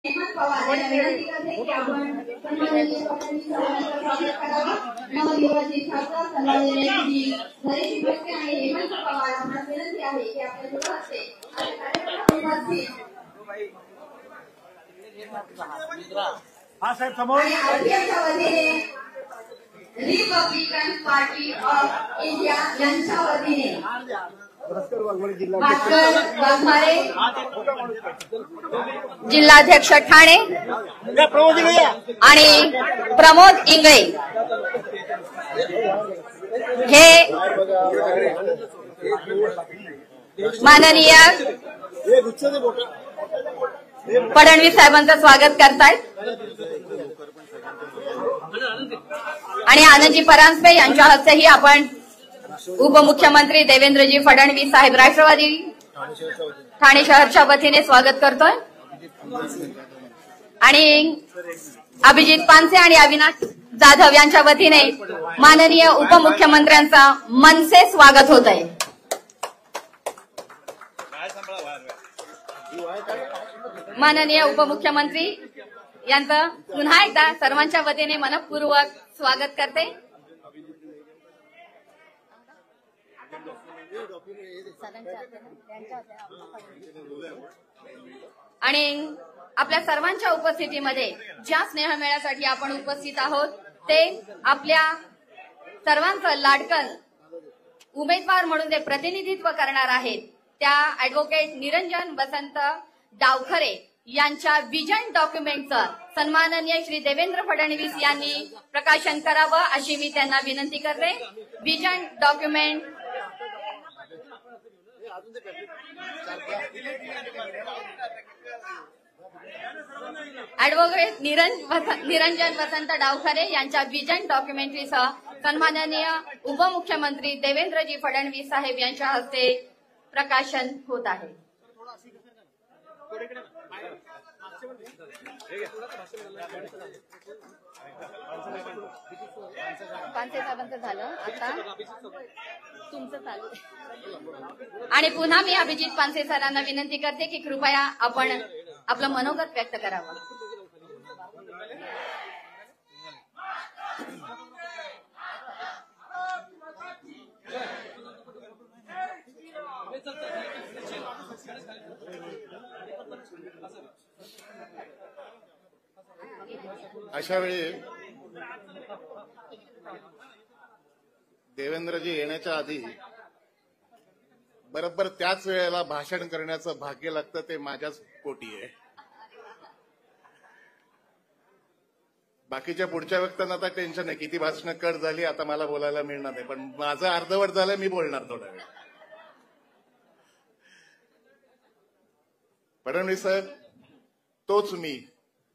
हेमंत पवार यांना विनंती करते की आपण सन्माननीय फडणवीस साहेबांचं स्वागत करावं। नवनिर्वाचित खासदार सन्माननीय नरेश भोसले आणि हेमंत पवार यांना विनंती आहे की आपल्या सर्व हस्ते आणि कार्यक्रमात उपस्थित हा साहेब समोर आणि आरपीएफच्या वतीने रिपब्लिकन पार्टी ऑफ इंडिया यांच्या वतीने भास्कर वाघमारे जिल्हाध्यक्ष ठाणे आणि प्रमोद इंगळे हे माननीय फडणवीस साहेबांचं स्वागत करतायत आणि आनंदजी परांजपे यांच्या हस्तेही आपण उपमुख्यमंत्री देवेंद्रजी फडणवीस साहेब राष्ट्रवादी ठाणे शहरच्या वतीने स्वागत करतोय आणि अभिजित पानसे आणि अविनाश जाधव यांच्या वतीने माननीय उपमुख्यमंत्र्यांचा मनसे स्वागत होत आहे। माननीय उपमुख्यमंत्री यांचं पुन्हा एकदा सर्वांच्या वतीने मनपूर्वक स्वागत करते आणि आपल्या सर्वांच्या उपस्थितीमध्ये ज्या स्नेहमेळ्यासाठी आपण उपस्थित आहोत ते आपल्या सर्वांचं लाडकं उमेदवार म्हणून जे प्रतिनिधित्व करणार आहेत त्या ऍडव्होकेट निरंजन वसंत डावखरे यांच्या विजन डॉक्युमेंटचं सन्माननीय श्री देवेंद्र फडणवीस यांनी प्रकाशन करावं अशी मी त्यांना विनंती करते। विजन डॉक्युमेंट ऍडव्होकेट निरंजन वसंत डावखरे यांच्या विजन डॉक्युमेंटरीसह सन्माननीय उपमुख्यमंत्री देवेंद्रजी फडणवीस साहेब यांच्या हस्ते प्रकाशन होत आहे। पानसे साहेबांचं झालं आता तुमचं चालू आणि पुन्हा मी अभिजित पानसे सरांना विनंती करते की कृपया आपण आपलं मनोगत व्यक्त करावं। अशा वेळी देवेंद्रजी येण्याच्या आधी बरोबर त्याच वेळेला भाषण करण्याचं भाग्य लागतं ते माझ्याच पोटी आहे। बाकीच्या पुढच्या व्यक्तींना आता टेन्शन आहे किती भाषणं कट झाली आता मला बोलायला मिळणार नाही पण माझं अर्धवट झालंय मी बोलणार थोडा वेळ। फडणवीस साहेब तोच मी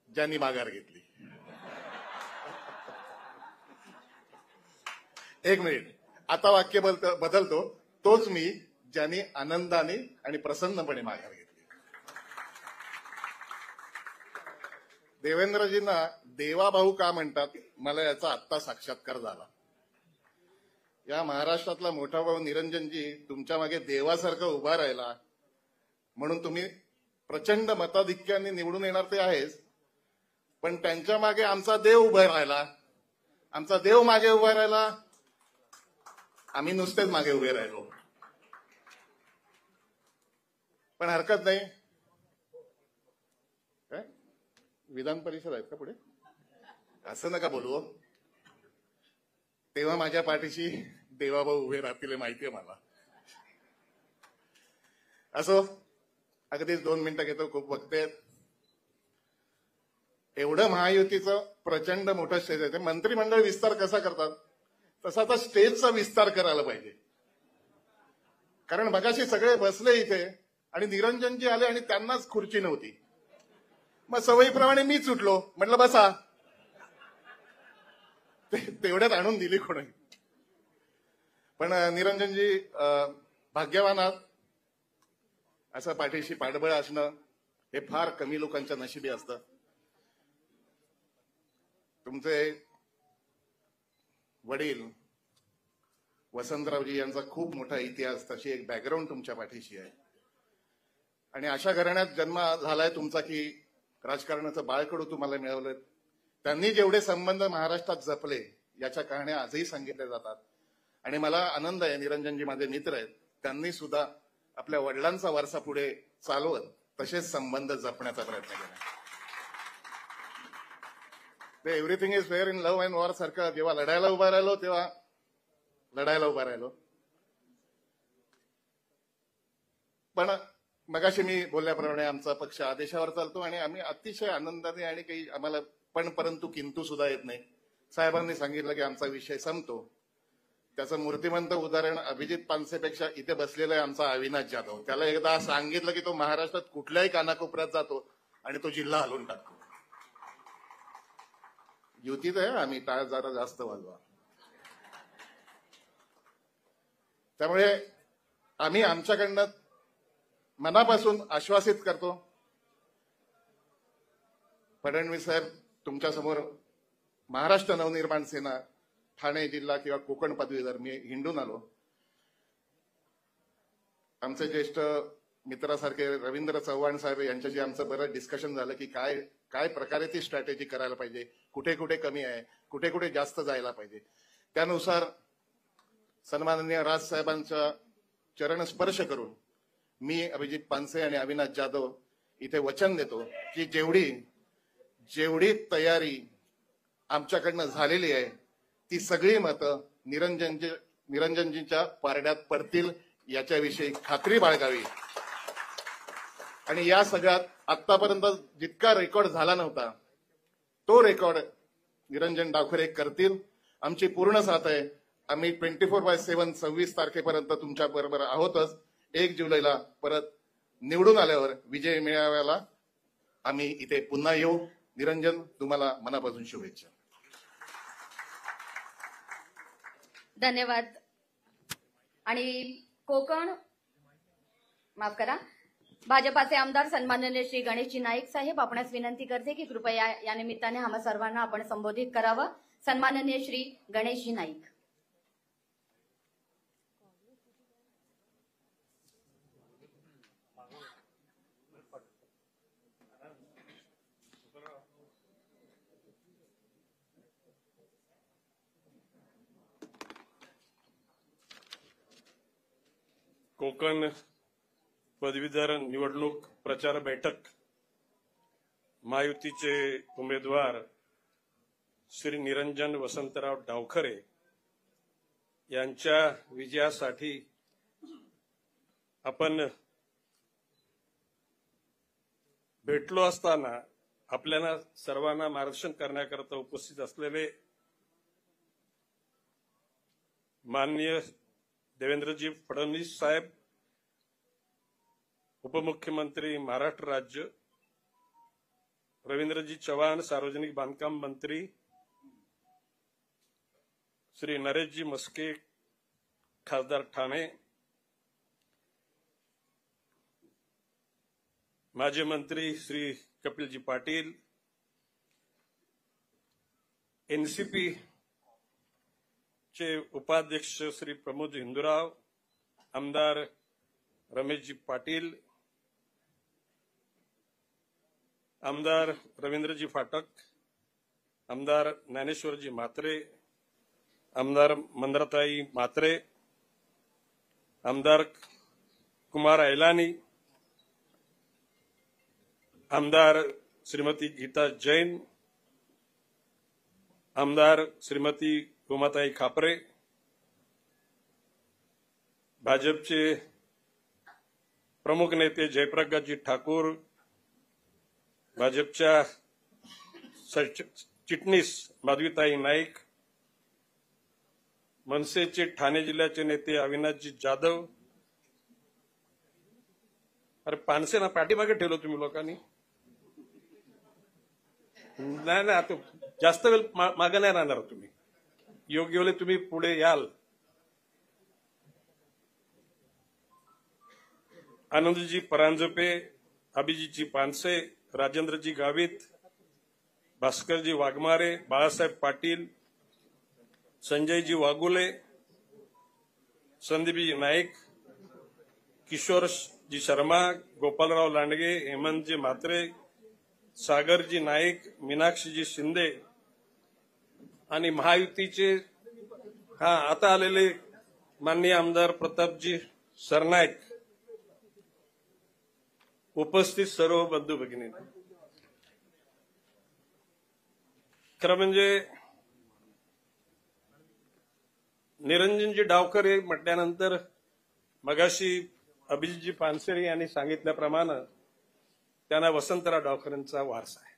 ज्यांनी माघार घेतली। एक मिनिट आता वाक्य बदलतो तोच मी ज्यांनी आनंदाने आणि प्रसन्नपणे माघार घेतली। देवेंद्रजींना देवाभाऊ का म्हणतात मला याचा आत्ता साक्षात्कार झाला। या महाराष्ट्रातला मोठा भाऊ निरंजनजी तुमच्या मागे देवासारखा उभा राहिला म्हणून तुम्ही प्रचंड मताधिक्याने निवडून येणार ते आहेच पण त्यांच्या मागे आमचा देव उभा राहिला आमचा देव मागे उभा राहिला आम्ही नुसतेच मागे उभे राहिलो पण हरकत नाही। काय विधान परिषद आहेत का पुढे असं नका बोलू तेव्हा माझ्या पाठीशी देवाभाऊ उभे राहतील हे माहितीये मला। असो अगदीच 2 मिनिटं घेतो खूप बघतेत। एवढं महायुतीचं प्रचंड मोठं स्टेज आहे ते मंत्रिमंडळ विस्तार कसा करतात तसा आता स्टेजचा विस्तार करायला पाहिजे कारण मगाशी सगळे बसले इथे आणि निरंजनजी आले आणि त्यांनाच खुर्ची नव्हती मग सवयीप्रमाणे मी सुटलो म्हटलं बसा तेवढ्यात आणून दिली कोणी पण निरंजनजी भाग्यवान आहात असं पाठीशी पाठबळ असणं हे फार कमी लोकांच्या नशिबी असतं। तुमचे वडील वसंतरावजी यांचा खूप मोठा इतिहास तशी एक बॅकग्राऊंड तुमच्या पाठीशी आहे आणि अशा घराण्यात जन्म झालाय तुमचा की राजकारणाचं बाळकडू तुम्हाला मिळवलं. त्यांनी जेवढे संबंध महाराष्ट्रात जपले याच्या कहाण्या आजही सांगितल्या जातात. आणि मला आनंद आहे, निरंजनजी माझे मित्र आहेत, त्यांनी सुद्धा आपल्या वडिलांचा वारसा पुढे चालवत तसेच संबंध जपण्याचा प्रयत्न केला. ते everything is fair in love and war सारखं जेव्हा लढायला उभा राहिलो तेव्हा लढायला उभा राहिलो. पण मगाशी मी बोलल्याप्रमाणे आमचा पक्ष आदेशावर चालतो आणि आम्ही अतिशय आनंदाने आणि काही आम्हाला पण परंतु किंतु सुद्धा येत नाही. साहेबांनी सांगितलं की आमचा विषय संपतो. त्याचं मूर्तिमंत उदाहरण अभिजित पानसेपेक्षा इथे बसलेला आहे आमचा अविनाश जाधव. त्याला एकदा सांगितलं की तो महाराष्ट्रात कुठल्याही कानाकोपऱ्यात जातो आणि तो जिल्हा हलवून टाकतो. युतीत आहे आम्ही, टाळ जरा जास्त वाजवा. त्यामुळे आम्ही आमच्याकडनं मनापासून आश्वासित करतो, फडणवीस साहेब तुमच्यासमोर महाराष्ट्र नवनिर्माण सेना ठाणे जिल्हा किंवा कोकण पदवीधर मी हिंडून आलो. आमचे ज्येष्ठ मित्रासारखे रवींद्र चव्हाण साहेब यांच्याशी आमचं बरं डिस्कशन झालं की काय प्रकारे ती स्ट्रॅटेजी करायला पाहिजे, कुठे कुठे कमी आहे, कुठे कुठे जास्त जायला पाहिजे. त्यानुसार सन्माननीय राजसाहेबांचा चरण स्पर्श करून मी अभिजित पानसे आणि अविनाश जाधव इथे वचन देतो की जेवढी तयारी आमच्याकडनं झालेली आहे ती सगळी मतं निरंजनजींच्या पारड्यात पडतील याच्याविषयी खात्री बाळगावी. आणि या सगळ्यात आतापर्यंत जितका रेकॉर्ड झाला नव्हता तो रेकॉर्ड निरंजन डावखरे करतील. आमची पूर्ण साथ आहे. आम्ही 24/7 26 तारखेपर्यंत तुमच्या बरोबर आहोतच. 1 जुलैला परत निवडून आल्यावर विजय मिळाव्याला आम्ही इथे पुन्हा येऊ. निरंजन, तुम्हाला मनापासून शुभेच्छा. धन्यवाद. आणि कोकण माफ करा भाजपाचे आमदार सन्माननीय श्री गणेशजी नाईक साहेब, आपणास विनंती करते की कृपया या निमित्ताने आम्हा सर्वांना आपण संबोधित करावं. सन्माननीय श्री गणेशजी नाईक. कोकण पदवीधर निवडणूक प्रचार बैठक महायुतीचे उमेदवार श्री निरंजन वसंतराव डावखरे यांच्या विजयासाठी आपण भेटलो असताना आपल्याला सर्वांना मार्गदर्शन करण्याकरता उपस्थित असलेले माननीय देवेंद्रजी फडणवीस साहेब, उपमुख्यमंत्री महाराष्ट्र राज्य, रवींद्रजी चव्हाण सार्वजनिक बांधकाम मंत्री, श्री नरेशजी मस्के खासदार ठाणे, माजी मंत्री श्री कपिलजी पाटील, एनसीपी चे उपाध्यक्ष श्री प्रमोद हिंदूराव, आमदार रमेशजी पाटील, आमदार रवींद्रजी फाटक, आमदार ज्ञानेश्वरजी म्हात्रे, आमदार मंद्रताई म्हात्रे, आमदार कुमार ऐलानी, आमदार श्रीमती गीता जैन, आमदार श्रीमती उमाताई खापरे, भाजपचे प्रमुख नेते जयप्रकाशजी ठाकूर, भाजपच्या चिटणीस माधवीताई नाईक, मनसेचे ठाणे जिल्ह्याचे नेते अविनाशजी जाधव. अरे पानसेना पाठीमागे ठेवलं तुम्ही लोकांनी. नाही आता जास्त वेळ मागे नाही राहणार तुम्ही. योग्य वेळी तुम्ही पुढे याल. आनंदजी परांजपे, अभिजीतजी पानसे, राजेंद्रजी गावित, भास्करजी वाघमारे, बाळासाहेब पाटील, संजयजी वाघुले, संदीपजी नाईक, किशोरजी शर्मा, गोपालराव लांडगे, हेमंतजी म्हात्रे, सागरजी नाईक, मीनाक्षीजी शिंदे आणि महायुतीचे आता आलेले माननीय आमदार प्रतापजी सरनाईक, उपस्थित सर्व बंधू भगिनी, खरं म्हणजे निरंजनजी डावखरे म्हटल्यानंतर मगाशी अभिजितजी पानसरे यांनी सांगितल्याप्रमाणे त्यांना वसंतराव डावखरेंचा वारसा आहे.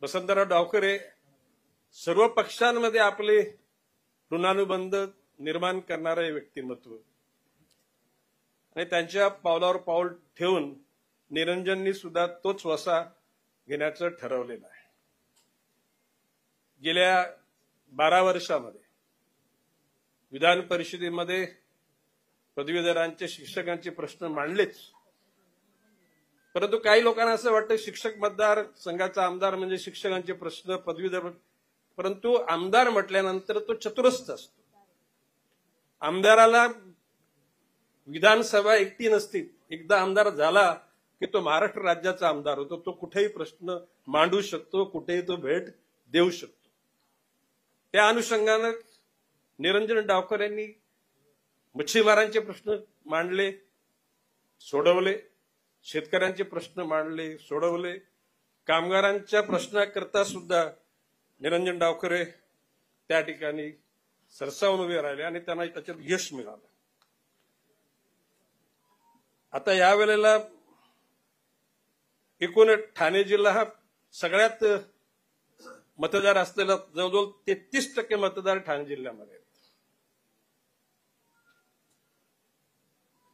वसंतराव डावखरे सर्व पक्षांमध्ये आपले ऋणानुबंध निर्माण करणारे व्यक्तिमत्व आणि त्यांच्या पावलावर पाऊल ठेवून निरंजननी सुद्धा तोच वसा घेण्याचं ठरवलेलं आहे. गेल्या 12 वर्षामध्ये विधान परिषदेमध्ये पदवीधरांचे शिक्षकांचे प्रश्न मांडलेच, परंतु काही लोकांना असं वाटतं शिक्षक मतदार संघाचा आमदार म्हणजे शिक्षकांचे प्रश्न पदवीधर, परंतु आमदार म्हटल्यानंतर तो चतुरस्र असतो. आमदाराला विधानसभा एकटी नसती. एकदा आमदार झाला की तो महाराष्ट्र राज्याचा आमदार होतो. तो कुठेही प्रश्न मांडू शकतो, कुठेही तो भेट देऊ शकतो. त्या अनुषंगानं निरंजन डावकर यांनी मच्छीमारांचे प्रश्न मांडले, सोडवले. शेतकऱ्यांचे प्रश्न मांडले, सोडवले. कामगारांच्या प्रश्नाकरता सुद्धा निरंजन डावखरे त्या ठिकाणी सरसावून उभे राहिले आणि त्यांना त्याच्यात यश मिळालं. आता यावेळेला एकूण ठाणे जिल्हा हा सगळ्यात मतदार असलेला जवळजवळ 33% मतदार ठाणे जिल्ह्यामध्ये आहेत.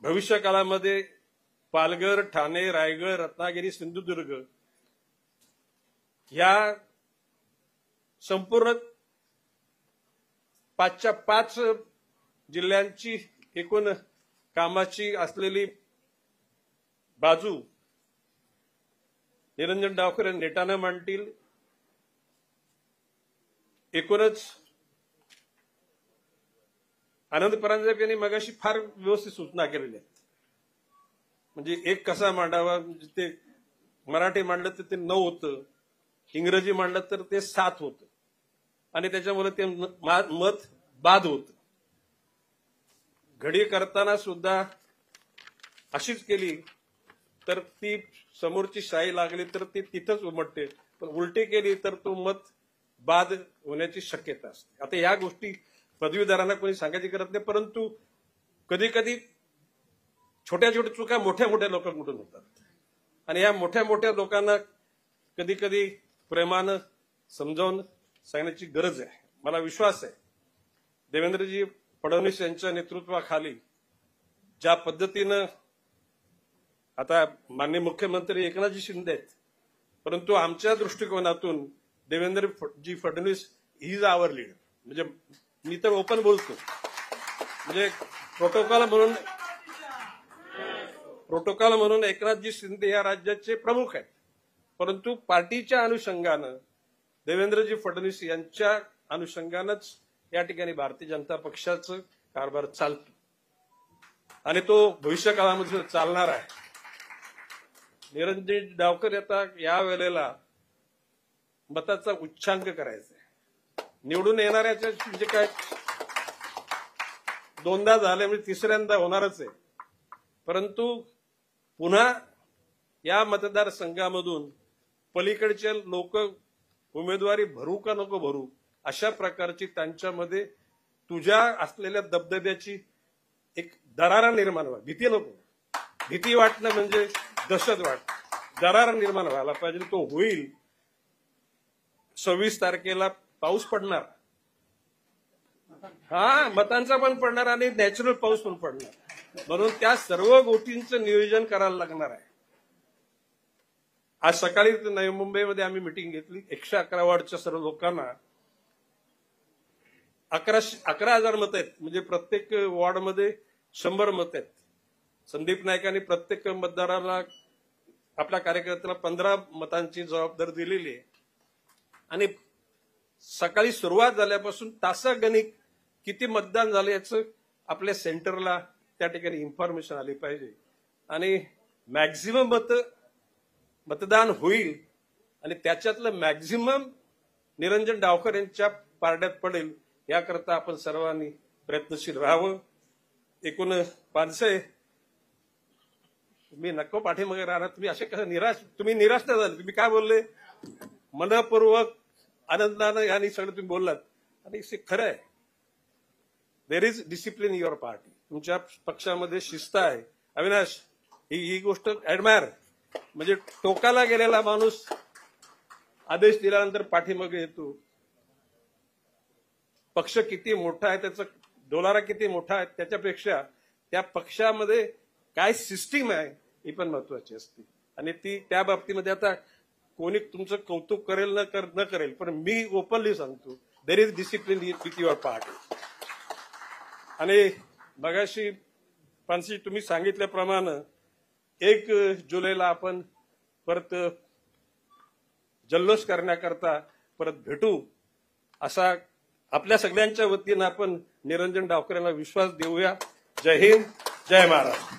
भविष्य काळामध्ये पालघर, ठाणे, रायगड, रत्नागिरी, सिंधुदुर्ग या संपूर्ण 5च्या 5 जिल्ह्यांची एकूण कामाची असलेली बाजू निरंजन डावखरे नेटानं मांडतील. एकूणच आनंद परांजपे यांनी मगाशी फार व्यवस्थित सूचना केलेल्या आहेत. म्हणजे एक कसा मांडावा, म्हणजे ते मराठी मांडलं तर ते 9 होतं, इंग्रजी मांडलं तर ते 7 होतं आणि त्याच्यामुळे ते मत बाद होतं. घडी करताना सुद्धा अशीच केली तर ती समोरची शाई लागली तर ती तिथंच उमटते, पण उलटी केली तर तो मत बाद होण्याची शक्यता असते. आता या गोष्टी पदवीधरांना कोणी सांगायची गरज नाही, परंतु कधी कधी छोट्या छोट्या चुका मोठ्या मोठ्या लोकांकडून होतात आणि या मोठ्या मोठ्या लोकांना कधी कधी प्रेमानं समजावून सांगण्याची गरज आहे. मला विश्वास आहे देवेंद्रजी फडणवीस यांच्या नेतृत्वाखाली ज्या पद्धतीनं आता माननीय मुख्यमंत्री एकनाथजी शिंदे आहेत, परंतु आमच्या दृष्टिकोनातून Devendraji Fadnavis he is our leader. म्हणजे मी तर ओपन बोलतो, म्हणजे प्रोटोकॉल म्हणून एकनाथजी शिंदे या राज्याचे प्रमुख आहेत, परंतु पार्टीच्या अनुषंगानं देवेंद्रजी फडणवीस यांच्या अनुषंगानंच या ठिकाणी भारतीय जनता पक्षाचं कारभार चालतो आणि तो भविष्य काळामध्ये चालणार आहे. निरंजन डावकर आता या वेळेला मताचा उच्चांक करायचा आहे. निवडून येणाऱ्याच्या म्हणजे काय 2दा झाले म्हणजे 3ऱ्यांदा होणारच आहे, परंतु पुन्हा या मतदारसंघामधून पलीकडचे लोक उमेदवारी भरू का नको भरू अशा प्रकारची त्यांच्यामध्ये तुझ्या असलेल्या दबदब्याची एक दरारा निर्माण व्हावी. भीती नको, भीती वाटणं म्हणजे दहशत वाटणं. दरारा निर्माण व्हायला पाहिजे. तो होईल. 26 तारखेला पाऊस पडणार, मतांचा पण पडणार आणि नॅचरल पाऊस पण पडणार, म्हणून त्या सर्व गोष्टींचं नियोजन करायला लागणार आहे. आज सकाळी नवी मुंबईमध्ये आम्ही मिटिंग घेतली. 111 वॉर्डच्या सर्व लोकांना 11,000 मतं आहेत, म्हणजे प्रत्येक वॉर्डमध्ये 100 मतं आहेत. संदीप नाईकांनी प्रत्येक मतदाराला आपल्या कार्यकर्त्याला 15 मतांची जबाबदारी दिलेली आहे आणि सकाळी सुरुवात झाल्यापासून तासागणिक किती मतदान झालं याचं आपल्या सेंटरला त्या ठिकाणी इन्फॉर्मेशन आली पाहिजे आणि मॅक्झिमम मतं मतदान होईल आणि त्याच्यातलं मॅक्झिमम निरंजन डावकर यांच्या पारड्यात पडेल याकरता आपण सर्वांनी प्रयत्नशील राहावं. एकूण पानसे तुम्ही नको पाठीमागे राहणार, तुम्ही असे कसं तुम्ही निराश नाही झाले. तुम्ही काय बोलले, मनपूर्वक आनंदानं आणि सगळं तुम्ही बोललात आणि ते खरं आहे. There is discipline in your party. तुमच्या पक्षामध्ये शिस्त आहे. अविनाश, ही गोष्ट ऍडमायर, म्हणजे टोकाला गेलेला माणूस आदेश दिल्यानंतर पाठीमागे येतो. पक्ष किती मोठा आहे, त्याचा डोलारा किती मोठा आहे, त्याच्यापेक्षा त्या पक्षामध्ये काय सिस्टीम आहे ही पण महत्वाची असते. आणि ती त्या बाबतीमध्ये आता कोणी तुमचं कौतुक करेल न करेल, पण मी ओपनली सांगतो, there is discipline with your party. आणि मगाशी पानसी तुम्ही सांगितल्याप्रमाणे 1 जुलैला आपण परत जल्लोष करण्याकरता परत भेटू असा आपल्या सगळ्यांच्या वतीनं आपण निरंजन डावकर यांना विश्वास देऊया. जय हिंद, जय महाराष्ट्र.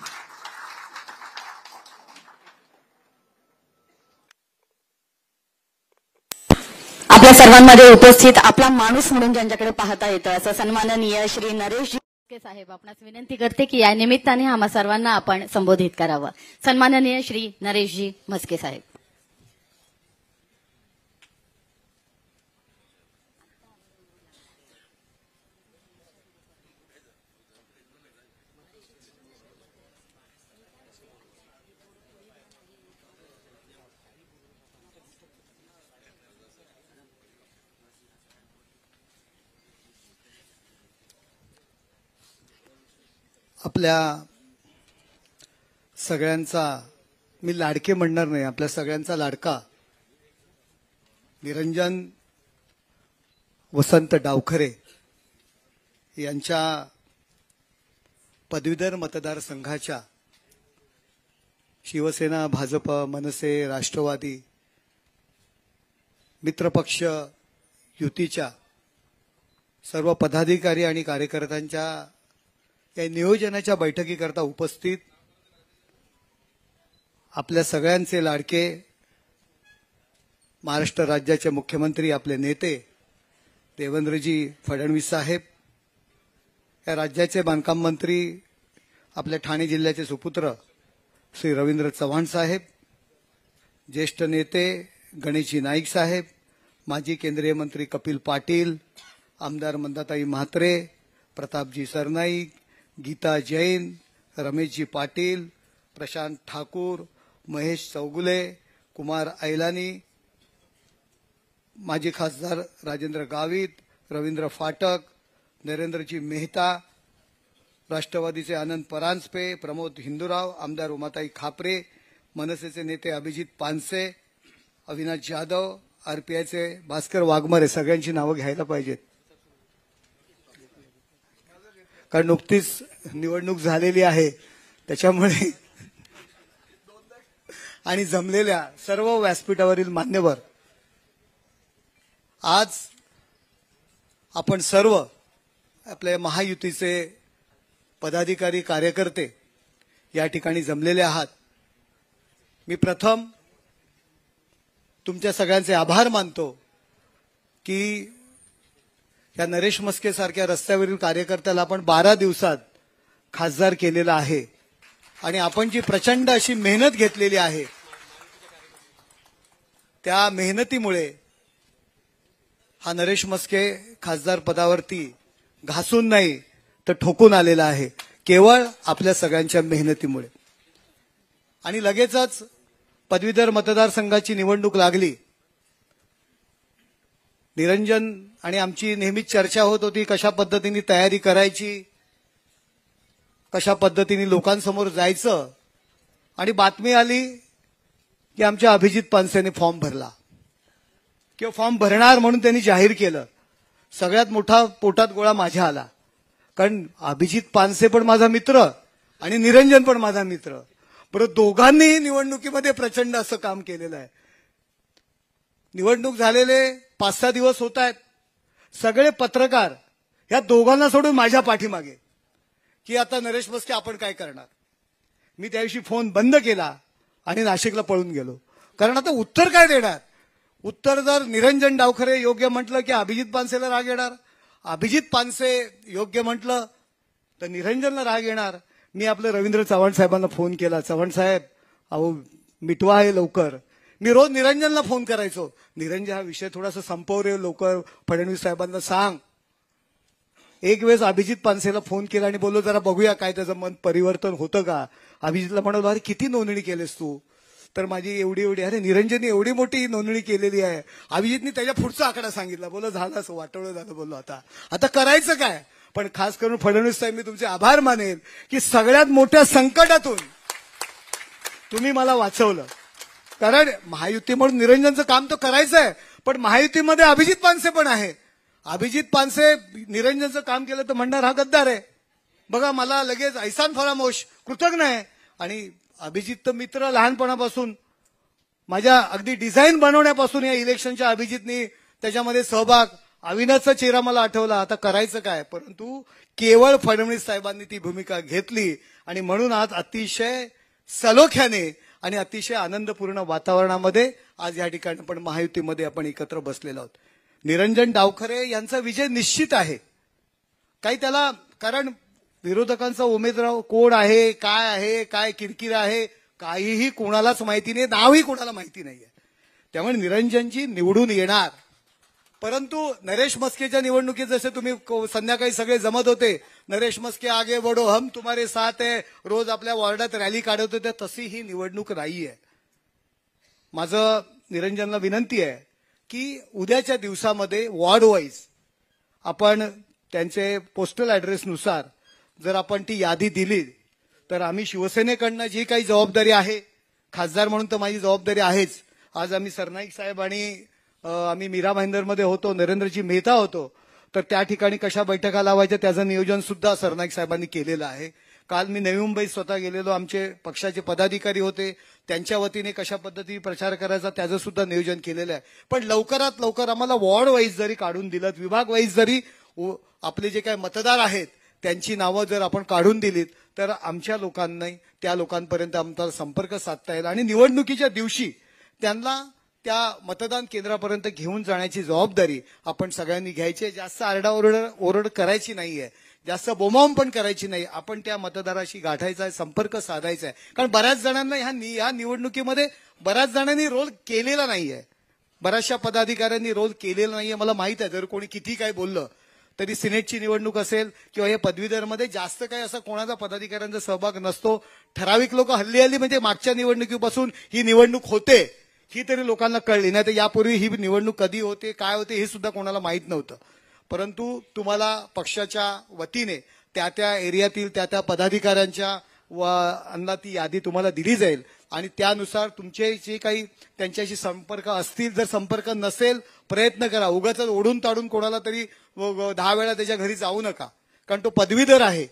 आपल्या सर्वांमध्ये उपस्थित आपला माणूस म्हणून ज्यांच्याकडे पाहता येतं असं सन्माननीय श्री नरेशजी मस्के साहेब, आपणास विनंती करते की या निमित्ताने आम्हा सर्वांना आपण संबोधित करावं. सन्माननीय श्री नरेशजी मस्के साहेब. आपल्या सगळ्यांचा, मी लाडके म्हणणार नाही, आपल्या सगळ्यांचा लाडका निरंजन वसंत डावखरे यांच्या पदवीधर मतदारसंघाच्या शिवसेना, भाजप, मनसे, राष्ट्रवादी मित्रपक्ष युतीच्या सर्व पदाधिकारी आणि कार्यकर्त्यांच्या या नियोजनाच्या बैठकीकरता उपस्थित आपल्या सगळ्यांचे लाडके महाराष्ट्र राज्याचे मुख्यमंत्री, आपले नेते देवेंद्रजी फडणवीस साहेब, या राज्याचे बांधकाम मंत्री, आपल्या ठाणे जिल्ह्याचे सुपुत्र श्री रवींद्र चव्हाण साहेब, ज्येष्ठ नेते गणेशजी नाईक साहेब, माजी केंद्रीय मंत्री कपिल पाटील, आमदार मंदाताई म्हात्रे, प्रतापजी सरनाईक, गीता जैन, रमेशजी पाटील, प्रशांत ठाकूर, महेश चौगुले, कुमार ऐलानी, माजी खासदार राजेंद्र गावित, रवींद्र फाटक, नरेंद्रजी मेहता, राष्ट्रवादीचे आनंद परांजपे, प्रमोद हिंदूराव, आमदार उमाताई खापरे, मनसेचे नेते अभिजित पानसे, अविनाश जाधव, आरपीआयचे भास्कर वाघमारे, सगळ्यांची नावं घ्यायला पाहिजेत कारण नुकतीच निवडणूक झालेली आहे त्याच्यामुळे, आणि जमलेल्या सर्व व्यासपीठावरील मान्यवर, आज आपण सर्व आपल्या महायुतीचे पदाधिकारी, कार्यकर्ते या ठिकाणी जमलेले आहात. मी प्रथम तुमच्या सगळ्यांचे आभार मानतो की या नरेश मस्के सारख्या रस्त्यावरील कार्यकर्त्याला आपण 12 दिवसात खासदार केलेला आहे आणि आपण जी प्रचंड अशी मेहनत घेतलेली आहे त्या मेहनतीमुळे हा नरेश मस्के खासदार पदावरती घासून नाही तर ठोकून आलेला आहे, केवळ आपल्या सगळ्यांच्या मेहनतीमुळे. आणि लगेचच पदवीधर मतदारसंघाची निवडणूक लागली. निरंजन आणि आमची नेहमीच चर्चा होत होती कशा पद्धतीने तयारी करायची, कशा पद्धतीने लोकांसमोर जायचं, आणि बातमी आली की आमच्या अभिजित पानसेने फॉर्म भरला किंवा फॉर्म भरणार म्हणून त्यांनी जाहीर केलं. सगळ्यात मोठा पोटात गोळा माझ्या आला, कारण अभिजित पानसे पण माझा मित्र आणि निरंजन पण माझा मित्र, परत दोघांनीही निवडणुकीमध्ये प्रचंड असं काम केलेलं आहे. निवडणूक झालेले 5-6 दिवस होत आहेत, सगळे पत्रकार या दोघांना सोडून माझ्या पाठीमागे की आता नरेश मस्के आपण काय करणार. मी त्या दिवशी फोन बंद केला आणि नाशिकला पळून गेलो, कारण आता उत्तर काय देणार? उत्तर जर निरंजन डावखरे योग्य म्हटलं की अभिजित पानसेला राग येणार, अभिजित पानसे योग्य म्हटलं तर निरंजनला राग येणार. मी आपलं रवींद्र चव्हाण साहेबांना फोन केला, चव्हाण साहेब अहो मिटवा आहे लवकर. मी रोज निरंजनला फोन करायचो, निरंजन हा विषय थोडासा संपव रे लवकर, फडणवीस साहेबांना सांग. एक वेळेस अभिजित पानसेला फोन केला आणि बोललो जरा बघूया काय त्याचं मन परिवर्तन होतं का. अभिजितला म्हणालो अरे किती नोंदणी केलीस तू? तर माझी एवढी एवढी. अरे निरंजनने एवढी मोठी नोंदणी केलेली आहे. अभिजितने त्याच्या पुढचा आकडा सांगितला. बोलो झालं असं वाटोळं झालं. बोललो आता करायचं काय? पण खास करून फडणवीस साहेब मी तुमचे आभार मानेन की सगळ्यात मोठ्या संकटातून तुम्ही मला वाचवलं. कारण महायुती म्हणून निरंजनचं काम तर करायचं आहे, पण महायुतीमध्ये अभिजित पानसे पण आहे. अभिजित पानसे निरंजनचं काम केलं तर म्हणणार हा गद्दार आहे. बघा मला लगेच ऐसान फरामोश कृतज्ञ आहे. आणि अभिजित तर मित्र लहानपणापासून, माझ्या अगदी डिझाईन बनवण्यापासून या इलेक्शनच्या अभिजितनी त्याच्यामध्ये सहभाग. अविनाशचा चेहरा मला आठवला. आता करायचं काय? परंतु केवळ फडणवीस साहेबांनी ती भूमिका घेतली आणि म्हणून आज अतिशय सलोख्याने आणि अतिशय आनंदपूर्ण वातावरणामध्ये आज या ठिकाणी आपण महायुतीमध्ये आपण एकत्र बसलेलो आहोत. निरंजन डावखरे यांचा विजय निश्चित आहे. काही त्याला कारण विरोधकांचा उमेदवार कोण आहे, काय किरकिर आहे, काहीही कोणालाच माहिती नाही, नावही कोणाला माहिती नाहीये. त्यामुळे निरंजनजी निवडून येणार. परंतु नरेश मस्केच्या निवडणुकीत जसे तुम्ही संध्याकाळी सगळे जमत होते, नरेश मस्के आगे बढो हम तुम्हारे साथ है, रोज आपल्या वॉर्डात रॅली काढत होते, तशी ही निवडणूक नाहीये. माझं निरंजनला विनंती आहे की उद्याच्या दिवसामध्ये वॉर्ड वाईज आपण त्यांचे पोस्टल ॲड्रेसनुसार जर आपण ती यादी दिली तर आम्ही शिवसेनेकडनं जी काही जबाबदारी आहे, खासदार म्हणून तर माझी जबाबदारी आहेच. आज आम्ही सरनाईक साहेब आणि आम्ही मीरा भाईंदरमध्ये होतो, नरेंद्रजी मेहता होतो, तर त्या ठिकाणी कशा बैठका लावायच्या त्याचं नियोजन सुद्धा सरनाईक साहेबांनी केलेलं आहे. काल मी नवी मुंबईत स्वतः गेलेलो, आमचे पक्षाचे पदाधिकारी होते, त्यांच्या वतीने कशा पद्धतीने प्रचार करायचा त्याचं सुद्धा नियोजन केलेलं आहे. पण लवकरात लवकर आम्हाला वॉर्ड वाईज जरी काढून दिलं, विभाग वाईज जरी आपले जे काही मतदार आहेत त्यांची नावं जर आपण काढून दिलीत तर आमच्या लोकांनी त्या लोकांपर्यंत आमचा संपर्क साधता येईल आणि निवडणुकीच्या दिवशी त्यांना त्या मतदान केंद्रापर्यंत घेऊन जाण्याची जबाबदारी आपण सगळ्यांनी घ्यायची. जास्त आरडाओरड करायची नाहीये, जास्त बोंबाबोंब पण करायची नाही. आपण त्या मतदाराशी गाठायचा आहे, संपर्क साधायचा आहे. कारण बऱ्याच जणांना ह्या निवडणुकीमध्ये बऱ्याच जणांनी रोल केलेला नाहीये, बऱ्याचशा पदाधिकाऱ्यांनी रोल केलेला नाहीये. मला माहित आहे जर कोणी किती काय बोललं तरी सिनेटची निवडणूक असेल किंवा हे पदवीधरमध्ये जास्त काही असा कोणाचा पदाधिकाऱ्यांचा सहभाग नसतो. ठराविक लोक हल्ली म्हणजे मागच्या निवडणुकीपासून ही निवडणूक होते ही तरी लोकांना कळली, नाही तर यापूर्वी ही निवडणूक कधी होते काय होते हे सुद्धा कोणाला माहीत नव्हतं. परंतु तुम्हाला पक्षाच्या वतीने त्या एरियातील त्या पदाधिकाऱ्यांच्या व ती यादी तुम्हाला दिली जाईल आणि त्यानुसार तुमचे जे काही त्यांच्याशी संपर्क असतील, जर संपर्क नसेल प्रयत्न करा. उगाच ओढून ताडून कोणाला तरी 10 वेळा त्याच्या घरी जाऊ नका, कारण तो पदवीधर आहे.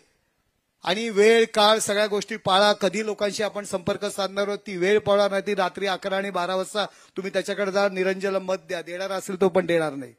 आणि वेळ काळ सगळ्या गोष्टी पाळा. कधी लोकांशी आपण संपर्क साधणार आहोत ती वेळ पाळा, नाही ती रात्री 11 आणि 12 वाजता तुम्ही त्याच्याकडे जा, निरंजनला मत द्या, देणार असेल तो पण देणार नाही.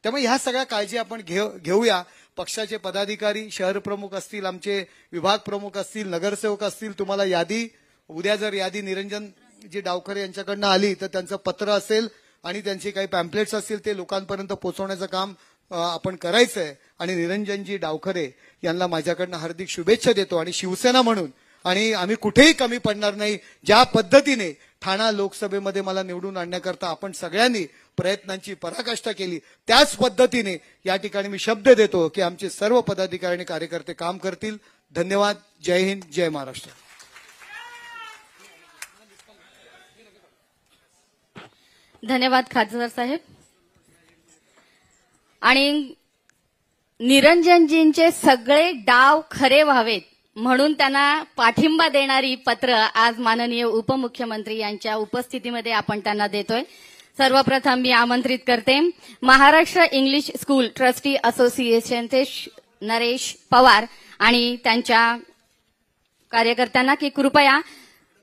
त्यामुळे ह्या सगळ्या काळजी आपण घेऊया. पक्षाचे पदाधिकारी, शहर प्रमुख असतील, आमचे विभाग प्रमुख असतील, नगरसेवक असतील, तुम्हाला यादी उद्या जर यादी निरंजनजी डावखरे यांच्याकडनं आली तर त्यांचं पत्र असेल आणि त्यांचे काही पॅम्पलेट्स असतील ते लोकांपर्यंत पोहोचवण्याचं काम आपण करायचं आहे. आणि निरंजनजी डावखरे यांना माझ्याकडनं हार्दिक शुभेच्छा देतो. आणि शिवसेना म्हणून आणि आम्ही कुठेही कमी पडणार नाही. ज्या पद्धतीने ठाणा लोकसभेमध्ये मला निवडून आणण्याकरता आपण सगळ्यांनी प्रयत्नांची पराकाष्ठा केली, त्याच पद्धतीने या ठिकाणी मी शब्द देतो की आमचे सर्व पदाधिकारी आणि कार्यकर्ते काम करतील. धन्यवाद. जय हिंद, जय महाराष्ट्र. धन्यवाद खासदार साहेब. आणि निरंजनजींचे सगळे डाव खरे व्हावेत म्हणून त्यांना पाठिंबा देणारी पत्र आज माननीय उपमुख्यमंत्री यांच्या उपस्थितीमध्ये आपण त्यांना देतोय. सर्वप्रथम मी आमंत्रित करते महाराष्ट्र इंग्लिश स्कूल ट्रस्टी असोसिएशनचे नरेश पवार आणि त्यांच्या कार्यकर्त्यांना की कृपया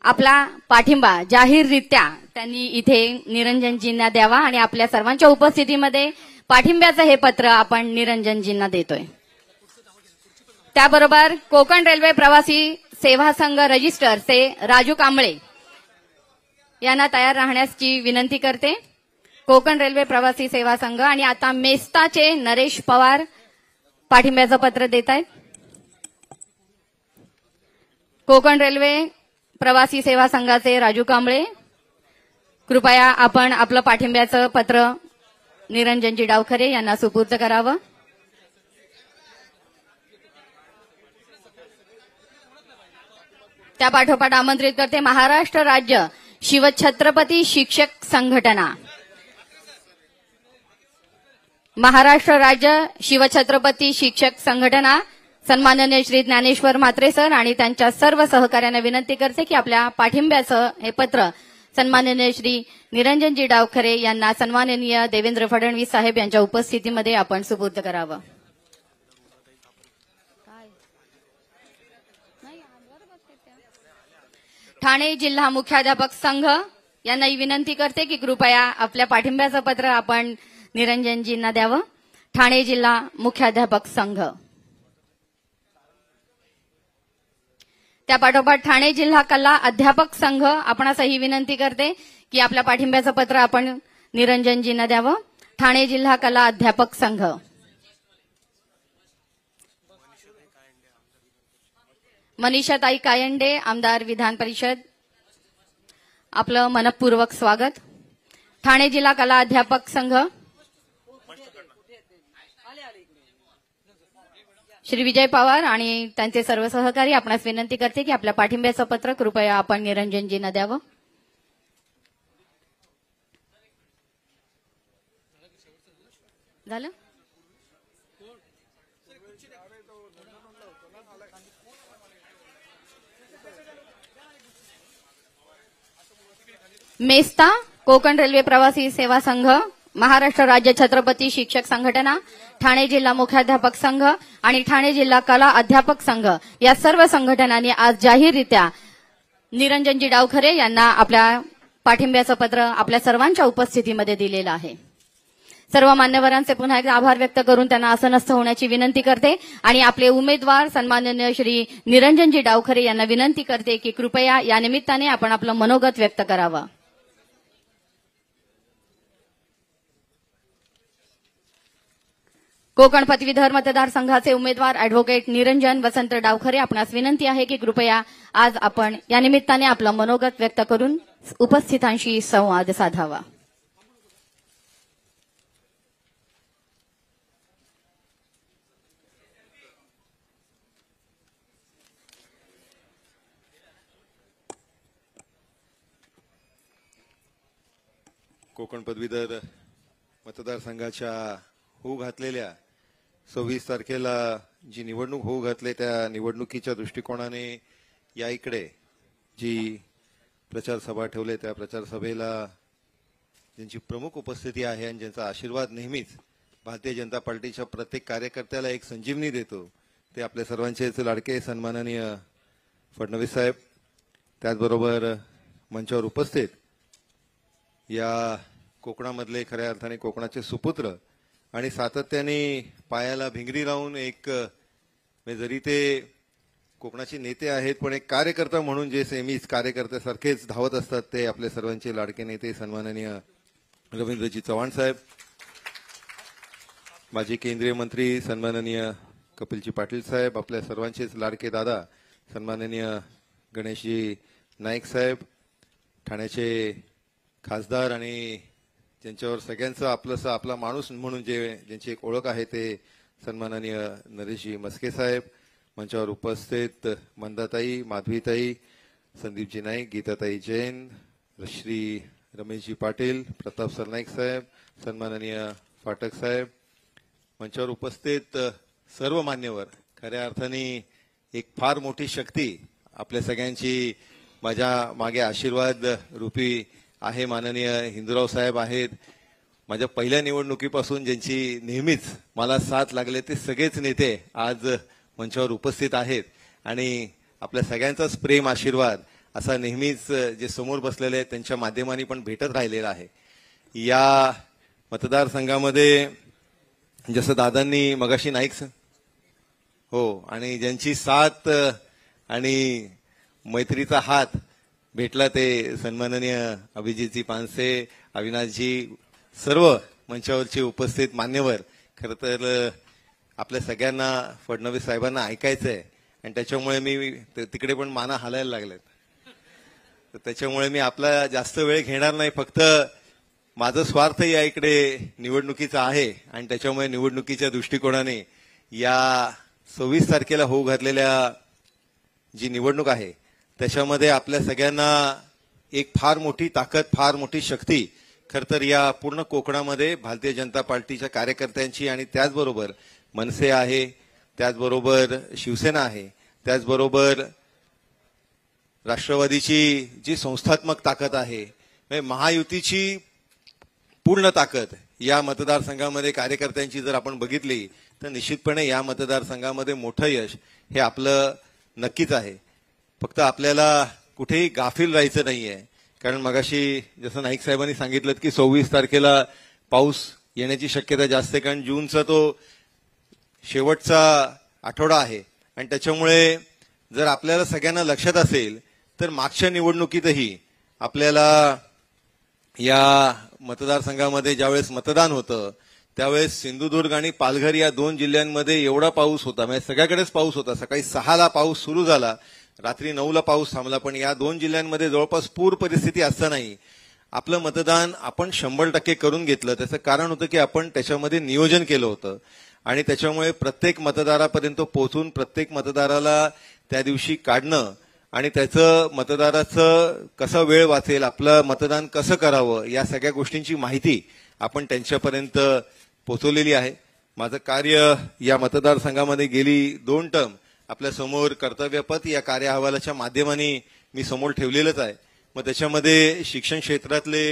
आपला पाठिंबा जाहीररित्या त्यांनी इथे निरंजनजींना द्यावा आणि आपल्या सर्वांच्या उपस्थितीमध्ये पाठिंब्याचं हे पत्र आपण निरंजनजींना देतोय. त्याबरोबर कोकण रेल्वे प्रवासी सेवा संघ रजिस्टरचे राजू कांबळे यांना तयार राहण्याची विनंती करते. कोकण रेल्वे प्रवासी सेवा संघ आणि आता मेस्ताचे नरेश पवार पाठिंब्याचं पत्र देत आहेत. कोकण रेल्वे प्रवासी सेवा संघाचे राजू कांबळे, कृपया आपण आपलं पाठिंब्याचं पत्र निरंजनजी डावखरे यांना सुपूर्द करावं. त्या पाठोपाठ आमंत्रित करते महाराष्ट्र राज्य शिवछत्रपती शिक्षक संघटना. महाराष्ट्र राज्य शिवछत्रपती शिक्षक संघटना सन्माननीय श्री ज्ञानेश्वर म्हात्रे सर आणि त्यांच्या सर्व सहकाऱ्यांना विनंती करते की आपल्या पाठिंब्याचं हे पत्र सन्माननीय श्री निरंजनजी डावखरे यांना सन्माननीय देवेंद्र फडणवीस साहेब यांच्या उपस्थितीमध्ये आपण सुपूर्द करावं. ठाणे जिल्हा मुख्याध्यापक संघ यांनाही विनंती करते की कृपया आपल्या पाठिंब्याचं पत्र आपण निरंजनजींना द्यावं. ठाणे जिल्हा मुख्याध्यापक संघ. त्या पाठोपाठ ठाणे जिल्हा कला अध्यापक संघ आपणासही विनंती करते की आपल्या पाठिंब्याचं पत्र आपण निरंजनजींना द्यावं. ठाणे जिल्हा कला अध्यापक संघ. मनीषाताई कायंडे आमदार विधान परिषद, आपलं मनपूर्वक स्वागत. ठाणे जिल्हा कला अध्यापक संघ श्री विजय पवार आणि त्यांचे सर्व सहकारी आपणास विनंती करते की आपल्या पाठिंब्याचं पत्र कृपया आपण निरंजनजींना द्यावं. झालं. मेस्ता कोकण रेल्वे प्रवासी सेवा संघ, महाराष्ट्र राज्य छत्रपती शिक्षक संघटना, ठाणे जिल्हा मुख्याध्यापक संघ आणि ठाणे जिल्हा कला अध्यापक संघ या सर्व संघटनांनी आज जाहीररित्या निरंजनजी डावखरे यांना आपल्या पाठिंब्याचं पत्र आपल्या सर्वांच्या उपस्थितीमध्ये दिलेलं आहे. सर्व मान्यवरांचे पुन्हा एकदा आभार व्यक्त करून त्यांना आसनस्थ होण्याची विनंती करते आणि आपले उमेदवार सन्माननीय श्री निरंजनजी डावखरे यांना विनंती करते की कृपया या निमित्ताने आपण आपलं मनोगत व्यक्त करावं. कोकण पदवीधर मतदारसंघाचे उमेदवार अॅडव्होकेट निरंजन वसंत डावखरे, आपणास विनंती आहे की कृपया आज आपण या निमित्ताने आपलं मनोगत व्यक्त करून उपस्थितांशी संवाद साधावा. कोकण पदवीधर मतदारसंघाच्या होऊ घातलेल्या 26 तारखेला जी निवडणूक होऊ घातली त्या निवडणुकीच्या दृष्टिकोनाने या इकडे जी प्रचार सभा ठेवले त्या प्रचार सभेला ज्यांची प्रमुख उपस्थिती आहे आणि ज्यांचा आशीर्वाद नेहमीच भारतीय जनता पार्टीच्या प्रत्येक कार्यकर्त्याला एक संजीवनी देतो ते आपल्या सर्वांचेच लाडके सन्माननीय फडणवीस साहेब, त्याचबरोबर मंचावर उपस्थित या कोकणामधले खऱ्या अर्थाने कोकणाचे सुपुत्र आणि सातत्याने पायाला भिंगरी लावून एक जरी ते कोकणाचे नेते आहेत पण एक कार्यकर्ता म्हणून जे सेमीच कार्यकर्त्यासारखेच धावत असतात ते आपले सर्वांचे लाडके नेते सन्माननीय रवींद्रजी चव्हाण साहेब, माजी केंद्रीय मंत्री सन्माननीय कपिलजी पाटील साहेब, आपल्या सर्वांचेच लाडके दादा सन्माननीय गणेशजी नाईक साहेब, ठाण्याचे खासदार आणि ज्यांच्यावर सगळ्यांचं आपलंसं आपला माणूस म्हणून ज्यांची एक ओळख आहे ते सन्माननीय नरेशजी मस्के साहेब, मंचावर उपस्थित मंदाताई, माधवीताई, संदीपजी नाईक, गीताताई जैन, श्री रमेशजी पाटील, प्रताप सरनाईक साहेब, सन्माननीय फाटक साहेब, मंचावर उपस्थित सर्व मान्यवर, खऱ्या अर्थाने एक फार मोठी शक्ती आपल्या सगळ्यांची माझ्या मागे आशीर्वाद रूपी आहे. माननीय हिंदूराव साहेब आहेत. माझ्या पहिल्या निवडणुकीपासून ज्यांची नेहमीच मला साथ लागले ते सगळेच नेते आज मंचावर उपस्थित आहेत आणि आपल्या सगळ्यांचाच प्रेम आशीर्वाद असा नेहमीच जे समोर बसलेले आहेत त्यांच्या माध्यमाने पण भेटत राहिलेला आहे. या मतदारसंघामध्ये जसं दादांनी मगाशी नाईक हो आणि ज्यांची साथ आणि मैत्रीचा हात भेटला ते सन्माननीय अभिजितजी पानसे, अविनाशजी, सर्व मंचावरचे उपस्थित मान्यवर. खरं तर आपल्या सगळ्यांना फडणवीस साहेबांना ऐकायचंय आणि त्याच्यामुळे मी तिकडे पण माना हालायला लागलेत. तर त्याच्यामुळे मी आपला जास्त वेळ घेणार नाही. फक्त माझं स्वार्थ या इकडे निवडणुकीचा आहे आणि त्याच्यामुळे निवडणुकीच्या दृष्टिकोनाने या 26 तारखेला होऊ घातलेल्या जी निवडणूक आहे त्याच्यामध्ये आपल्या सगळ्यांना एक फार मोठी ताकद, फार मोठी शक्ती खर तर या पूर्ण कोकणामध्ये भारतीय जनता पार्टीच्या कार्यकर्त्यांची आणि त्याचबरोबर मनसे आहे, त्याचबरोबर शिवसेना आहे, त्याचबरोबर राष्ट्रवादीची जी संस्थात्मक ताकद आहे, महायुतीची पूर्ण ताकद या मतदारसंघामध्ये कार्यकर्त्यांची जर आपण बघितली तर निश्चितपणे या मतदारसंघामध्ये मोठं यश हे आपलं नक्कीच आहे. फक्त आपल्याला कुठेही गाफील राहायचं नाहीये. कारण मगाशी जसं नाईक साहेबांनी सांगितलं की 26 तारखेला पाऊस येण्याची शक्यता जास्त आहे, कारण जूनचा तो शेवटचा आठवडा आहे आणि त्याच्यामुळे जर आपल्याला सगळ्यांना लक्षात असेल तर मागच्या निवडणुकीतही आपल्याला या मतदारसंघामध्ये ज्यावेळेस मतदान होतं त्यावेळेस सिंधुदुर्ग आणि पालघर या 2 जिल्ह्यांमध्ये एवढा पाऊस होता, म्हणजे सगळ्याकडेच पाऊस होता. सकाळी 6ला पाऊस सुरू झाला, रात्री 9ला पाऊस थांबला, पण या 2 जिल्ह्यांमध्ये जवळपास पूर परिस्थिती असतानाही आपलं मतदान आपण 100% करून घेतलं. त्याचं कारण होतं की आपण त्याच्यामध्ये नियोजन केलं होतं आणि त्याच्यामुळे प्रत्येक मतदारापर्यंत पोहोचून प्रत्येक मतदाराला त्या दिवशी काढणं आणि त्याचं मतदाराचं कसं वेळ वाचेल, आपलं मतदान कसं करावं, या सगळ्या गोष्टींची माहिती आपण त्यांच्यापर्यंत पोहोचवलेली आहे. माझं कार्य या मतदारसंघामध्ये गेली 2 टर्म आपल्या समोर कर्तव्यपथ या कार्य अहवालाच्या माध्यमाने मी समोर ठेवलेलंच आहे. मग त्याच्यामध्ये शिक्षण क्षेत्रातले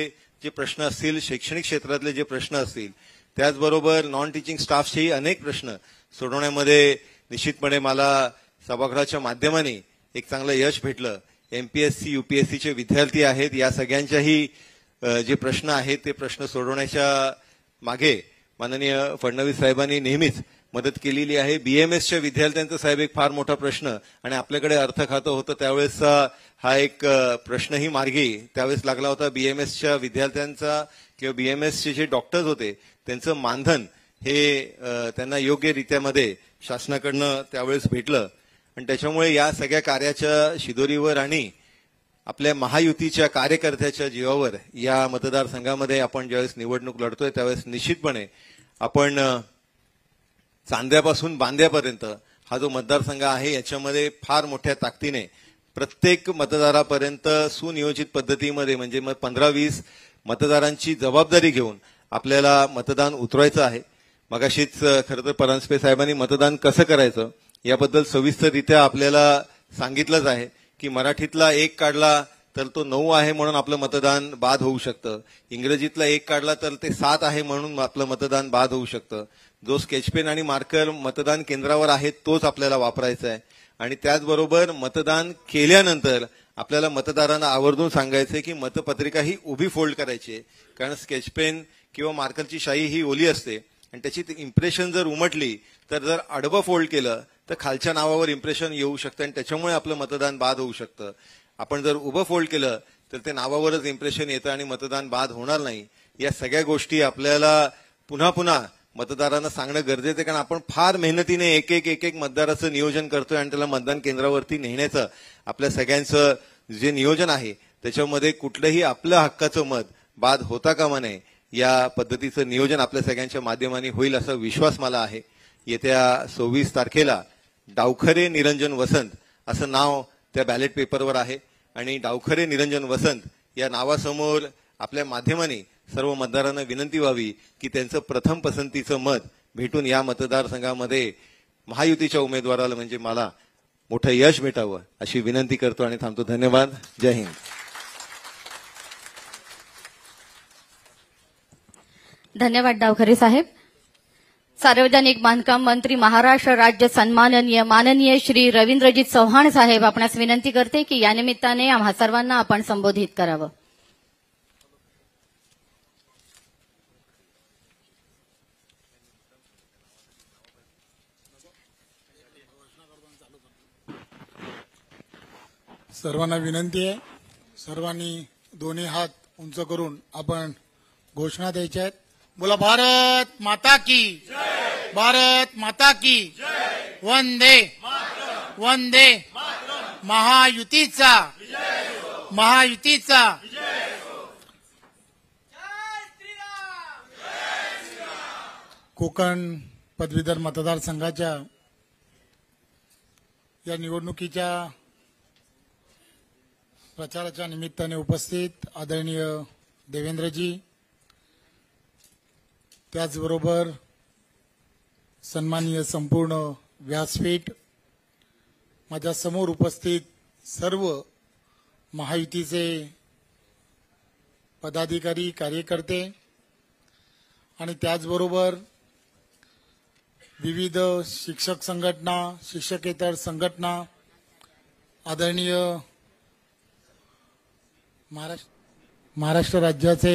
जे प्रश्न असतील, शैक्षणिक क्षेत्रातले जे प्रश्न असतील, त्याचबरोबर नॉन टीचिंग स्टाफचेही अनेक प्रश्न सोडवण्यामध्ये निश्चितपणे मला सभागृहाच्या माध्यमाने एक चांगलं यश भेटलं. एमपीएससी यूपीएससीचे विद्यार्थी आहेत, या सगळ्यांच्याही जे प्रश्न आहेत ते प्रश्न सोडवण्याच्या मागे माननीय फडणवीस साहेबांनी नेहमीच मदत केलेली आहे. बीएमएसच्या विद्यार्थ्यांचा साहेब एक फार मोठा प्रश्न आणि आपल्याकडे अर्थ खातं होतं त्यावेळेस हा एक प्रश्नही मार्गी त्यावेळेस लागला होता. बीएमएसच्या विद्यार्थ्यांचा किंवा बीएमएसचे जे डॉक्टर्स होते त्यांचं मानधन हे त्यांना योग्य रीत्यामध्ये शासनाकडनं त्यावेळेस भेटलं आणि त्याच्यामुळे या सगळ्या कार्याच्या शिदोरीवर आणि आपल्या महायुतीच्या कार्यकर्त्याच्या जीवावर या मतदारसंघामध्ये आपण ज्यावेळेस निवडणूक लढतोय त्यावेळेस निश्चितपणे आपण चांद्यापासून बांद्यापर्यंत हा जो मतदारसंघ आहे याच्यामध्ये फार मोठ्या ताकदीने प्रत्येक मतदारापर्यंत सुनियोजित पद्धतीमध्ये म्हणजे 15-20 मतदारांची जबाबदारी घेऊन आपल्याला मतदान उतरवायचं आहे. मगाशीच खरं तर परांजपे साहेबांनी मतदान कसं करायचं याबद्दल सविस्तररित्या आपल्याला सांगितलंच आहे की मराठीतला 1 काढला तर तो 9 आहे म्हणून आपलं मतदान बाद होऊ शकतं, इंग्रजीतला 1 काढला तर ते 7 आहे म्हणून आपलं मतदान बाद होऊ शकतं. जो स्केचपेन आणि मार्कर मतदान केंद्रावर आहे तोच आपल्याला वापरायचा आहे आणि त्याचबरोबर मतदान केल्यानंतर आपल्याला मतदारांना आवर्जून सांगायचंय की मतपत्रिका ही उभी फोल्ड करायची आहे, कारण स्केचपेन किंवा मार्करची शाई ही ओली असते आणि त्याची इम्प्रेशन जर उमटली तर जर आडवं फोल्ड केलं तर खालच्या नावावर इम्प्रेशन येऊ शकतं आणि त्याच्यामुळे आपलं मतदान बाद होऊ शकतं. आपण जर उभं फोल्ड केलं तर ते नावावरच इम्प्रेशन येतं आणि मतदान बाद होणार नाही. या सगळ्या गोष्टी आपल्याला पुन्हा पुन्हा मतदारांना सांगणं गरजेचं आहे, कारण आपण फार मेहनतीने एक एक मतदाराचं नियोजन करतोय आणि त्याला मतदान केंद्रावरती नेण्याचं आपल्या सगळ्यांचं जे नियोजन आहे त्याच्यामध्ये कुठलंही आपल्या हक्काचं मत बाद होता कामा नये या पद्धतीचं नियोजन आपल्या सगळ्यांच्या माध्यमाने होईल असा विश्वास मला आहे. येत्या 26 तारखेला डावखरे निरंजन वसंत असं नाव त्या बॅलेट पेपरवर आहे आणि डावखरे निरंजन वसंत या नावासमोर आपल्या माध्यमाने सर्व मतदारांना विनंती व्हावी की त्यांचं प्रथम पसंतीचं मत भेटून या मतदारसंघामध्ये महायुतीच्या उमेदवाराला म्हणजे मला मोठं यश भेटावं अशी विनंती करतो आणि थांबतो. धन्यवाद. जय हिंद. धन्यवाद डावखरे साहेब. सार्वजनिक बांधकाम मंत्री महाराष्ट्र राज्य सन्माननीय माननीय श्री रवींद्रजीत चव्हाण साहेब आपणास विनंती करते की या निमित्ताने आम्हा सर्वांना आपण संबोधित करावं. सर्वांना विनंती आहे सर्वांनी दोन्ही हात उंच करून आपण घोषणा द्यायच्या आहेत. बोला भारत माता की जय. भारत माता की जय. वंदे वंदे महायुतीचा महायुतीचा कोकण पदवीधर मतदारसंघाच्या या निवडणुकीच्या प्रचाराच्या निमित्ताने उपस्थित आदरणीय देवेंद्रजी, त्याचबरोबर सन्माननीय संपूर्ण व्यासपीठ, माझ्या समोर उपस्थित सर्व महायुतीचे पदाधिकारी कार्यकर्ते आणि त्याचबरोबर विविध शिक्षक संघटना, शिक्षकेतर संघटना, आदरणीय महाराष्ट्र राज्याचे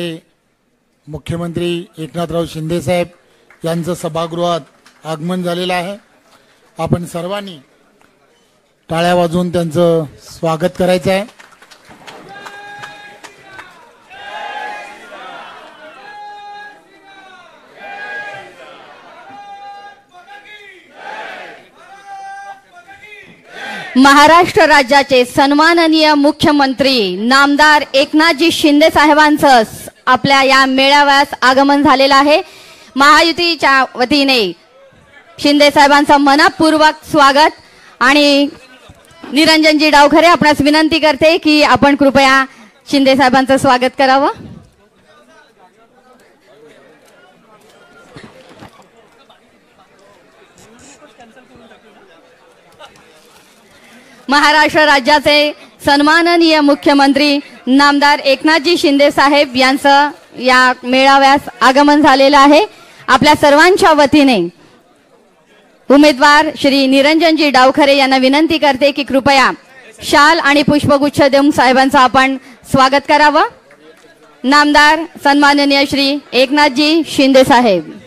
मुख्यमंत्री एकनाथराव शिंदे साहेब यांचं सभागृहात आगमन झालेलं आहे. आपण सर्वांनी टाळ्या वाजवून त्यांचं स्वागत करायचं आहे. महाराष्ट्र राज्याचे सन्माननीय मुख्यमंत्री नामदार एकनाथजी शिंदे साहेबांचं आपल्या या मेळाव्यास आगमन झालेलं आहे. महायुतीच्या वतीने शिंदे साहेबांचं मनपूर्वक स्वागत. आणि निरंजनजी डावखरे, आपणास विनंती करते की आपण कृपया शिंदे साहेबांचं स्वागत करावं. महाराष्ट्र राज्याचे सन्माननीय मुख्यमंत्री नामदार एकनाथजी शिंदे साहेब यांचं या मेळाव्यास आगमन झालेलं आहे. आपल्या सर्वांच्या वतीने उमेदवार श्री निरंजनजी डावखरे यांना विनंती करते की कृपया शाल आणि पुष्पगुच्छ देऊन साहेबांचं आपण स्वागत करावं. नामदार सन्माननीय श्री एकनाथजी शिंदे साहेब.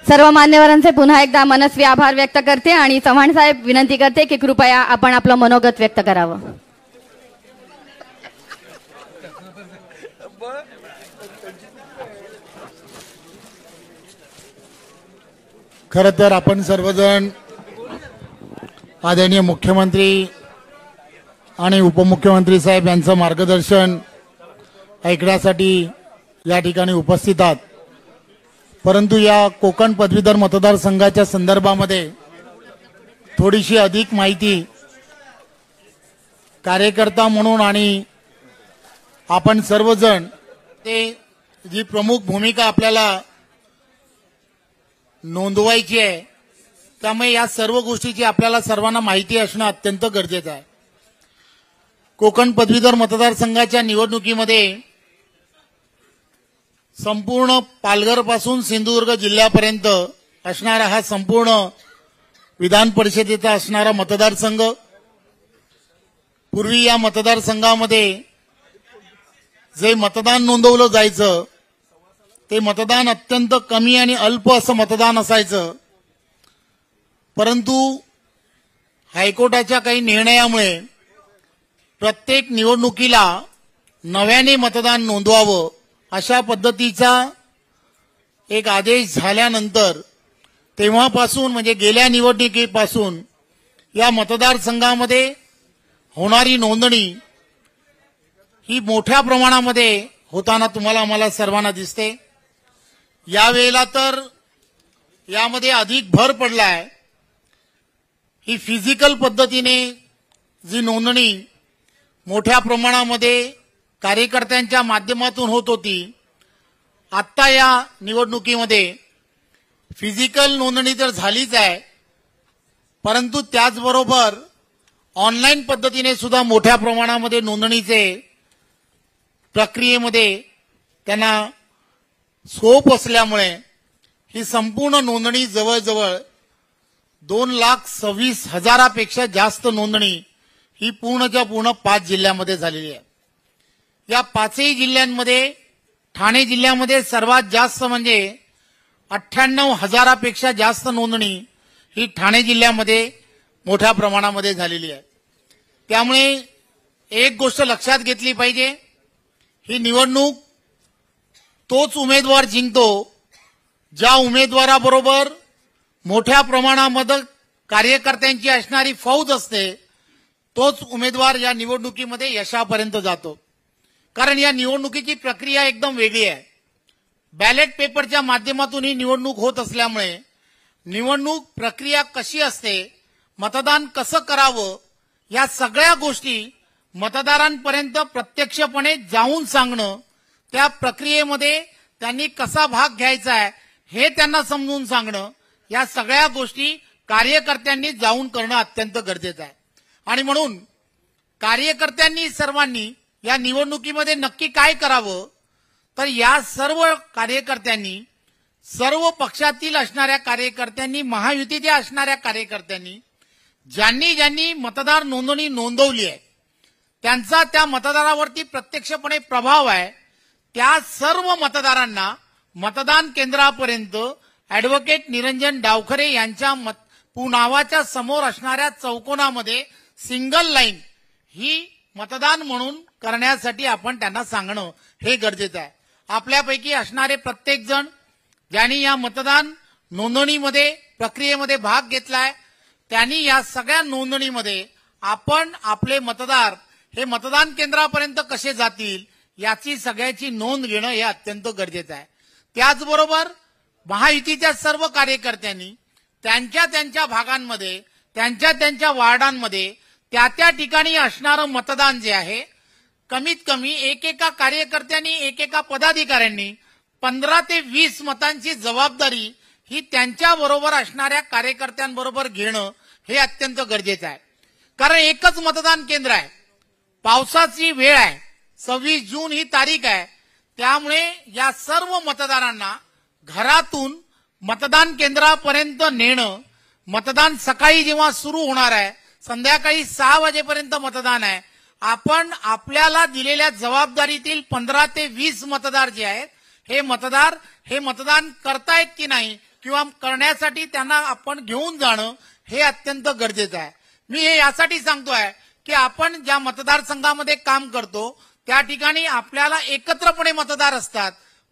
सर्व मान्यवरांचे पुन्हा एकदा मनस्वी आभार व्यक्त करते आणि चव्हाण साहेब विनंती करते की कृपया आपण आपलं मनोगत व्यक्त करावं. खरं तर आपण सर्वजण आदरणीय मुख्यमंत्री आणि उपमुख्यमंत्री साहेब यांचं मार्गदर्शन ऐकण्यासाठी या ठिकाणी उपस्थित आहात. परंतु या कोकण पदवीधर मतदारसंघाच्या संदर्भामध्ये थोडीशी अधिक माहिती कार्यकर्ता म्हणून आणि आपण सर्वजण ते जी प्रमुख भूमिका आपल्याला नोंदवायची आहे, त्यामुळे या सर्व गोष्टीची आपल्याला सर्वांना माहिती असणं अत्यंत गरजेचं आहे. कोकण पदवीधर मतदारसंघाच्या निवडणुकीमध्ये संपूर्ण पालघर पासून सिंधुदुर्ग जिल्ह्यापर्यंत असणारा हा संपूर्ण विधान परिषदेचा असणारा मतदारसंघ. पूर्वी या मतदारसंघामध्ये जे मतदान नोंदवलं जायचं ते मतदान अत्यंत कमी आणि अल्प असं मतदान असायचं. परंतु हायकोर्टाच्या काही निर्णयामुळे प्रत्येक निवडणुकीला नव्याने मतदान नोंदवावं अशा पद्धतीचा एक आदेश झाल्यानंतर तेव्हापासून म्हणजे गेल्या निवडणुकीपासून या मतदारसंघामध्ये होणारी नोंदणी ही मोठ्या प्रमाणामध्ये होताना तुम्हाला आम्हाला सर्वांना दिसते. यावेळेला तर यामध्ये अधिक भर पडलाय. ही फिजिकल पद्धतीने जी नोंदणी मोठ्या प्रमाणामध्ये कार्यकर्त्यांच्या माध्यमातून होत होती, आत्ता या निवडणुकीमध्ये फिजिकल नोंदणी तर झालीच आहे, परंतु त्याचबरोबर ऑनलाईन पद्धतीने सुद्धा मोठ्या प्रमाणामध्ये नोंदणीचे प्रक्रियेमध्ये त्यांना स्कोप असल्यामुळे ही संपूर्ण नोंदणी जवळजवळ 2,26,000पेक्षा जास्त नोंदणी ही पूर्णच्या पूर्ण 5 जिल्ह्यामध्ये झालेली आहे. या 5ही जिल्ह्यांमध्ये ठाणे जिल्ह्यामध्ये सर्वात जास्त म्हणजे 98,000पेक्षा जास्त नोंदणी ही ठाणे जिल्ह्यामध्ये मोठ्या प्रमाणामध्ये झालेली आहे. त्यामुळे एक गोष्ट लक्षात घेतली पाहिजे, ही निवडणूक तोच उमेदवार जिंकतो ज्या उमेदवाराबरोबर मोठ्या प्रमाणामध्ये कार्यकर्त्यांची असणारी फौज असते, तोच उमेदवार या निवडणुकीमध्ये यशापर्यंत जातो. कारण या निवडणुकीची प्रक्रिया एकदम वेगळी आहे. बॅलेट पेपरच्या माध्यमातून ही निवडणूक होत असल्यामुळे निवडणूक प्रक्रिया कशी असते, मतदान कसं करावं, या सगळ्या गोष्टी मतदारांपर्यंत प्रत्यक्षपणे जाऊन सांगणं, त्या प्रक्रियेमध्ये त्यांनी कसा भाग घ्यायचा आहे हे त्यांना समजून सांगणं, या सगळ्या गोष्टी कार्यकर्त्यांनी जाऊन करणं अत्यंत गरजेचं आहे. आणि म्हणून कार्यकर्त्यांनी सर्वांनी या निवडणुकीमध्ये नक्की काय करावं, तर या सर्व कार्यकर्त्यांनी, सर्व पक्षातील असणाऱ्या कार्यकर्त्यांनी, महायुतीच्या असणाऱ्या कार्यकर्त्यांनी ज्यांनी ज्यांनी मतदार नोंदणी नोंदवली आहे, त्यांचा त्या मतदारावरती प्रत्यक्षपणे प्रभाव आहे, त्या सर्व मतदारांना मतदान केंद्रापर्यंत ॲडव्होकेट निरंजन डावखरे यांच्या नावाच्या समोर असणाऱ्या चौकोनामध्ये सिंगल लाईन ही मतदान म्हणून करण्यासाठी आपण त्यांना सांगणं हे गरजेचं आहे. आपल्यापैकी असणारे प्रत्येक जण ज्यांनी या मतदान नोंदणीमध्ये प्रक्रियेमध्ये भाग घेतलाय, त्यांनी या सगळ्या नोंदणीमध्ये आपण आपले मतदार हे मतदान केंद्रापर्यंत कसे जातील याची सगळ्याची नोंद घेणं हे अत्यंत गरजेचं आहे. त्याचबरोबर महायुतीच्या सर्व कार्यकर्त्यांनी त्यांच्या त्यांच्या भागांमध्ये, त्यांच्या त्यांच्या वार्डांमध्ये त्या त्या ठिकाणी असणारं मतदान जे आहे, कमीत कमी एकेका कार्यकर्त्यांनी, एकेका पदाधिकाऱ्यांनी 15 ते 20 मतांची जबाबदारी ही त्यांच्याबरोबर असणाऱ्या कार्यकर्त्यांबरोबर घेणं हे अत्यंत गरजेचं आहे. कारण एकच मतदान केंद्र आहे, पावसाची वेळ आहे, 26 जून ही तारीख आहे. त्यामुळे या सर्व मतदारांना घरातून मतदान केंद्रापर्यंत नेणं, मतदान सकाळी जेव्हा सुरू होणार आहे, संध्याकाळी 6 वाजेपर्यंत मतदान आहे, आपण आपल्याला दिलेल्या जबाबदारीतील 15 ते 20 मतदार जे आहेत, हे मतदान करतायत की नाही किंवा करण्यासाठी त्यांना आपण घेऊन जाणं हे अत्यंत गरजेचं आहे. मी हे यासाठी सांगतोय की आपण ज्या मतदारसंघामध्ये काम करतो त्या ठिकाणी आपल्याला एकत्रपणे मतदार असतात,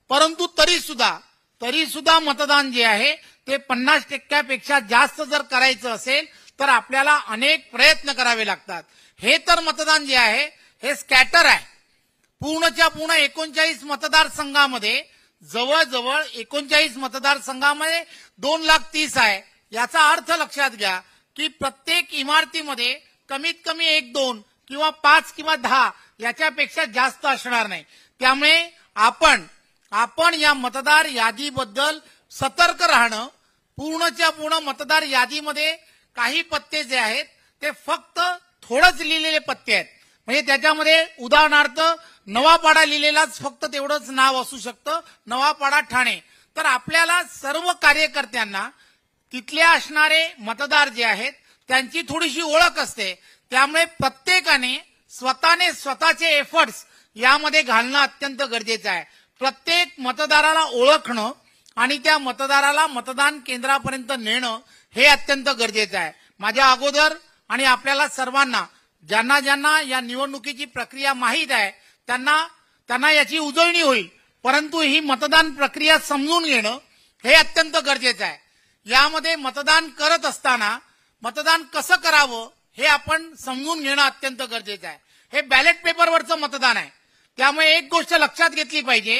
परंतु तरी सुद्धा मतदान जे आहे ते 50% जास्त जर करायचं असेल तर आपल्याला अनेक प्रयत्न करावे लागतात. हे तर मतदान जे आहे हे स्कॅटर आहे. पूर्णच्या पूर्ण 39 मतदारसंघामध्ये जवळजवळ 39 मतदारसंघामध्ये 2,30,000 आहे. याचा अर्थ लक्षात घ्या की प्रत्येक इमारतीमध्ये कमीत कमी 1, 2 किंवा 5 किंवा 10 याच्यापेक्षा जास्त असणार नाही. त्यामुळे आपण या मतदार यादीबद्दल सतर्क राहणं. पूर्णच्या पूर्ण मतदार यादीमध्ये काही पत्ते जे आहेत ते फक्त थोडंच लिहिलेले पत्ते आहेत. म्हणजे त्याच्यामध्ये उदाहरणार्थ नवापाडा लिहिलेलाच फक्त तेवढंच नाव असू शकतं, नवापाडा ठाणे. तर आपल्याला सर्व कार्यकर्त्यांना तिथले असणारे मतदार जे आहेत त्यांची थोडीशी ओळख असते. त्यामुळे प्रत्येकाने स्वतःचे एफर्ट्स यामध्ये घालणं अत्यंत गरजेचं आहे. प्रत्येक मतदाराला ओळखणं आणि त्या मतदाराला मतदान केंद्रापर्यंत नेणं हे अत्यंत गरजेचं आहे. माझ्या अगोदर आणि आपल्याला सर्वांना ज्यांना ज्यांना या निवडणुकीची प्रक्रिया माहीत आहे त्यांना याची उजळणी होईल, परंतु ही मतदान प्रक्रिया समजून घेणं हे अत्यंत गरजेचं आहे. यामध्ये मतदान करत असताना मतदान कसं करावं हे आपण समजून घेणं अत्यंत गरजेचं आहे. हे बॅलेट पेपरवरचं मतदान आहे. त्यामुळे एक गोष्ट लक्षात घेतली पाहिजे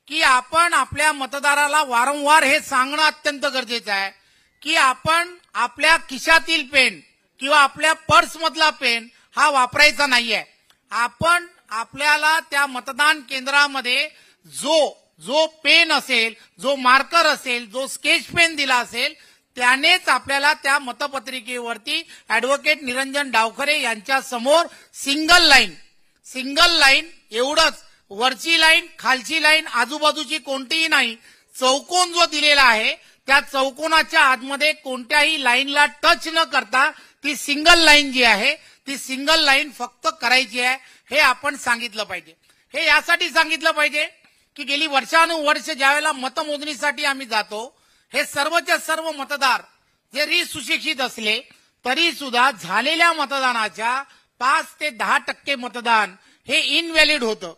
की आपण आपल्या मतदाराला वारंवार हे सांगणं अत्यंत गरजेचं आहे की आपण आपल्या खिशातील पेन किंवा आपल्या पर्समधला पेन हा वापरायचा नाहीये. आपण आपल्याला त्या मतदान केंद्रामध्ये जो पेन असेल, जो मार्कर असेल, जो स्केच पेन दिला असेल त्यानेच आपल्याला त्या मतपत्रिकेवरती ॲडव्होकेट निरंजन डावखरे यांच्या समोर सिंगल लाईन एवढंच, वरची लाईन, खालची लाईन, आजूबाजूची कोणतीही नाही, चौकोन जो दिलेला आहे त्या चौकोनाच्या आतमध्ये कोणत्याही लाईनला टच न करता ती सिंगल लाईन जी आहे ती सिंगल लाईन फक्त करायची आहे हे आपण सांगितलं पाहिजे. हे यासाठी सांगितलं पाहिजे की गेली वर्षानुवर्ष ज्यावेळेला मतमोजणीसाठी आम्ही जातो, हे सर्वच्या सर्व मतदार जरी सुशिक्षित असले तरी सुद्धा झालेल्या मतदानाच्या 5 ते 10% मतदान हे इनव्हॅलिड होतं,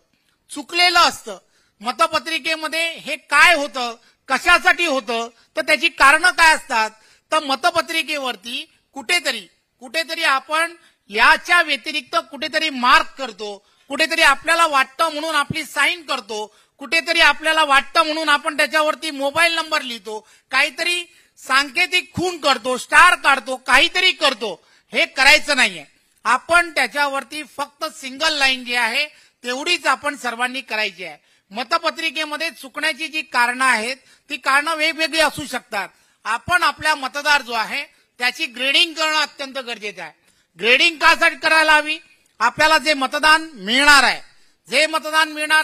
चुकलेलं असतं. मतपत्रिकेमध्ये हे काय होतं, कशासाठी होतं, तर त्याची कारणं काय असतात. तर मतपत्रिकेवरती कुठेतरी आपण याच्या व्यतिरिक्त कुठेतरी मार्क करतो, कुठेतरी आपल्याला वाटतं म्हणून आपली साईन करतो, कुठेतरी आपल्याला वाटतं म्हणून आपण त्याच्यावरती मोबाईल नंबर लिहितो, काहीतरी सांकेतिक खूण करतो, स्टार काढतो, काहीतरी करतो. हे करायचं नाहीये. आपण त्याच्यावरती फक्त सिंगल लाईन जी आहे तेवढीच आपण सर्वांनी करायची आहे. मतपत्रिकेमध्ये चुकण्याची जी कारणं आहेत ती कारणं वेगवेगळी असू शकतात. आपण आपल्या मतदार जो आहे त्याची ग्रेडिंग करणं अत्यंत गरजेचं आहे. ग्रेडिंग कासाठी करायला हवी. आपल्याला जे मतदान मिळणार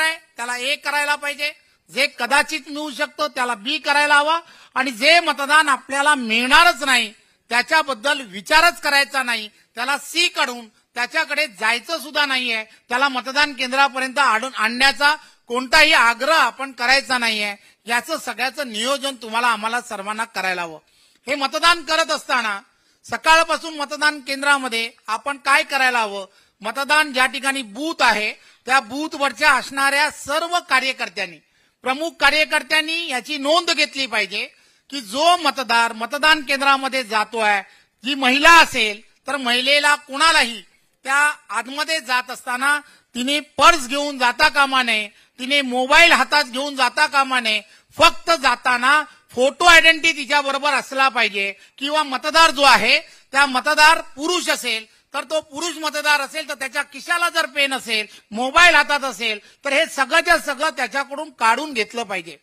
आहे त्याला ए करायला पाहिजे, जे कदाचित मिळू शकतो त्याला बी करायला हवा, आणि जे मतदान आपल्याला मिळणारच नाही त्याच्याबद्दल विचारच करायचा नाही, त्याला सी काढून त्याच्याकडे जायचं सुद्धा नाहीये, त्याला मतदान केंद्रापर्यंत आणण्याचा कोणताही आग्रह आपण करायचा नाहीये. याचं सगळ्याचं नियोजन तुम्हाला आम्हाला सर्वांना करायला हवं. हे मतदान करत असताना सकाळपासून मतदान केंद्रामध्ये आपण काय करायला हवं. मतदान ज्या ठिकाणी बूथ आहे त्या बूथवरच्या असणाऱ्या सर्व कार्यकर्त्यांनी, प्रमुख कार्यकर्त्यांनी याची नोंद घेतली पाहिजे की जो मतदार मतदान केंद्रामध्ये जातोय, जी महिला असेल तर महिलेला कुणालाही त्या आतमध्ये जात असताना तिने पर्स घेऊन जाता कामा नये, तिने मोबाईल हातात घेऊन जाता कामा नये. फक्त जाताना फोटो आयडेंटिटी तिच्या बरोबर असला पाहिजे, किंवा मतदार जो आहे त्या मतदार पुरुष असेल तर तो पुरुष मतदार असेल तर त्याच्या खिशाला जर पेन असेल, मोबाईल हातात असेल तर हे सगळंच्या सगळं त्याच्याकडून काढून घेतलं पाहिजे.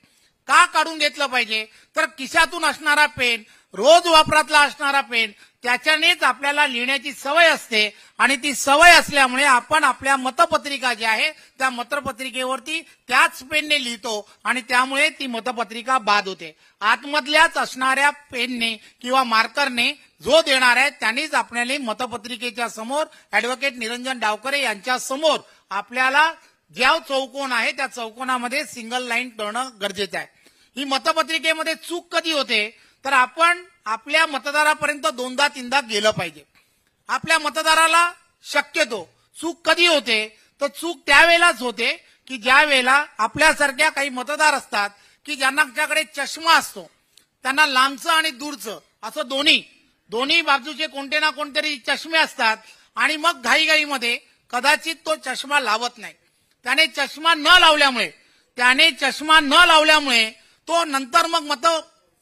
का काढून घेतलं पाहिजे तर खिशातून असणारा पेन, रोज वापरातला असणारा पेन, त्याच्यानेच आपल्याला लिहिण्याची सवय असते, आणि ती सवय असल्यामुळे आपण आपल्या मतपत्रिका जी आहे त्या मतपत्रिकेवरती त्याच पेनने लिहितो आणि त्यामुळे ती मतपत्रिका बाद होते. आतमधल्याच असणाऱ्या पेनने किंवा मार्करने जो देणार आहे त्यांनीच आपल्याला मतपत्रिकेच्या समोर ऍडव्होकेट निरंजन डावकरे यांच्या समोर आपल्याला ज्या चौकोन आहे त्या चौकोनामध्ये सिंगल लाईन करणं गरजेचं आहे. ही मतपत्रिकेमध्ये चूक कधी होते तर आपण आपल्या मतदारापर्यंत 2दा-3दा गेलं पाहिजे. आपल्या मतदाराला शक्यतो चूक कधी होते तर चूक त्यावेळेलाच होते की ज्या वेळेला आपल्यासारख्या काही मतदार असतात की ज्यांच्याकडे चष्मा असतो, त्यांना लांबचं आणि दूरचं असं दोन्ही बाजूचे कोणते ना कोणतरी चष्मे असतात, आणि मग घाईघाईमध्ये कदाचित तो चष्मा लावत नाही. त्याने चष्मा न लावल्यामुळे तो नंतर मग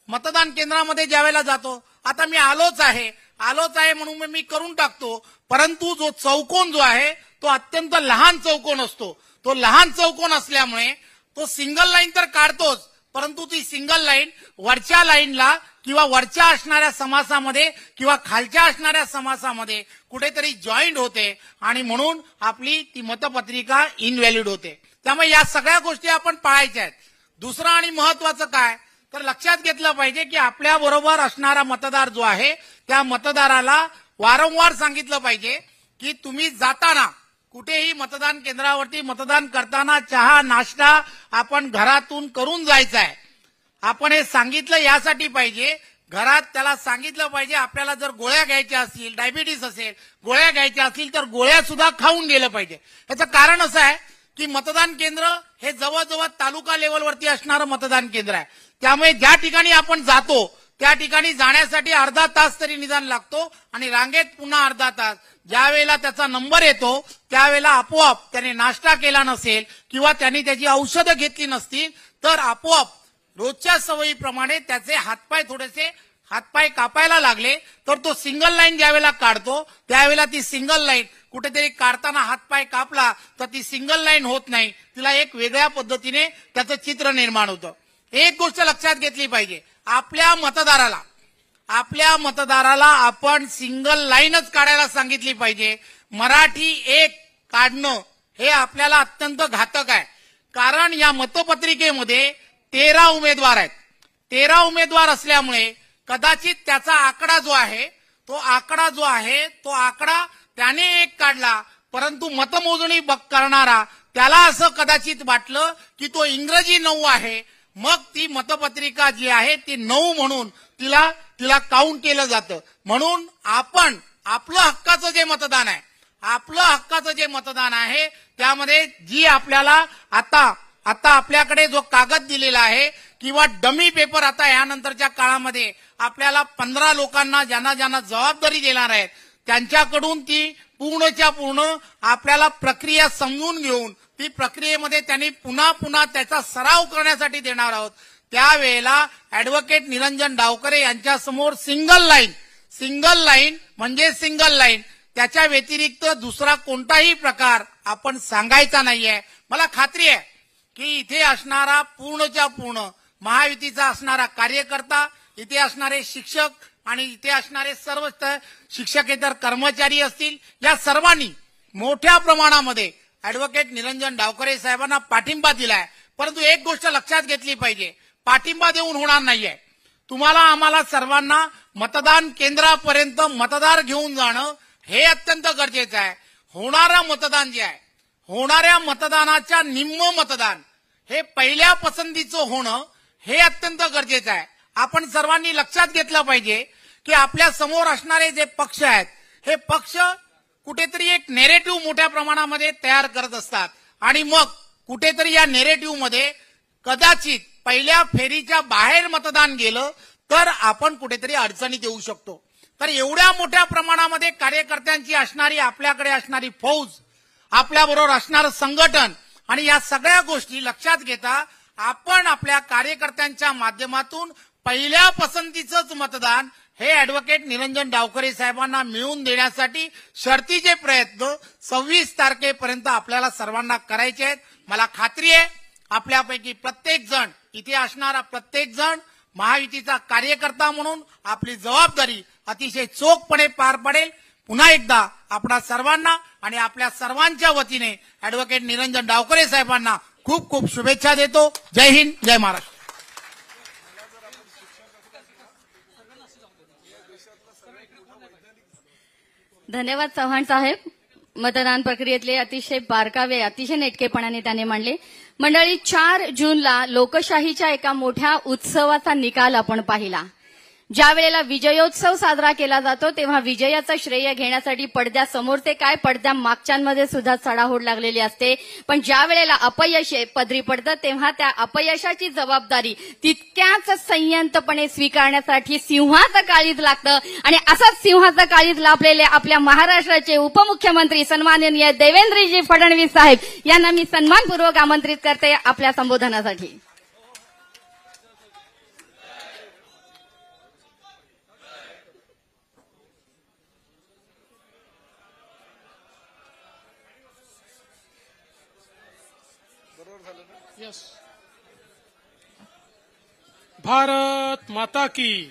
मतदान केंद्रामध्ये ज्यावेळेला जातो, आता मी आलोच आहे म्हणून मी करून टाकतो, परंतु जो चौकोन जो आहे तो अत्यंत लहान चौकोन असतो. तो लहान चौकोन असल्यामुळे तो सिंगल लाईन तर काढतोच, परंतु ती सिंगल लाईन वरच्या लाईनला किंवा वरच्या असणाऱ्या समासामध्ये किंवा खालच्या असणाऱ्या समासामध्ये कुठेतरी जॉईंट होते, आणि म्हणून आपली ती मतपत्रिका इनव्हॅलिड होते. त्यामुळे या सगळ्या गोष्टी आपण पाळायच्या आहेत. दुसरं आणि महत्वाचं काय तर लक्षात घेतलं पाहिजे की आपल्या बरोबर असणारा मतदार जो आहे त्या मतदाराला वारंवार सांगितलं पाहिजे की तुम्ही जाताना कुठेही मतदान केंद्रावरती मतदान करताना चहा नाश्ता आपण घरातून करून जायचा आहे. आपण हे सांगितलं यासाठी पाहिजे, घरात त्याला सांगितलं पाहिजे आपल्याला जर गोळ्या घ्यायच्या असतील, डायबिटीस असेल, गोळ्या घ्यायच्या असतील तर गोळ्या सुद्धा खाऊन गेलं पाहिजे. याचं कारण असं आहे की मतदान केंद्र हे जवळजवळ तालुका लेवलवरती असणारं मतदान केंद्र आहे. त्यामुळे ज्या ठिकाणी आपण जातो त्या ठिकाणी जाण्यासाठी अर्धा तास तरी निदान लागतो, आणि रांगेत पुन्हा अर्धा तास. ज्या वेळेला त्याचा नंबर येतो त्यावेळेला आपोआप त्याने नाश्ता केला नसेल किंवा त्यांनी त्याची औषधं घेतली नसतील तर आपोआप रोजच्या सवयीप्रमाणे त्याचे हातपाय कापायला लागले तर तो सिंगल लाईन ज्यावेळेला काढतो त्यावेळेला ती सिंगल लाईन कुठेतरी काढताना हातपाय कापला तर ती सिंगल लाईन होत नाही, तिला एक वेगळ्या पद्धतीने त्याचं चित्र निर्माण होतं. एक गोष्ट लक्षात घेतली पाहिजे, आपल्या मतदाराला आपण सिंगल लाईनच काढायला सांगितली पाहिजे. मराठी एक काढणं हे आपल्याला अत्यंत घातक आहे, कारण या मतपत्रिकेमध्ये 13 उमेदवार आहेत. 13 उमेदवार असल्यामुळे कदाचित त्याचा आकडा जो आहे तो आकडा त्याने एक काढला, परंतु मतमोजणी करणारा त्याला असं कदाचित वाटलं की तो इंग्रजी 9 आहे मग ती मतपत्रिका जी आहे ती 9 म्हणून तिला काउंट केलं जातं. म्हणून आपण आपलं हक्काचं जे मतदान आहे त्यामध्ये जी आपल्याला आता आपल्याकडे जो कागद दिलेला आहे किंवा डमी पेपर आता यानंतरच्या काळामध्ये आपल्याला 15 लोकांना ज्यांना जबाबदारी देणार आहेत त्यांच्याकडून ती पूर्णच्या पूर्ण आपल्याला प्रक्रिया समजून घेऊन ती प्रक्रियेमध्ये त्यांनी पुन्हा त्याचा सराव करण्यासाठी देणार आहोत. त्यावेळेला ऍडव्होकेट निरंजन डावकरे यांच्यासमोर सिंगल लाईन म्हणजे सिंगल लाईन, त्याच्या व्यतिरिक्त दुसरा कोणताही प्रकार आपण सांगायचा नाहीये. मला खात्री आहे की इथे असणारा पूर्णच्या पूर्ण महायुतीचा असणारा कार्यकर्ता, इथे असणारे शिक्षक आणि इथे असणारे सर्व शिक्षकेतर कर्मचारी असतील, या सर्वांनी मोठ्या प्रमाणामध्ये ऍडव्होकेट निरंजन डावकरे साहेबांना पाठिंबा दिलाय. परंतु एक गोष्ट लक्षात घेतली पाहिजे, पाठिंबा देऊन होणार नाहीये. तुम्हाला आम्हाला सर्वांना मतदान केंद्रापर्यंत मतदार घेऊन जाणं हे अत्यंत गरजेचं आहे. होणारं मतदान जे आहे, होणाऱ्या मतदानाच्या निम्म मतदान हे पहिल्या पसंतीचं होणं हे अत्यंत गरजेचं आहे. आपण सर्वांनी लक्षात घेतलं पाहिजे की आपल्या समोर असणारे जे पक्ष आहेत हे पक्ष कुठेतरी एक नेरेटिव्ह मोठ्या प्रमाणामध्ये तयार करत असतात आणि मग कुठेतरी या नेरेटिव्ह मध्ये कदाचित पहिल्या फेरीच्या बाहेर मतदान गेलं तर आपण कुठेतरी अडचणीत येऊ शकतो. तर एवढ्या मोठ्या प्रमाणामध्ये कार्यकर्त्यांची असणारी, आपल्याकडे असणारी फौज, आपल्याबरोबर असणारं संघटन आणि या सगळ्या गोष्टी लक्षात घेता आपण आपल्या कार्यकर्त्यांच्या माध्यमातून पहिल्या पसंतीचंच मतदान हे ऍडव्होकेट निरंजन डावकरे साहेबांना मिळवून देण्यासाठी शर्तीचे प्रयत्न 26 तारखेपर्यंत आपल्याला सर्वांना करायचे आहेत. मला खात्री आहे आपल्यापैकी प्रत्येक जण, इथे असणारा प्रत्येक जण महायुतीचा कार्यकर्ता म्हणून आपली जबाबदारी अतिशय चोखपणे पार पाडेल. पुन्हा एकदा आपणा सर्वांना आणि आपल्या सर्वांच्या वतीने ऍडव्होकेट निरंजन डावकरे साहेबांना खूप खूप शुभेच्छा देतो. जय हिंद, जय महाराष्ट्र. धन्यवाद चव्हाण साहेब. मतदान प्रक्रियेतले अतिशय बारकावे, अतिशय नेटकेपणाने त्याने मांडले. मंडळी, 4 जूनला लोकशाहीच्या एका मोठ्या उत्सवाचा निकाल आपण पाहिला. ज्या वेळेला विजयोत्सव साजरा केला जातो तेव्हा विजयाचं श्रेय घेण्यासाठी पडद्यासमोर ते काय पडद्या मागच्यांमध्ये सुद्धा चढाओढ लागलेली असते. पण ज्या वेळेला अपयश पदरी पडतं तेव्हा त्या अपयशाची जबाबदारी तितक्याच संयंतपणे स्वीकारण्यासाठी सिंहाचं काळीज लागतं. आणि असंच सिंहाचं काळीज लाभलेले आपल्या महाराष्ट्राचे उपमुख्यमंत्री सन्माननीय देवेंद्रजी फडणवीस साहेब यांना मी सन्मानपूर्वक आमंत्रित करते आपल्या संबोधनासाठी. भारत माता की,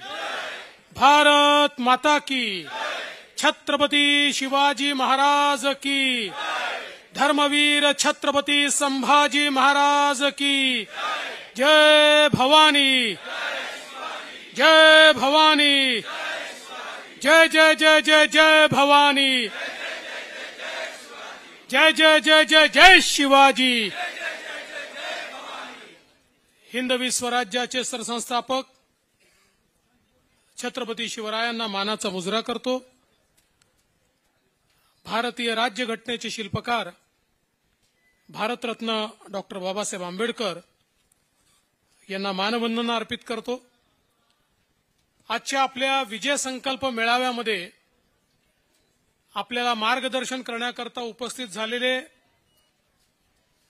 भारत माता की, छत्रपती शिवाजी महाराज की, धर्मवीर छत्रपती संभाजी महाराज की, जय भवानी, जय भवानी, जय जय जय जय जय भवानी, जय जय जय जय जय शिवाजी. हिंदवी स्वराज्याचे सरसंस्थापक छत्रपती शिवरायांना मानाचा मुजरा करतो. भारतीय राज्यघटनेचे शिल्पकार भारतरत्न डॉक्टर बाबासाहेब आंबेडकर यांना मानवंदना अर्पित करतो. आजच्या आपल्या विजय संकल्प मेळाव्यामध्ये आपल्याला मार्गदर्शन करण्याकरता उपस्थित झालेले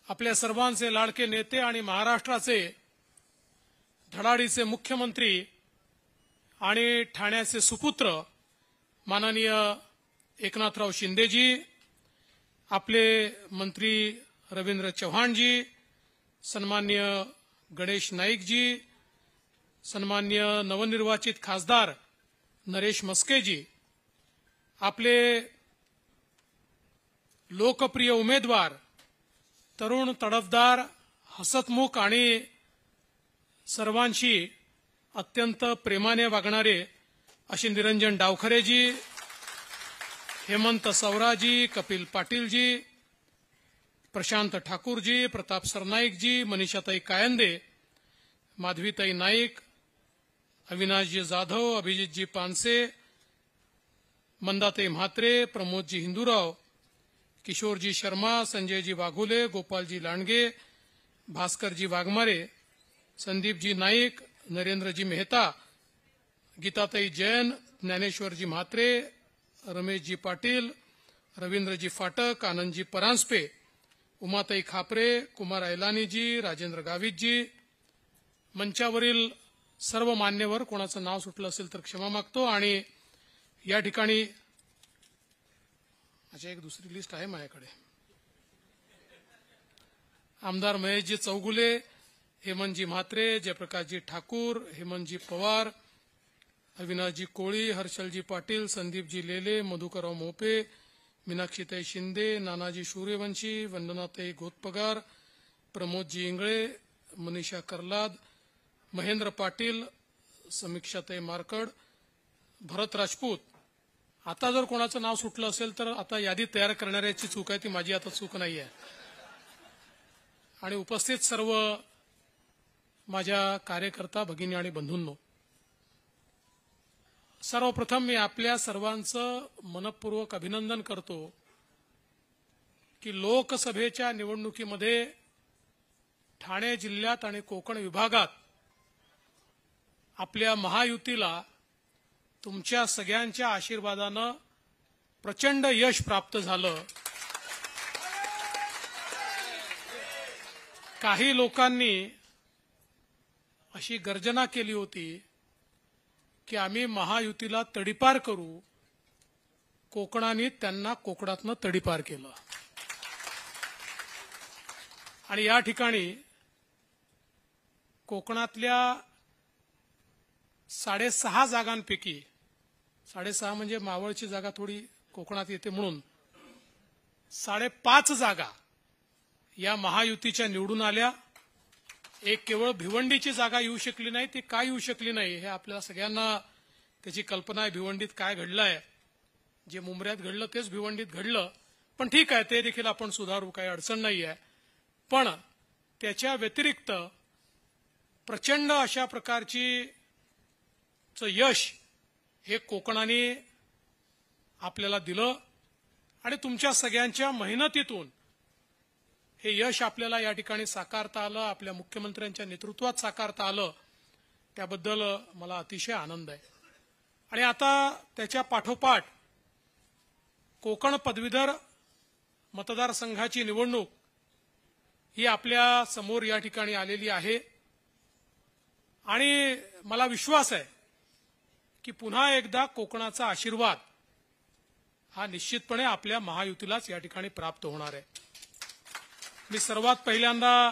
आपल्या सर्वांचे लाडके नेते आणि महाराष्ट्राचे धडाडीचे मुख्यमंत्री आणि ठाण्याचे सुपुत्र माननीय एकनाथराव शिंदेजी, आपले मंत्री रवींद्र चव्हाणजी, सन्मान्य गणेश नाईकजी, सन्मान्य नवनिर्वाचित खासदार नरेश मस्केजी, आपले लोकप्रिय उमेदवार, तरुण तडफदार, हसतमुख आणि सर्वांशी अत्यंत प्रेमाने वागणारे अशी निरंजन डावखरेजी, हेमंत सवराजी, कपिल पाटीलजी, प्रशांत ठाकूरजी, प्रताप सरनाईकजी, मनीषाताई कायंदे, माधवीताई नाईक, अविनाशजी जाधव, अभिजितजी पानसे, मंदाताई म्हात्रे, प्रमोदजी हिंदूराव, किशोरजी शर्मा, संजयजी वाघोले, गोपालजी लांडगे, भास्करजी वाघमारे, संदीपजी नाईक, नरेंद्रजी मेहता, गीताताई जैन, ज्ञानेश्वरजी म्हात्रे, रमेशजी पाटील, रवींद्रजी फाटक, आनंदजी परांजपे, उमाताई खापरे, कुमार ऐलानीजी, राजेंद्र गावितजी, मंचावरील सर्व मान्यवर, कोणाचं नाव सुटलं असेल तर क्षमा मागतो. आणि या ठिकाणी अच्छा एक दुसरी लिस्ट आहे माझ्याकडे. आमदार महेशजी चौगुले, हेमंतजी म्हात्रे, जयप्रकाशजी ठाकूर, हेमंतजी पवार, अविनाशजी कोळी, हर्षलजी पाटील, संदीपजी लेले, मधुकरराव मोपे, मीनाक्षीताई शिंदे, नानाजी सूर्यवंशी, वंदनाताई गोतपगार, प्रमोदजी इंगळे, मनीषा कर्लाद, महेंद्र पाटील, समीक्षाताई मारकड, भरत राजपूत. आता जर कोणाचं नाव सुटलं असेल तर आता यादी तयार करणाऱ्याची चूक आहे, ती माझी आता चूक नाही आहे. आणि उपस्थित सर्व माझ्या कार्यकर्ता भगिनी आणि बंधूंनो, सर्वप्रथम मी आपल्या सर्वांचं मनपूर्वक अभिनंदन करतो की लोकसभेच्या निवडणुकीमध्ये ठाणे जिल्ह्यात आणि कोकण विभागात आपल्या महायुतीला तुमच्या सगळ्यांच्या आशीर्वादानं प्रचंड यश प्राप्त झालं. काही लोकांनी अशी गर्जना केली होती की आम्ही महायुतीला तडीपार करू, कोकणाने त्यांना कोकणातनं तडीपार केलं. आणि या ठिकाणी कोकणातल्या 6.5 जागांपैकी 6.5 म्हणजे मावळची जागा थोडी कोकणात येते म्हणून 5.5 जागा या महायुतीच्या निवडून आल्या. एक केवळ भिवंडीची जागा येऊ शकली नाही. ती काय येऊ शकली नाही हे आपल्याला सगळ्यांना त्याची कल्पना आहे. भिवंडीत काय घडलंय, जे मुंबऱ्यात घडलं तेच भिवंडीत घडलं. पण ठीक आहे, ते देखील आपण सुधारू, काही अडचण नाही आहे. पण त्याच्या व्यतिरिक्त प्रचंड अशा प्रकारची यश हे कोकणाने आपल्याला दिलं आणि तुमच्या सगळ्यांच्या मेहनतीतून हे यश आपल्याला या ठिकाणी साकारता आलं, आपल्या मुख्यमंत्र्यांच्या नेतृत्वात साकारता आलं. त्याबद्दल मला अतिशय आनंद आहे. आणि आता त्याच्या पाठोपाठ कोकण पदवीधर मतदारसंघाची निवडणूक ही आपल्या समोर या ठिकाणी आलेली आहे. आणि मला विश्वास आहे की पुन्हा एकदा कोकणाचा आशीर्वाद हा निश्चितपणे आपल्या महायुतीलाच या ठिकाणी प्राप्त होणार आहे. मी सर्वात पहिल्यांदा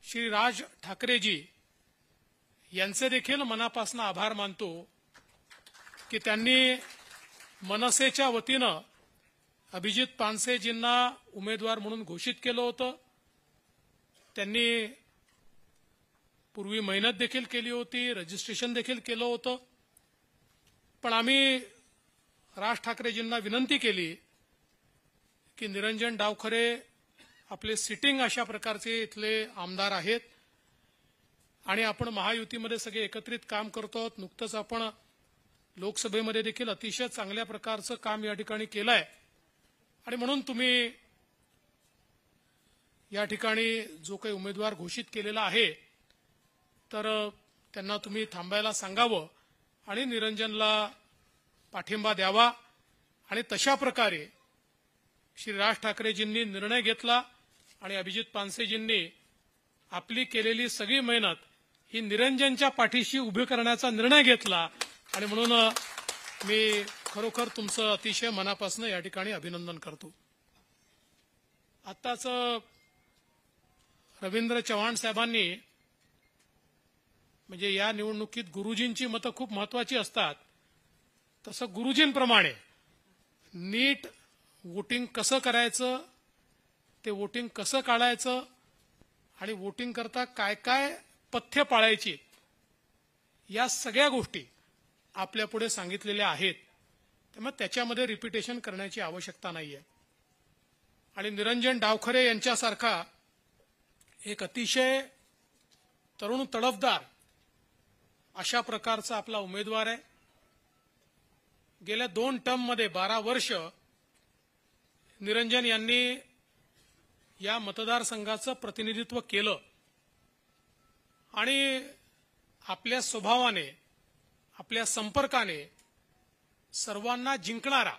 श्री राज ठाकरेजी यांचे देखील मनापासून आभार मानतो की त्यांनी मनसेच्या वतीनं अभिजित पानसेजींना उमेदवार म्हणून घोषित केलं होतं. त्यांनी पूर्वी मेहनत देखील केली होती, रजिस्ट्रेशन देखील केलं होतं. पण आम्ही राज ठाकरेजींना विनंती केली की निरंजन डावखरे आपले सिटिंग अशा प्रकारचे इथले आमदार आहेत आणि आपण महायुतीमध्ये सगळे एकत्रित काम करतो आहोत. नुकतंच आपण लोकसभेमध्ये देखील अतिशय चांगल्या प्रकारचं काम या ठिकाणी केलंय आणि म्हणून तुम्ही या ठिकाणी जो काही उमेदवार घोषित केलेला आहे तर त्यांना तुम्ही थांबायला सांगावं आणि निरंजनला पाठिंबा द्यावा. आणि तशा प्रकारे श्री राज ठाकरेजींनी निर्णय घेतला आणि अभिजित पानसेजींनी आपली केलेली सगळी मेहनत ही निरंजनच्या पाठीशी उभी करण्याचा निर्णय घेतला. आणि म्हणून मी खरोखर तुमचं अतिशय मनापासून या ठिकाणी अभिनंदन करतो. आत्ताच रवींद्र चव्हाण साहेबांनी म्हणजे या निवडणुकीत गुरुजींची मतं खूप महत्वाची असतात, तसं गुरुजींप्रमाणे नीट वोटिंग कसं करायचं, ते वोटिंग कसं काढायचं आणि वोटिंग करता काय काय पथ्य पाळायची, या सगळ्या गोष्टी आपल्यापुढे सांगितलेल्या आहेत. त्यामुळे त्याच्यामध्ये रिपिटेशन करण्याची आवश्यकता नाहीये. आणि निरंजन डावखरे यांच्यासारखा एक अतिशय तरुण तडफदार अशा प्रकारचा आपला उमेदवार आहे. गेल्या 2 टर्ममध्ये 12 वर्ष निरंजन यांनी या मतदारसंघाचं प्रतिनिधित्व केलं आणि आपल्या स्वभावाने, आपल्या संपर्काने सर्वांना जिंकणारा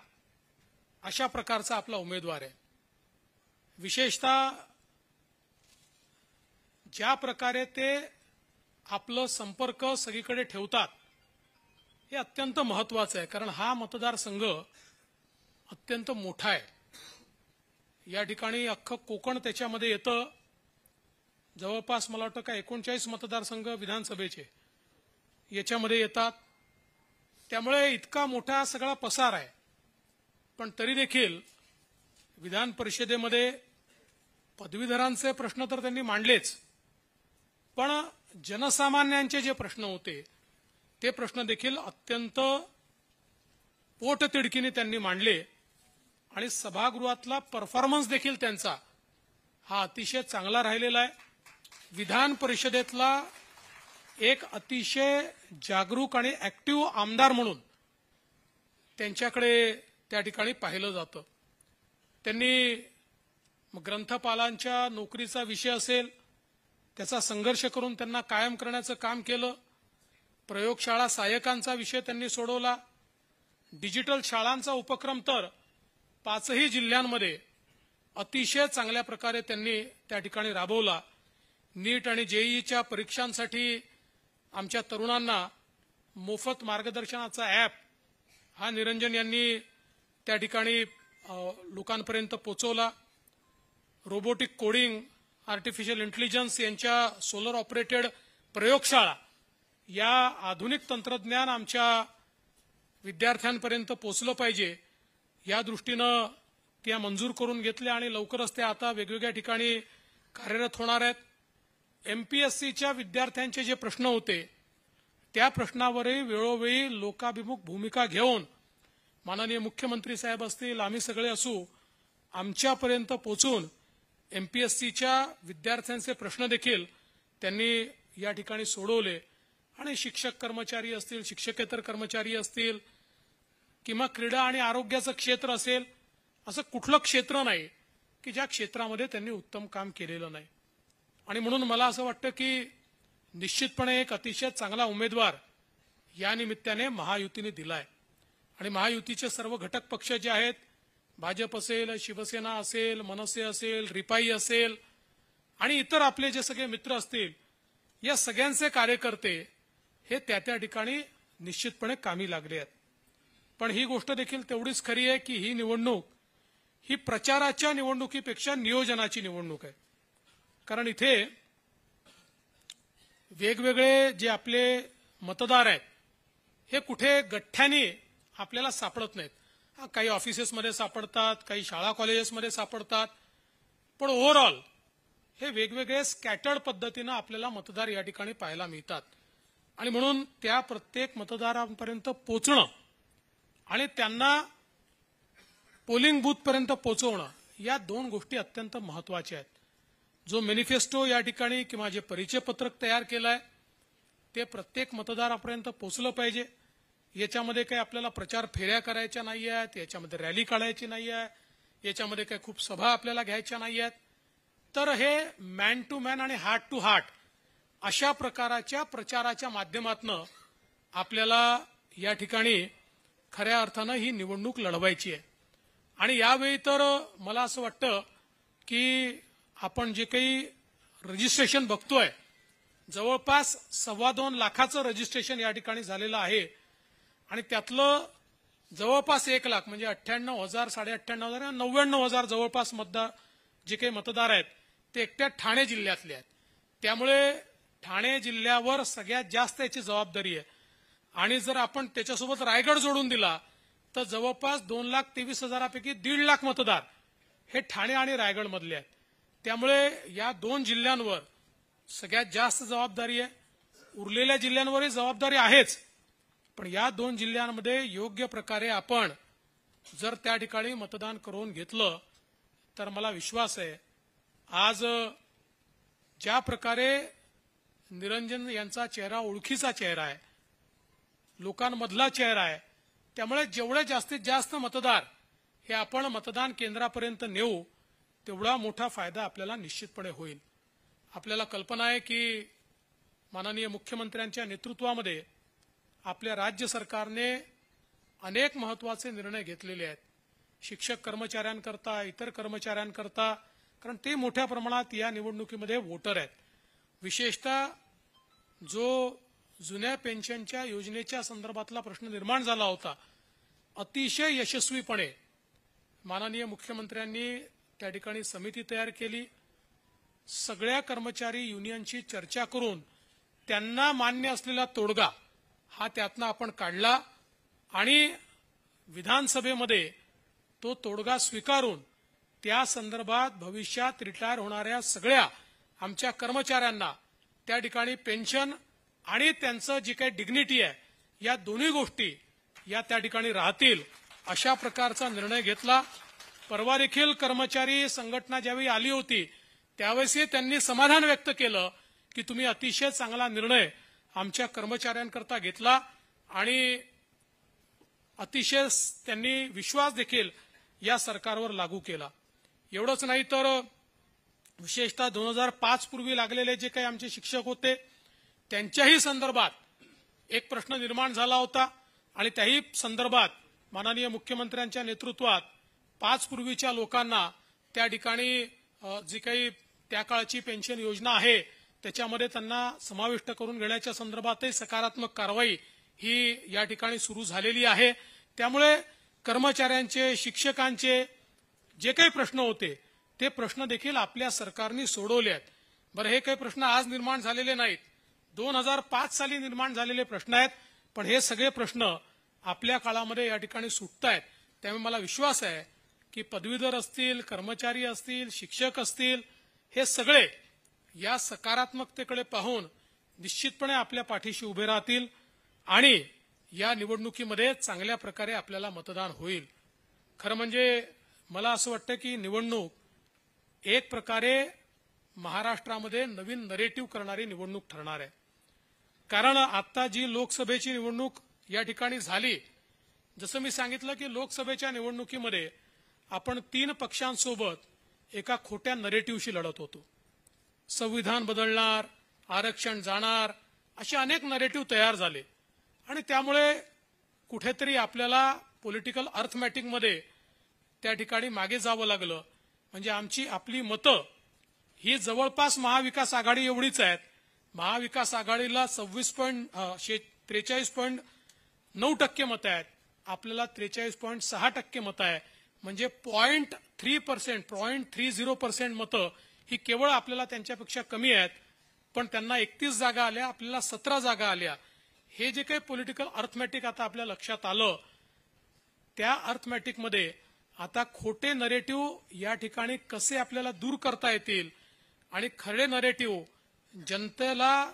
अशा प्रकारचा आपला उमेदवार आहे. विशेषतः ज्या प्रकारे ते आपलं संपर्क सगळीकडे ठेवतात हे अत्यंत महत्वाचं आहे. कारण हा मतदारसंघ अत्यंत मोठा आहे. या ठिकाणी अख्खं कोकण त्याच्यामध्ये येतं. जवळपास मला वाटतं का 39 मतदारसंघ विधानसभेचे याच्यामध्ये येतात. त्यामुळे इतका मोठा सगळा पसार आहे. पण तरी देखील विधान परिषदेमध्ये पदवीधरांचे प्रश्न तर त्यांनी मांडलेच, पण जनसामान्यांचे जे प्रश्न होते ते प्रश्न देखील अत्यंत पोटतिडकीने त्यांनी मांडले आणि सभागृहातला परफॉर्मन्स देखील त्यांचा हा अतिशय चांगला राहिलेला आहे. विधान परिषदेतला एक अतिशय जागरूक आणि ऍक्टिव्ह आमदार म्हणून त्यांच्याकडे त्या ठिकाणी पाहिलं जातं. त्यांनी ग्रंथपालांच्या नोकरीचा विषय असेल त्याचा संघर्ष करून त्यांना कायम करण्याचं काम केलं. प्रयोगशाळा सहाय्यकांचा विषय त्यांनी सोडवला. डिजिटल शाळांचा उपक्रम तर 5ही जिल्ह्यांमध्ये अतिशय चांगल्या प्रकारे त्यांनी त्या ठिकाणी राबवला. नीट आणि जेईईच्या परीक्षांसाठी आमच्या तरुणांना मोफत मार्गदर्शनाचा ॲप हा निरंजन यांनी त्या ठिकाणी लोकांपर्यंत पोहोचवला. रोबोटिक कोडिंग, आर्टिफिशियल इंटेलिजन्स यांच्या सोलर ऑपरेटेड प्रयोगशाळा या आधुनिक तंत्रज्ञान आमच्या विद्यार्थ्यांपर्यंत पोहोचलं पाहिजे या दृष्टीनं त्या मंजूर करून घेतल्या आणि लवकरच त्या आता वेगवेगळ्या ठिकाणी कार्यरत होणार आहेत. एमपीएससीच्या विद्यार्थ्यांचे जे प्रश्न होते त्या प्रश्नावरही वेळोवेळी लोकाभिमुख भूमिका घेऊन माननीय मुख्यमंत्री साहेब असतील, आम्ही सगळे असू, आमच्यापर्यंत पोहोचून एमपीएससीच्या विद्यार्थ्यांचे प्रश्न देखील त्यांनी या ठिकाणी सोडवले. आणि शिक्षक कर्मचारी असतील, शिक्षकेतर कर्मचारी असतील किंवा क्रीडा आणि आरोग्याचं क्षेत्र असेल, असं कुठलं क्षेत्र नाही की ज्या क्षेत्रामध्ये त्यांनी उत्तम काम केलेलं नाही. आणि म्हणून मला असं वाटतं की निश्चितपणे एक अतिशय चांगला उमेदवार या निमित्ताने महायुतीने दिलाय. आणि महायुतीचे सर्व घटक पक्ष जे आहेत, भाजप असेल, शिवसेना असेल, मनसे असेल, रिपाई असेल आणि इतर आपले जे सगळे मित्र असतील, या सगळ्यांचे कार्यकर्ते हे त्या ठिकाणी निश्चितपणे कामी लागले आहेत. पण ही गोष्ट देखील तेवढीच खरी आहे की ही निवडणूक ही प्रचाराच्या निवडणुकीपेक्षा नियोजनाची निवडणूक आहे. कारण इथे वेगवेगळे जे आपले मतदार आहेत हे कुठे गठ्ठ्याने आपल्याला सापडत नाहीत. काही ऑफिसेसमध्ये सापडतात, काही शाळा कॉलेजेसमध्ये सापडतात, पण ओव्हरऑल हे वेगवेगळे स्कॅटर्ड पद्धतीनं आपल्याला मतदार या ठिकाणी पाहायला मिळतात. आणि म्हणून त्या प्रत्येक मतदारांपर्यंत पोहोचणं आणि त्यांना पोलिंग बूथपर्यंत पोहोचवणं या 2 गोष्टी अत्यंत महत्वाच्या आहेत. जो मॅनिफेस्टो या ठिकाणी किंवा जे परिचय पत्रक तयार केलं आहे ते प्रत्येक मतदारापर्यंत पोहोचलं पाहिजे. याच्यामध्ये काही आपल्याला प्रचार फेऱ्या करायच्या नाही आहेत, याच्यामध्ये रॅली काढायची नाही आहे, याच्यामध्ये काही खूप सभा आपल्याला घ्यायच्या नाही आहेत. तर हे मॅन टू मॅन आणि हार्ट टू हार्ट अशा प्रकारच्या प्रचाराच्या माध्यमातून आपल्याला या ठिकाणी खऱ्या अर्थानं ही निवडणूक लढवायची आहे. आणि यावेळी तर मला असं वाटतं की आपण जे काही रजिस्ट्रेशन बघतोय, जवळपास 2.25 लाखाचं रजिस्ट्रेशन या ठिकाणी झालेलं आहे. आणि त्यातलं जवळपास 1 लाख म्हणजे 98,000, 98,500, 99,000 जवळपास मतदार जे काही मतदार आहेत ते एकट्या ठाणे जिल्ह्यातले आहेत. त्यामुळे ठाणे जिल्ह्यावर सगळ्यात जास्त याची जबाबदारी आहे. आणि जर आपण त्याच्यासोबत रायगड जोडून दिला तर जवळपास 2,23,000पैकी 1.5 लाख मतदार हे ठाणे आणि रायगड मधले आहेत. त्यामुळे या 2 जिल्ह्यांवर सगळ्यात जास्त जबाबदारी आहे. उरलेल्या जिल्ह्यांवरही जबाबदारी आहेच, पण या 2 जिल्ह्यांमध्ये योग्य प्रकारे आपण जर त्या ठिकाणी मतदान करून घेतलं तर मला विश्वास आहे आज ज्या प्रकारे निरंजन यांचा चेहरा ओळखीचा चेहरा आहे, लोकांमधला चेहरा आहे. त्यामुळे जेवढे जास्तीत जास्त मतदार हे आपण मतदान केंद्रापर्यंत नेऊ तेवढा मोठा फायदा आपल्याला निश्चितपणे होईल. आपल्याला कल्पना आहे की माननीय मुख्यमंत्र्यांच्या नेतृत्वामध्ये आपल्या राज्य सरकारने अनेक महत्वाचे निर्णय घेतलेले आहेत. शिक्षक कर्मचाऱ्यांकरता, इतर कर्मचाऱ्यांकरता, कारण ते मोठ्या प्रमाणात या निवडणुकीमध्ये वोटर आहेत. विशेषतः जो जुन्या पेन्शनच्या योजनेच्या संदर्भातला प्रश्न निर्माण झाला होता, अतिशय यशस्वीपणे माननीय मुख्यमंत्र्यांनी त्या ठिकाणी समिती तयार केली. सगळ्या कर्मचारी युनियनशी चर्चा करून त्यांना मान्य असलेला तोडगा हा त्यातनं आपण काढला आणि विधानसभेमध्ये तो तोडगा स्वीकारून त्या संदर्भात भविष्यात रिटायर होणाऱ्या सगळ्या आमच्या कर्मचाऱ्यांना त्या ठिकाणी पेन्शन आणि त्यांचं जी काही डिग्निटी आहे या दोन्ही गोष्टी या त्या ठिकाणी राहतील अशा प्रकारचा निर्णय घेतला. परवा देखील कर्मचारी संघटना ज्यावेळी आली होती त्यावेळेसही त्यांनी समाधान व्यक्त केलं की तुम्ही अतिशय चांगला निर्णय आमच्या कर्मचाऱ्यांकरता घेतला आणि अतिशय त्यांनी विश्वास देखील या सरकारवर लागू केला. एवढंच नाही तर विशेषतः 2005 पूर्वी लागलेले जे काही आमचे शिक्षक होते त्यांच्याही संदर्भात एक प्रश्न निर्माण झाला होता आणि त्याही संदर्भात माननीय मुख्यमंत्र्यांच्या नेतृत्वात 5 पूर्वीच्या लोकांना त्या ठिकाणी जी काही त्या काळची पेन्शन योजना आहे त्याच्यामध्ये त्यांना समाविष्ट करून घेण्याच्या संदर्भातही सकारात्मक कारवाई ही या ठिकाणी सुरू झालेली आहे. त्यामुळे कर्मचाऱ्यांचे, शिक्षकांचे जे काही प्रश्न होते ते प्रश्न देखील आपल्या सरकारने सोडवले आहेत. बरं, हे काही प्रश्न आज निर्माण झालेले नाहीत, 2005 साली निर्माण झालेले प्रश्न आहेत, पण हे सगळे प्रश्न आपल्या काळामध्ये या ठिकाणी सुटत आहेत. त्यामुळे मला विश्वास आहे की पदवीधर असतील, कर्मचारी असतील, शिक्षक असतील, हे सगळे या सकारात्मकतेकडे पाहून निश्चितपणे आपल्या पाठीशी उभे राहतील आणि या निवडणुकीमध्ये चांगल्या प्रकारे आपल्याला मतदान होईल. खरं म्हणजे मला असं वाटतं की निवडणूक एक प्रकारे महाराष्ट्रामध्ये नवीन नरेटिव्ह करणारी निवडणूक ठरणार आहे. कारण आता जी लोकसभेची निवडणूक या ठिकाणी झाली, जसं मी सांगितलं की लोकसभेच्या निवडणुकीमध्ये आपण 3 पक्षांसोबत एका खोट्या नरेटिव्हशी लढत होतो. संविधान बदलणार, आरक्षण जाणार, असे अनेक नरेटिव्ह तयार झाले आणि त्यामुळे कुठेतरी आपल्याला पॉलिटिकल अर्थमॅटिकमध्ये त्या ठिकाणी मागे जावं लागलं. म्हणजे आपली मतं ही जवळपास महाविकास आघाडी एवढीच आहेत. महाविकास आघाडीला 43.9% मतं आहेत, आपल्याला 43.6% मतं आहे. म्हणजे 0.30% मतं ही केवळ आपल्याला त्यांच्यापेक्षा कमी आहेत. पण त्यांना 31 जागा आल्या, आपल्याला 17 जागा आल्या. हे जे काही पॉलिटिकल अर्थमॅटिक आता आपल्या लक्षात आलं, त्या अर्थमॅटिकमध्ये आता खोटे नरेटिव्ह या ठिकाणी कसे आपल्याला दूर करता येतील आणि खरे नरेटिव्ह जनतेला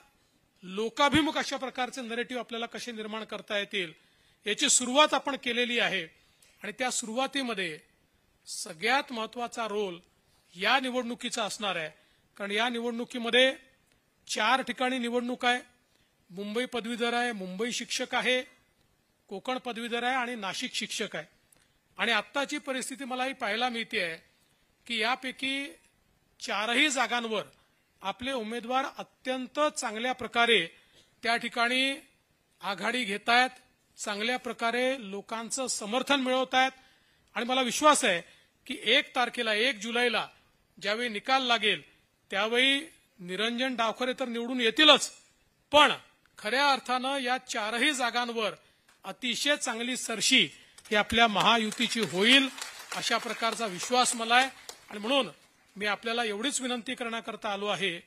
लोकाभिमुख अशा प्रकारचे नरेटिव्ह आपल्याला कसे निर्माण करता येतील याची सुरुवात आपण केलेली आहे. आणि त्या सुरुवातीमध्ये सगळ्यात महत्वाचा रोल या निवडणुकीचा असणार आहे. कारण या निवडणुकीमध्ये 4 ठिकाणी निवडणूक आहे. मुंबई पदवीधर आहे, मुंबई शिक्षक आहे, कोकण पदवीधर आहे आणि नाशिक शिक्षक आहे. आणि आत्ताची परिस्थिती मला ही पाहायला मिळते आहे की यापैकी 4ही जागांवर आपले उमेदवार अत्यंत चांगल्या प्रकारे त्या ठिकाणी आघाडी घेत आहेत, चांगल्या प्रकारे लोकांचं समर्थन मिळवत आहेत. आणि मला विश्वास आहे की 1 तारखेला 1 जुलैला ज्यावेळी निकाल लागेल त्यावेळी निरंजन डावखरे तर निवडून येतीलच, पण खऱ्या अर्थानं या 4ही जागांवर अतिशय चांगली सरशी ही आपल्या महायुतीची होईल अशा प्रकारचा विश्वास मला आहे. आणि म्हणून मी आपल्याला एवढीच विनंती करण्याकरता आलो आहे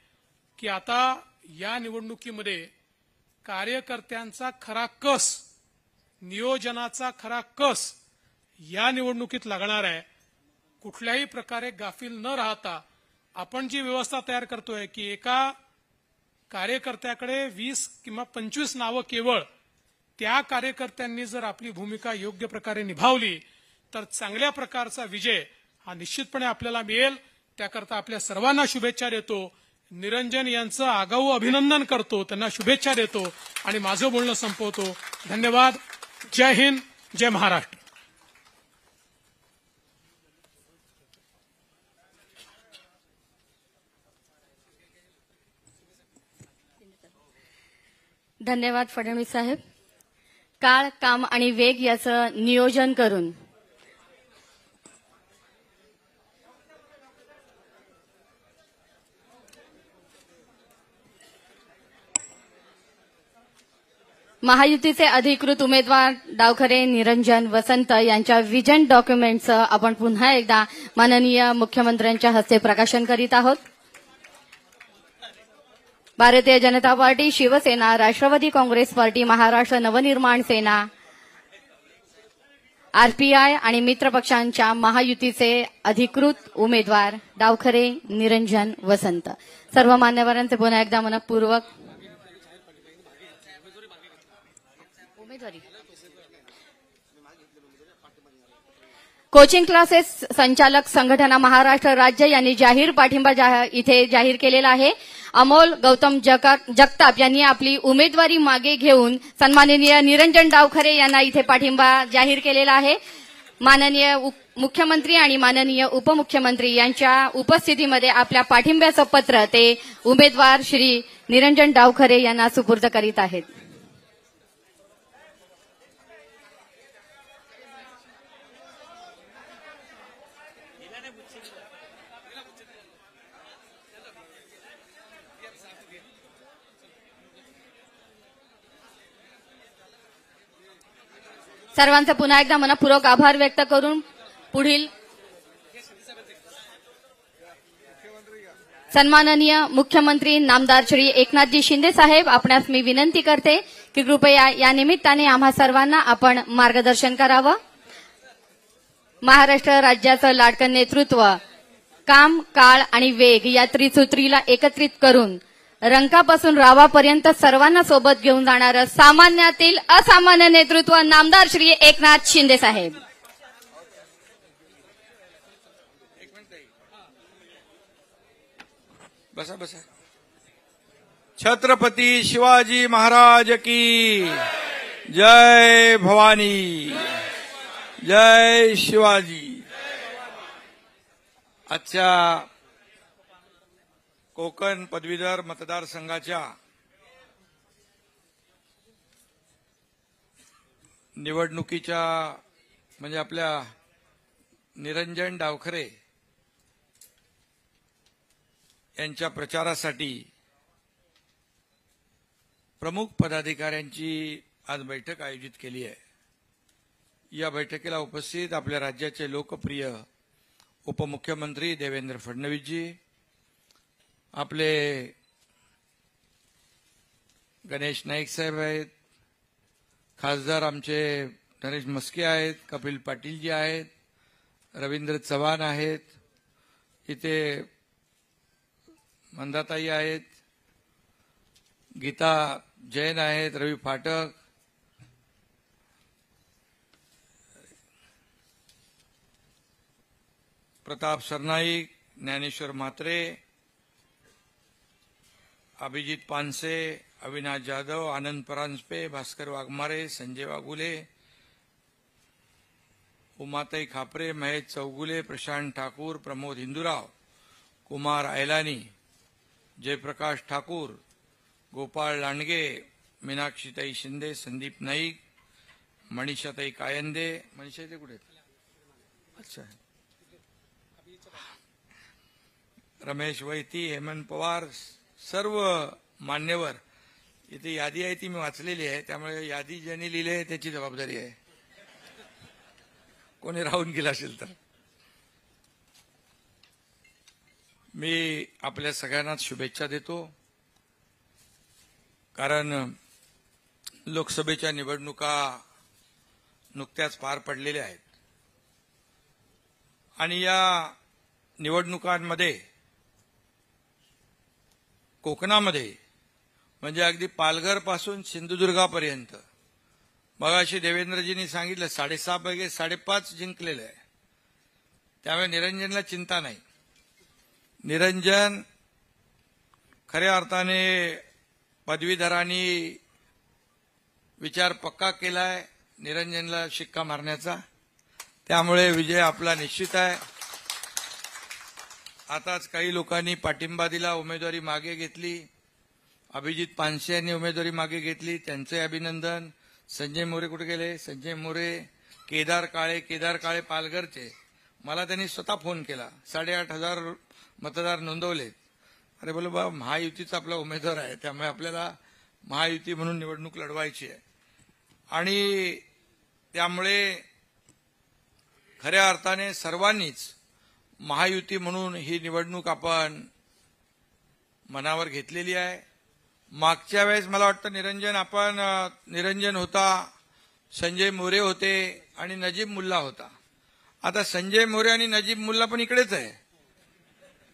की आता या निवडणुकीमध्ये कार्यकर्त्यांचा खरा कस, नियोजनाचा खरा कस या निवडणुकीत लागणार आहे. कुठल्याही प्रकारे गाफील न राहता आपण जी व्यवस्था तयार करतोय की एका कार्यकर्त्याकडे 20 किंवा 25 नावं केवळ त्या कार्यकर्त्यांनी जर आपली भूमिका योग्य प्रकारे निभावली तर चांगल्या प्रकारचा विजय हा निश्चितपणे आपल्याला मिळेल. त्याकरता आपल्या सर्वांना शुभेच्छा देतो. निरंजन यांचं आगाऊ अभिनंदन करतो, त्यांना शुभेच्छा देतो आणि माझं बोलणं संपवतो. धन्यवाद. जय हिंद, जय महाराष्ट्र. धन्यवाद फडणवीस साहेब. काळ, काम आणि वेग याचं नियोजन करून महायुतीचे अधिकृत उमेदवार डावखरे निरंजन वसंत यांच्या विजन डॉक्युमेंटचं आपण पुन्हा एकदा माननीय मुख्यमंत्र्यांच्या हस्ते प्रकाशन करीत आहोत. भारतीय जनता पार्टी, शिवसेना, राष्ट्रवादी काँग्रेस पार्टी, महाराष्ट्र नवनिर्माण सेना, आरपीआय आणि मित्रपक्षांच्या महायुतीचे अधिकृत उमेदवार डावखरे निरंजन वसंत. सर्व मान्यवरांचे पुन्हा एकदा मनपूर्वक कोचिंग क्लासेस संचालक संघटना महाराष्ट्र राज्य यांनी जाहीर पाठिंबा इथे जाहीर केलेला आहे. अमोल गौतम जगताप यांनी आपली उमेदवारी मागे घेऊन सन्माननीय निरंजन डावखरे यांना इथे पाठिंबा जाहीर केलेला आहे. माननीय मुख्यमंत्री आणि माननीय उपमुख्यमंत्री यांच्या उपस्थितीमध्ये आपल्या पाठिंब्याचं पत्र ते उमेदवार श्री निरंजन डावखरे यांना सुपूर्द करीत आहेत. सर्वांचा पुन्हा एकदा मनपूर्वक आभार व्यक्त करून पुढील सन्माननीय मुख्यमंत्री नामदार श्री एकनाथजी शिंदे साहेब, आपणास मी विनंती करते की कृपया या निमित्ताने आम्हा सर्वांना आपण मार्गदर्शन करावं. महाराष्ट्र राज्याचं लाडकं नेतृत्व काम, काळ आणि वेग या त्रिसूत्रीला एकत्रित करून रंकापासून रावापर्यंत सर्वांना सोबत घेऊन जाणारं सामान्यातील असामान्य नेतृत्व नामदार श्री एकनाथ शिंदे साहेब. बसा बसा. छत्रपती शिवाजी महाराज की जय. भवानी जय शिवाजी. आजच्या कोकण पदवीधर मतदारसंघाच्या निवडणुकीच्या म्हणजे आपल्या निरंजन डावखरे यांच्या प्रचारासाठी प्रमुख पदाधिकाऱ्यांची आज बैठक आयोजित केली आहे. या बैठकीला उपस्थित आपल्या राज्याचे लोकप्रिय उपमुख्यमंत्री देवेंद्र फडणवीसजी, आपले गणेश नाईक साहेब आहेत, खासदार आमचे नरेश मस्के आहेत, कपिल पाटीलजी आहेत, रवींद्र चव्हाण आहेत, इथे मंदाताई आहेत, गीता जैन आहेत, रवी फाटक, प्रताप सरनाईक, ज्ञानेश्वर म्हात्रे, अभिजित पानसे, अविनाश जाधव, आनंद परांजपे, भास्कर वाघमारे, संजय वाघुले, उमाताई खापरे, महेश चौगुले, प्रशांत ठाकूर, प्रमोद हिंदुराव, कुमार ऐलानी, जयप्रकाश ठाकूर, गोपाळ लांडगे, मीनाक्षीताई शिंदे, संदीप नाईक, मनीषाताई कायंदे. मनीषाताई कुठे? अच्छा. रमेश वैती, हेमंत पवार, सर्व मान्यवर. इथे यादी आहे ती मी वाचलेली आहे, त्यामुळे यादी ज्यांनी लिहिली आहे त्याची जबाबदारी आहे. कोणी राहून गेला असेल तर. मी आपल्या सगळ्यांना शुभेच्छा देतो, कारण लोकसभेच्या निवडणुका नुकत्याच पार पडलेल्या आहेत आणि या निवडणुकांमध्ये कोकणामध्ये म्हणजे अगदी पालघर पासून सिंधुदुर्गापर्यंत मगाशी देवेंद्रजींनी सांगितलं 6.5 पैकी 5.5 जिंकलेलं आहे. त्यामुळे निरंजनला चिंता नाही. निरंजन खऱ्या अर्थाने पदवीधरांनी विचार पक्का केलाय निरंजनला शिक्का मारण्याचा, त्यामुळे विजय आपला निश्चित आहे. आताच काही लोकांनी पाठिंबा दिला, उमेदवारी मागे घेतली. अभिजित पानसे यांनी उमेदवारी मागे घेतली, त्यांचे अभिनंदन. संजय मोरे कुठे गेले? संजय मोरे. केदार काळे पालघरचे. मला त्यांनी स्वतः फोन केला, 8,500 मतदार नोंदवलेत. अरे बोल बा, महायुतीचा आपला उमेदवार आहे, त्यामुळे आपल्याला महायुती म्हणून निवडणूक लढवायची आहे. आणि त्यामुळे खऱ्या अर्थाने सर्वांनीच महायुती म्हणून ही निवडणूक आपण मनावर घेतलेली आहे. मागच्या वेळेस मला वाटतं निरंजन होता, संजय मोरे होते आणि नजीब मुल्ला होता. आता संजय मोरे आणि नजीब मुल्ला पण इकडेच आहे,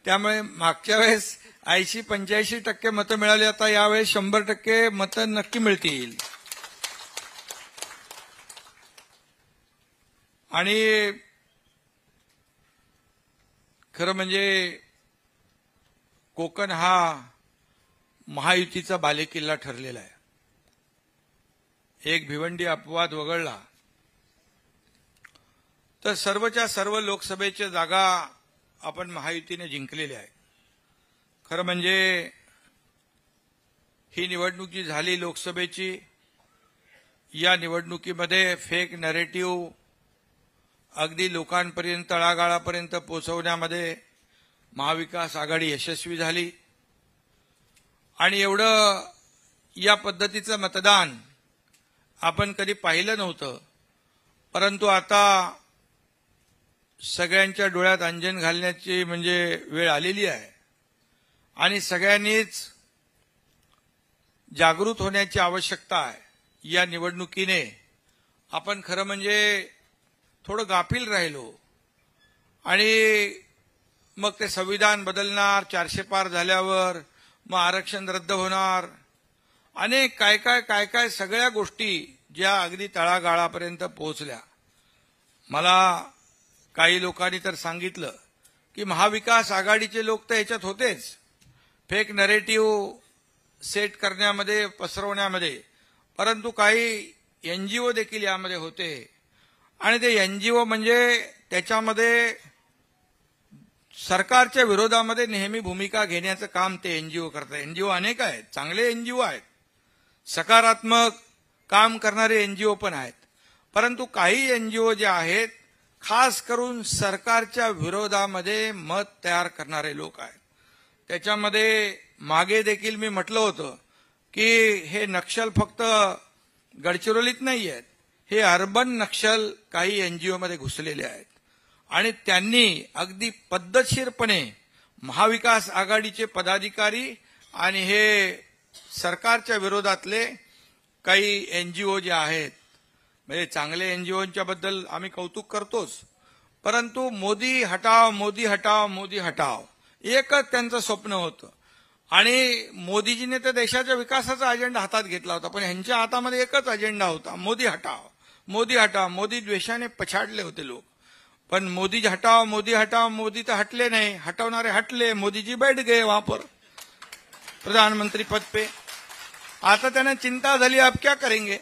त्यामुळे मागच्या वेळेस 80-85% मतं मिळाली, आता यावेळेस 100% मतं नक्की मिळतील. आणि खरं म्हणजे कोकण हा महायुतीचा बालेकिल्ला ठरलेला आहे. एक भिवंडी अपवाद वगळला तर सर्वच्या सर्व लोकसभेच्या जागा आपण महायुतीने जिंकलेल्या आहे. खरं म्हणजे ही निवडणूक जी झाली लोकसभेची, या निवडणुकीमध्ये फेक नरेटिव्ह अगदी लोकांपर्यंत तळागाळापर्यंत पोहोचवण्यामध्ये महाविकास आघाडी यशस्वी झाली. आणि एवढं या पद्धतीचं मतदान आपण कधी पाहिलं नव्हतं. परंतु आता सगळ्यांच्या डोळ्यात अंजन घालण्याची म्हणजे वेळ आलेली आहे आणि सगळ्यांनीच जागृत होण्याची आवश्यकता आहे. या निवडणुकीने आपण खरं म्हणजे थोडं गाफील राहिलो आणि मग ते संविधान बदलणार, 400 पार झाल्यावर मग आरक्षण रद्द होणार, अनेक काय सगळ्या गोष्टी ज्या अगदी तळागाळापर्यंत पोहोचल्या. मला काही लोकांनी तर सांगितलं की महाविकास आघाडीचे लोक तर याच्यात होतेच, फेक नरेटिव्ह सेट करण्यामध्ये, पसरवण्यामध्ये, परंतु काही एनजीओ देखील यामध्ये होते. आणि ते एनजीओ म्हणजे त्याच्यामध्ये सरकारच्या विरोधामध्ये नेहमी भूमिका घेण्याचं काम ते एनजीओ करतात. एनजीओ अनेक आहेत, चांगले एनजीओ आहेत, सकारात्मक काम करणारे एनजीओ पण आहेत, परंतु काही एनजीओ जे आहेत खास करून सरकारच्या विरोधामध्ये मत तयार करणारे लोक आहेत. त्याच्यामध्ये मागे देखील मी म्हटलं होतं की हे नक्षल फक्त गडचिरोलीत नाही आहेत, हे अर्बन नक्षल काही एनजीओमध्ये घुसलेले आहेत. आणि त्यांनी अगदी पद्धतशीरपणे महाविकास आघाडीचे पदाधिकारी आणि हे सरकारच्या विरोधातले काही एनजीओ जे आहेत, म्हणजे चांगले एनजीओच्या बद्दल आम्ही कौतुक करतोच, परंतु मोदी हटाव मोदी हटाव मोदी हटाव एकच त्यांचं स्वप्न होतं. आणि मोदीजीने तर देशाच्या विकासाचा अजेंडा हातात घेतला होता, पण ह्यांच्या हातामध्ये एकच अजेंडा होता, मोदी हटाव मोदी हटाव. मोदी द्वेषाने पछाडले होते लोक, पण मोदी हटाव मोदी तर हटले नाही, हटवणारे हटले. मोदीजी बैठ गए वहां पर प्रधानमंत्री पद पे. आता त्यांना चिंता झाली, अब क्या करेंगे.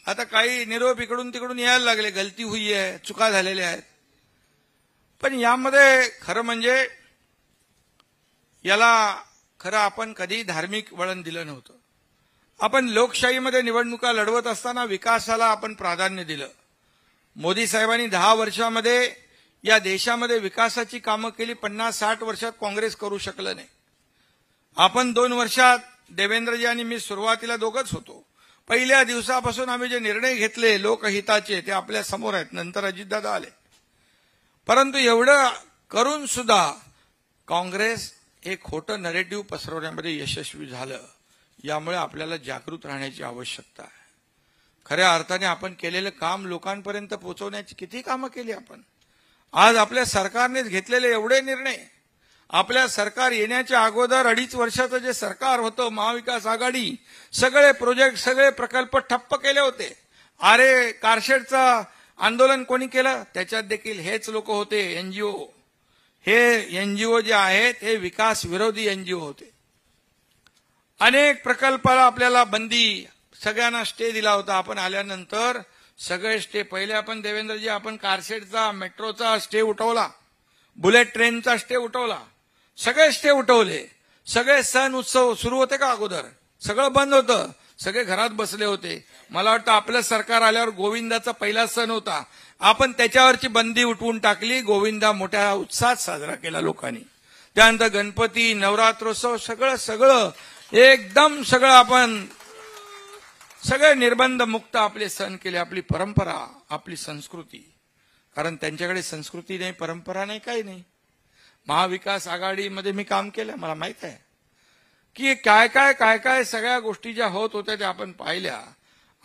आता काही निरोप इकडून तिकडून यायला लागले, गलती हुई आहे, चुका झालेल्या आहेत. पण यामध्ये खरं म्हणजे याला खरं आपण कधी धार्मिक वळण दिलं नव्हतं. आपण लोकशाहीमध्ये निवडणुका लढवत असताना विकासाला आपण प्राधान्य दिलं. मोदी साहेबांनी 10 वर्षामध्ये या देशामध्ये विकासाची कामं केली, 50-60 वर्षात काँग्रेस करू शकलं नाही. आपण 2 वर्षात देवेंद्रजी आणि मी सुरुवातीला दोघंच होतो. पहिल्या दिवसापासून आम्ही जे निर्णय घेतले लोकहिताचे ते आपल्या समोर आहेत, नंतर अजितदादा आले. परंतु एवढं करून सुद्धा काँग्रेस हे खोटं नरेटिव्ह पसरवण्यामध्ये यशस्वी झालं. यामुळे आपल्याला जागृत राहण्याची आवश्यकता आहे. खऱ्या अर्थाने आपण केलेलं काम लोकांपर्यंत पोहोचवण्याची किती कामं केली आपण. आज आपल्या सरकारनेच घेतलेले एवढे निर्णय, आपल्या सरकार येण्याच्या अगोदर 2.5 वर्षाचं जे सरकार होतं महाविकास आघाडी, सगळे प्रोजेक्ट सगळे प्रकल्प ठप्प केले होते. अरे कारशेडचं आंदोलन कोणी केलं, त्याच्यात देखील हेच लोक होते, एनजीओ. हे एनजीओ जे आहेत हे विकास विरोधी एनजीओ होते. अनेक प्रकल्पाला आपल्याला बंदी, सगळ्यांना स्टे दिला होता. आपण आल्यानंतर सगळे स्टे, पहिले आपण देवेंद्रजी आपण कारशेडचा, मेट्रोचा स्टे उठवला, बुलेट ट्रेनचा स्टे उठवला, सगळे स्टे उठवले. सगळे सण उत्सव सुरू होते का अगोदर? सगळं बंद होतं, सगळे घरात बसले होते. मला वाटतं आपलं सरकार आल्यावर गोविंदाचा पहिला सण होता, आपण त्याच्यावरची बंदी उठवून टाकली. गोविंदा मोठ्या उत्साहात साजरा केला लोकांनी. त्यानंतर गणपती, नवरात्रोत्सव, सगळं एकदम सगळं आपण सगळे निर्बंध मुक्त आपले सण केले. आपली परंपरा, आपली संस्कृती, कारण त्यांच्याकडे संस्कृती नाही, परंपरा नाही, काही नाही. महाविकास आघाडीमध्ये मी काम केलं, मला माहित आहे की काय काय सगळ्या गोष्टी ज्या होत होत्या त्या आपण पाहिल्या.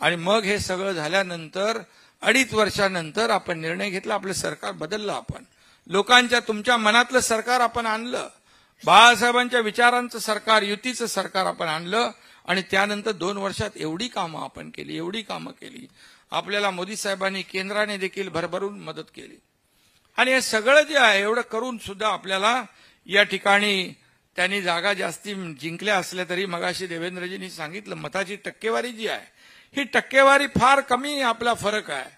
आणि मग हे सगळं झाल्यानंतर 2.5 वर्षानंतर आपण निर्णय घेतला, आपलं सरकार बदललं. आपण लोकांच्या, तुमच्या मनातलं सरकार आपण आणलं, बाळासाहेबांच्या विचारांचं सरकार, युतीचं सरकार आपण आणलं. आणि त्यानंतर 2 वर्षात एवढी कामं आपण केली. आपल्याला मोदी साहेबांनी, केंद्राने देखील भरभरून मदत केली. आणि हे सगळं जे आहे एवढं करून सुद्धा आपल्याला या ठिकाणी त्यांनी जागा जास्ती जिंकल्या असल्या तरी मगाशी देवेंद्रजींनी सांगितलं, मताची टक्केवारी जी आहे ही टक्केवारी फार कमी आपला फरक आहे.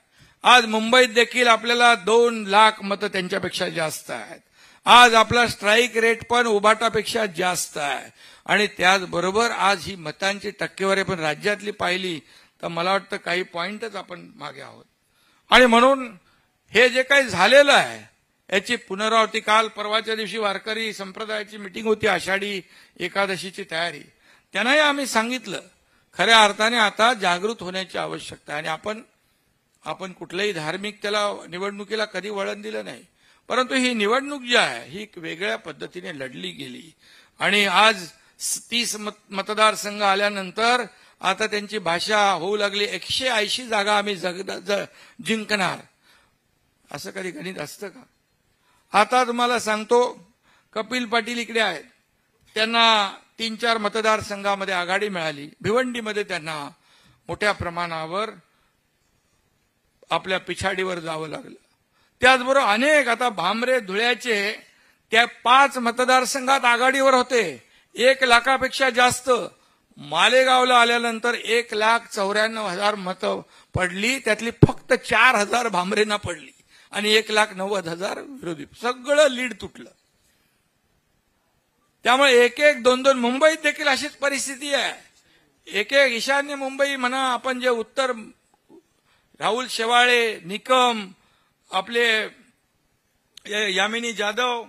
आज मुंबईत देखील आपल्याला 2 लाख मतं त्यांच्यापेक्षा जास्त आहेत. आज आपला स्ट्राईक रेट पण उबाटापेक्षा जास्त आहे. आणि त्याचबरोबर आज ही मतांची टक्केवारी पण राज्यातली पाहिली तर मला वाटतं काही पॉइंटच आपण मागे आहोत. आणि म्हणून हे जे काही झालेलं आहे याची पुनरावृत्ती, काल परवाच्या दिवशी वारकरी संप्रदायाची मिटिंग होती, आषाढी एकादशीची तयारी, त्यांनाही आम्ही सांगितलं खऱ्या अर्थाने आता जागृत होण्याची आवश्यकता आहे. आणि आपण कुठल्याही धार्मिक त्याला निवडणुकीला कधी वळण दिलं नाही, परंतु ही निवडणूक जी आहे ही वेगळ्या पद्धतीने लढली गेली. आणि आज 30 मतदारसंघ आल्यानंतर आता त्यांची भाषा होऊ लागली, 180 जागा आम्ही जिंकणार. असं कधी गणित असतं का? आता तुम्हाला सांगतो, कपिल पाटील इकडे आहेत, त्यांना 3-4 मतदारसंघामध्ये आघाडी मिळाली. भिवंडीमध्ये त्यांना मोठ्या प्रमाणावर आपल्या पिछाडीवर जावं लागलं. त्याचबरोबर अनेक, आता भामरे धुळ्याचे त्या 5 मतदारसंघात आघाडीवर होते, 1 लाखापेक्षा जास्त. मालेगावला आल्यानंतर 1,94,000 मतं पडली, त्यातली फक्त 4,000 भामरेंना पडली आणि 1,90,000 विरोधी. सगळं लीड तुटलं. त्यामुळे 1-1, 2-2 मुंबईत देखील अशीच परिस्थिती आहे. 1-1 ईशान्य मुंबई म्हणा, आपण जे उत्तर, राहुल शेवाळे, निकम, आपले यामिनी जाधव,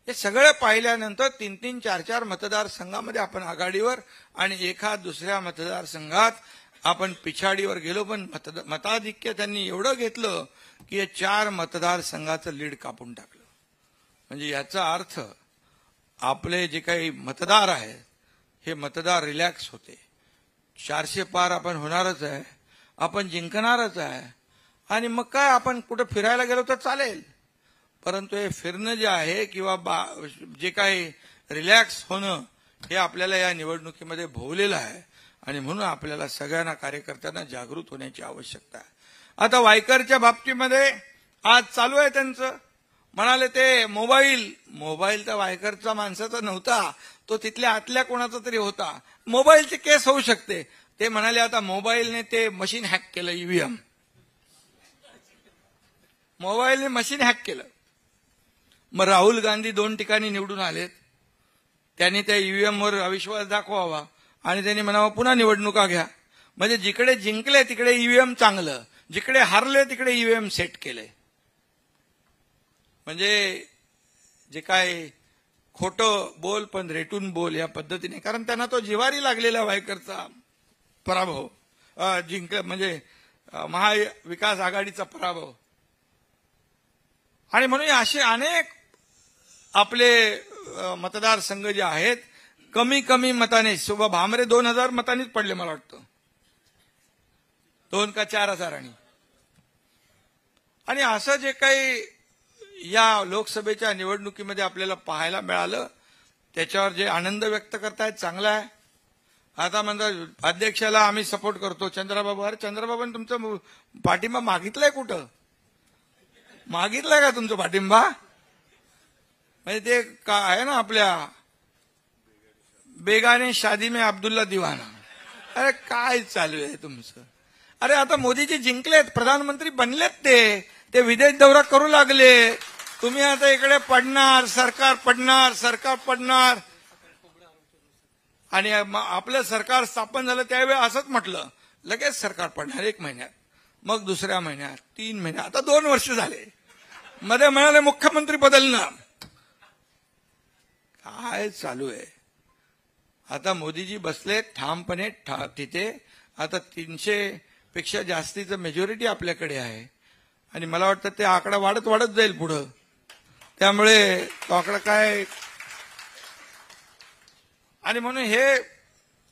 हे सगळे पाहिल्यानंतर 3-3, 4-4 मतदारसंघामध्ये आपण आघाडीवर आणि एखाद दुसऱ्या मतदारसंघात आपण पिछाडीवर गेलो. पण मताधिक्य त्यांनी एवढं घेतलं की या 4 मतदारसंघाचं लीड कापून टाकलं. म्हणजे याचा अर्थ आपले जे काही मतदार आहेत हे मतदार रिलॅक्स होते. 400 पार आपण होणारच आहे, आपण जिंकणारच आहे. आणि मग काय, आपण कुठं फिरायला गेलो तर चालेल, परंतु हे फिरणं जे आहे किंवा जे काही रिलॅक्स होणं हे आपल्याला या निवडणुकीमध्ये भोवलेलं आहे. आणि म्हणून आपल्याला सगळ्यांना, कार्यकर्त्यांना जागृत होण्याची आवश्यकता आहे. आता वायकरच्या बाबतीमध्ये आज चालू आहे त्यांचं, म्हणाले ते मोबाईल तर वायकरचा माणसाचा नव्हता, तो तिथल्या आतल्या कोणाचा तरी होता. मोबाईलचे केस होऊ शकते. ते म्हणाले आता मोबाईलने ते मशीन हॅक केलं, ईव्हीएम, मोबाईलने मशीन हॅक केलं. मग राहुल गांधी 2 ठिकाणी निवडून आलेत, त्यांनी त्या ईव्हीएमवर अविश्वास दाखवावा आणि त्यांनी म्हणावं पुन्हा निवडणुका घ्या. म्हणजे जिकडे जिंकले तिकडे ईव्हीएम चांगलं, जिकडे हारले तिकडे ईव्हीएम सेट केले. म्हणजे जे काय खोटं बोल पण रेटून बोल या पद्धतीने, कारण त्यांना तो जिवारी लागलेला वायकरचा पराभव, म्हणजे महाविकास आघाडीचा पराभव. आणि म्हणून असे अनेक आपले मतदारसंघ जे आहेत कमी मताने, भामरे 2,000 मतांनीच पडले मला वाटतं, 2 का 4,000. आणि असं जे काही या लोकसभेच्या निवडणुकीमध्ये आपल्याला पाहायला मिळालं त्याच्यावर जे आनंद व्यक्त करतायत चांगला आहे. आता म्हणतात अध्यक्षाला आम्ही सपोर्ट करतो, चंद्रबाबू. अरे चंद्रबाबूंनी तुमचं पाठिंबा मागितलाय कुठं? मागितलाय का तुमचा पाठिंबा? म्हणजे ते आहे ना आपल्या बेगाने शादी में अब्दुल्ला दिवाना. अरे काय चालू आहे तुमचं? अरे आता मोदीजी जिंकलेत, प्रधानमंत्री बनलेत, ते विदेश दौरा करू लागले. तुम्ही आता इकडे पडणार, सरकार पडणार, सरकार पडणार. आणि आपलं सरकार स्थापन झालं त्यावेळी असंच म्हटलं, लगेच सरकार पडणार 1 महिन्यात, मग दुसऱ्या महिन्यात, 3 महिन्यात, आता 2 वर्ष झाले. मध्ये म्हणाले मुख्यमंत्री बदलणार. काय चालू आहे? आता मोदीजी बसले ठामपणे तिथे. आता 300 पेक्षा जास्तीचं मेजॉरिटी आपल्याकडे आहे आणि मला वाटतं ते आकडा वाढत वाढत जाईल पुढं. त्यामुळे तो आकडा काय, आणि म्हणून हे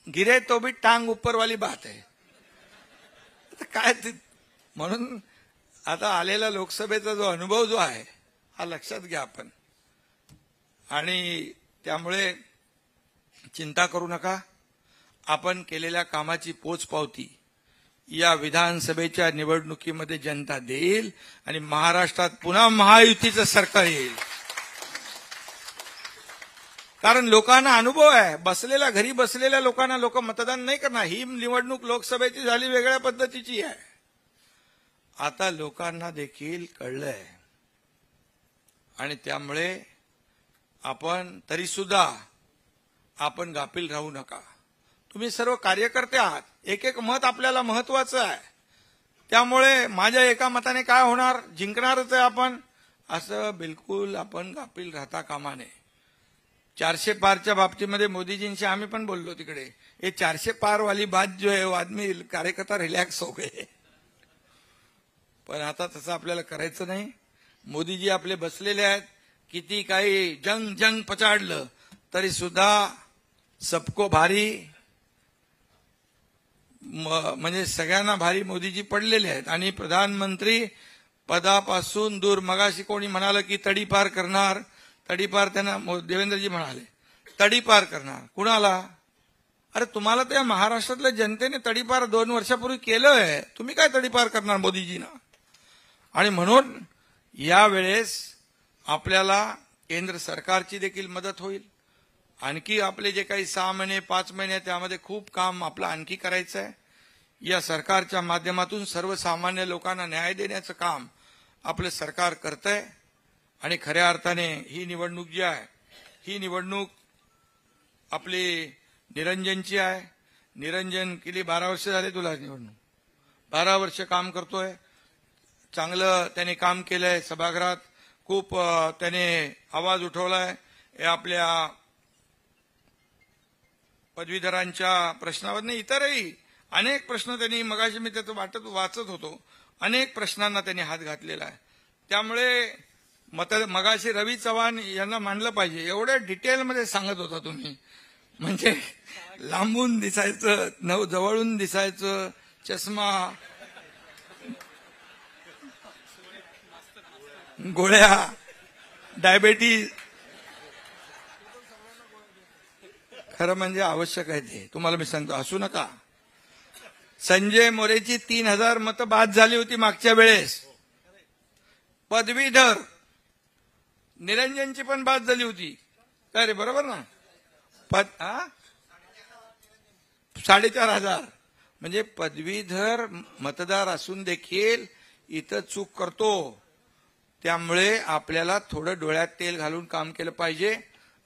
गिरे तो भी टांग ऊपरवाली बात आहे. काय म्हणून आता आलेला लोकसभेचा जो अनुभव जो आहे हा लक्षात घ्या आपण. आणि त्यामुळे चिंता करू नका. आपण केलेल्या कामाची पोचपावती या विधानसभेच्या निवडणुकीमध्ये जनता देईल आणि महाराष्ट्रात पुन्हा महायुतीचं सरकार येईल. कारण लोकांना अनुभव आहे. बसलेल्या घरी बसलेल्या लोकांना लोक मतदान नाही करणार. ही निवडणूक लोकसभेची झाली, वेगळ्या पद्धतीची आहे. आता लोकांना देखील कळलंय आणि त्यामुळे आपण तरी सुद्धा आपण गाफील राहू नका. तुम्ही सर्व कार्यकर्ते आहात. एक एक मत आपल्याला महत्वाचं आहे. त्यामुळे माझ्या एका मताने काय होणार, जिंकणारच आहे आपण, असं बिलकुल आपण गाफील राहता कामा नये. 400 पारच्या बाबतीमध्ये मोदीजींशी आम्ही पण बोललो तिकडे. ये 400 पार वाली बात जो है वो आदमी कार्यकर्ता रिलॅक्स हो गए. पण आता तसं आपल्याला करायचं नाही. मोदीजी आपले बसलेले आहेत. किती काही जंग पचाडलं तरी सुद्धा सबको भारी, म्हणजे सगळ्यांना भारी मोदीजी पडलेले आहेत. आणि प्रधानमंत्री पदापासून दूर, मगाशी कोणी म्हणालं की तडीपार करणार, तडीपार त्यांना देवेंद्रजी म्हणाले तडीपार करणार. कुणाला? अरे तुम्हाला त्या महाराष्ट्रातल्या जनतेने तडीपार 2 वर्षापूर्वी केलंय. तुम्ही काय तडीपार करणार मोदीजींना? आणि म्हणून यावेळेस आपल्याला केंद्र सरकारची देखील मदत होईल. आणखी आपले जे काही 6 महिने 5 महिने त्यामध्ये खूप काम आपलं आणखी करायचं आहे. या सरकारच्या माध्यमातून सर्वसामान्य लोकांना न्याय देण्याचं काम आपलं सरकार करतंय. आणि खऱ्या अर्थाने ही निवडणूक जी आहे, ही निवडणूक आपली निरंजनची आहे. निरंजन गेली 12 वर्ष झाले तुला निवडणूक, 12 वर्ष काम करतोय. चांगलं त्याने काम केलंय. सभागृहात खूप त्याने आवाज उठवलाय. आपल्या पदवीधरांच्या प्रश्नावर नाही, इतरही अनेक प्रश्न त्यांनी, मगाशी मी त्याचं वाचत होतो, अनेक प्रश्नांना त्यांनी हात घातलेला आहे. त्यामुळे मगाशी रवी चव्हाण यांना मानलं पाहिजे. एवढ्या डिटेलमध्ये सांगत होता तुम्ही, म्हणजे लांबून दिसायचं, जवळून दिसायचं, चष्मा, गोळ्या, डायबेटीज. खरं म्हणजे आवश्यक आहे ते. तुम्हाला मी सांगतो, हसू नका. संजय मोरेची 3000 मतं बाद झाली होती मागच्या वेळेस. पदवीधर निरंजनची पण बाद झाली होती. काय रे, बरोबर ना? 4500. म्हणजे पदवीधर मतदार असून देखील इथं चूक करतो. त्यामुळे आपल्याला थोडं डोळ्यात तेल घालून काम केलं पाहिजे.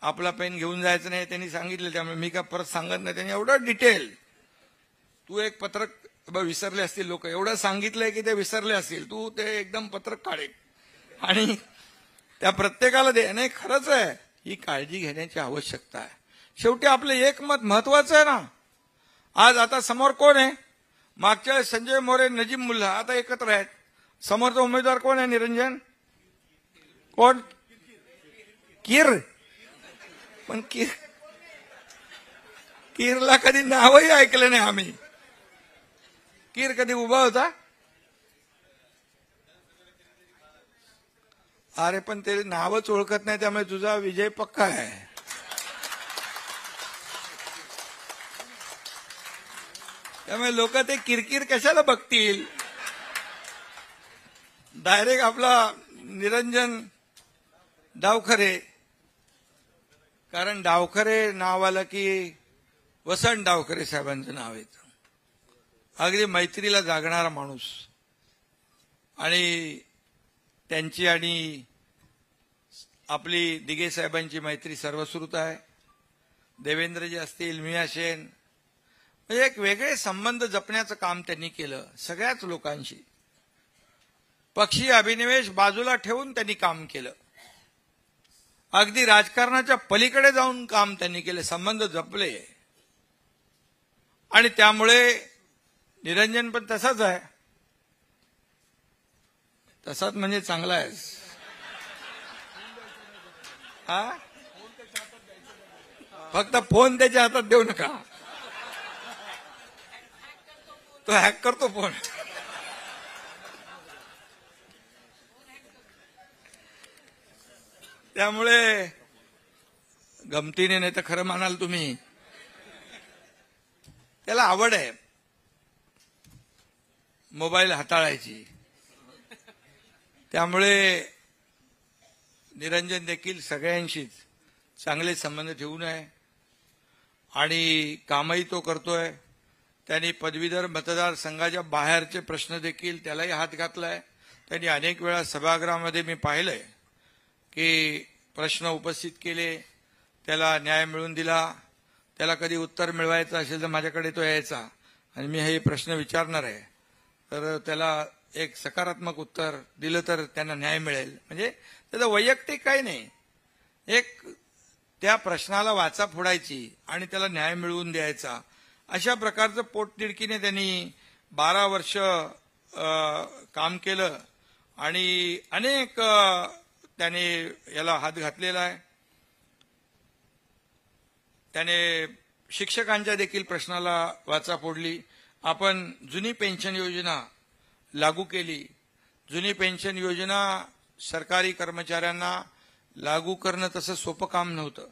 आपला पेन घेऊन जायचं नाही त्यांनी सांगितलं. त्यामुळे मी काय परत सांगत नाही. त्यांनी एवढं डिटेल, तू एक पत्रक विसरले असतील लोक, एवढं सांगितलंय की ते विसरले असतील. तू ते एकदम पत्रक काढे आणि त्या प्रत्येकाला दे. नाही, खरंच आहे, ही काळजी घेण्याची आवश्यकता आहे. शेवटी आपलं एक मत महत्वाचं आहे ना. आज आता समोर कोण आहे? मागच्या वेळेस संजय मोरे, नजीम मुल्ला आता एकत्र आहेत. समोरचा उमेदवार कोण आहे? निरंजन. कोण? कीर. पण कीरला कधी नावही ऐकलं नाही आम्ही. कीर कधी उभा होता? अरे पण ते नावच ओळखत नाही, त्यामुळे तुझा विजय पक्का आहे. त्यामुळे लोक ते किरकिर कशाला बघतील. डायरेक्ट आपला निरंजन डावखरे कारण डावखरे नाव आलं की वसंत डावखरे साहेबांचं नाव येतं. अगदी मैत्रीला जागणारा माणूस आणि त्यांची आणि आपली दिघे साहेबांची मैत्री सर्वश्रुत आहे. देवेंद्रजी असतील, मिया सेन, म्हणजे एक वेगळे संबंध जपण्याचं काम त्यांनी केलं सगळ्याच लोकांशी. पक्षी अभिनिवेश बाजूला ठेवून त्यांनी काम केलं. अगदी राजकारणाच्या पलीकडे जाऊन काम त्यांनी केले, संबंध जपले. आणि त्यामुळे निरंजन पण तसाच आहे. तसाच म्हणजे चांगला आहे. हा, फक्त फोन त्याच्या हातात देऊ नका, तो हॅक करतो फोन. त्यामुळे गमतीने नाही तर खरं म्हणाल तुम्ही, त्याला आवड आहे मोबाईल हाताळायची. त्यामुळे निरंजन देखील सगळ्यांशीच चांगले संबंध ठेवून आहे आणि कामही तो करतोय. त्यांनी पदवीधर मतदारसंघाच्या बाहेरचे प्रश्न देखील त्यालाही हात घातलाय. त्यांनी अनेक वेळा सभागृहामध्ये मी पाहिलंय की प्रश्न उपस्थित केले, त्याला न्याय मिळवून दिला. त्याला कधी उत्तर मिळवायचं असेल तर माझ्याकडे तो यायचा आणि मी हे प्रश्न विचारणार आहे, तर त्याला एक सकारात्मक उत्तर दिलं तर त्यांना न्याय मिळेल. म्हणजे त्याचं वैयक्तिक काही नाही, एक त्या प्रश्नाला वाचा फोडायची आणि त्याला न्याय मिळवून द्यायचा, अशा प्रकारचं पोटतिडकीने त्यांनी 12 वर्ष काम केलं आणि अनेक त्याने याला हात घातलेला आहे. त्याने शिक्षकांच्या देखील प्रश्नाला वाचा फोडली. आपण जुनी पेन्शन योजना लागू केली. जुनी पेन्शन योजना सरकारी कर्मचाऱ्यांना लागू करणं तसं सोपं काम नव्हतं,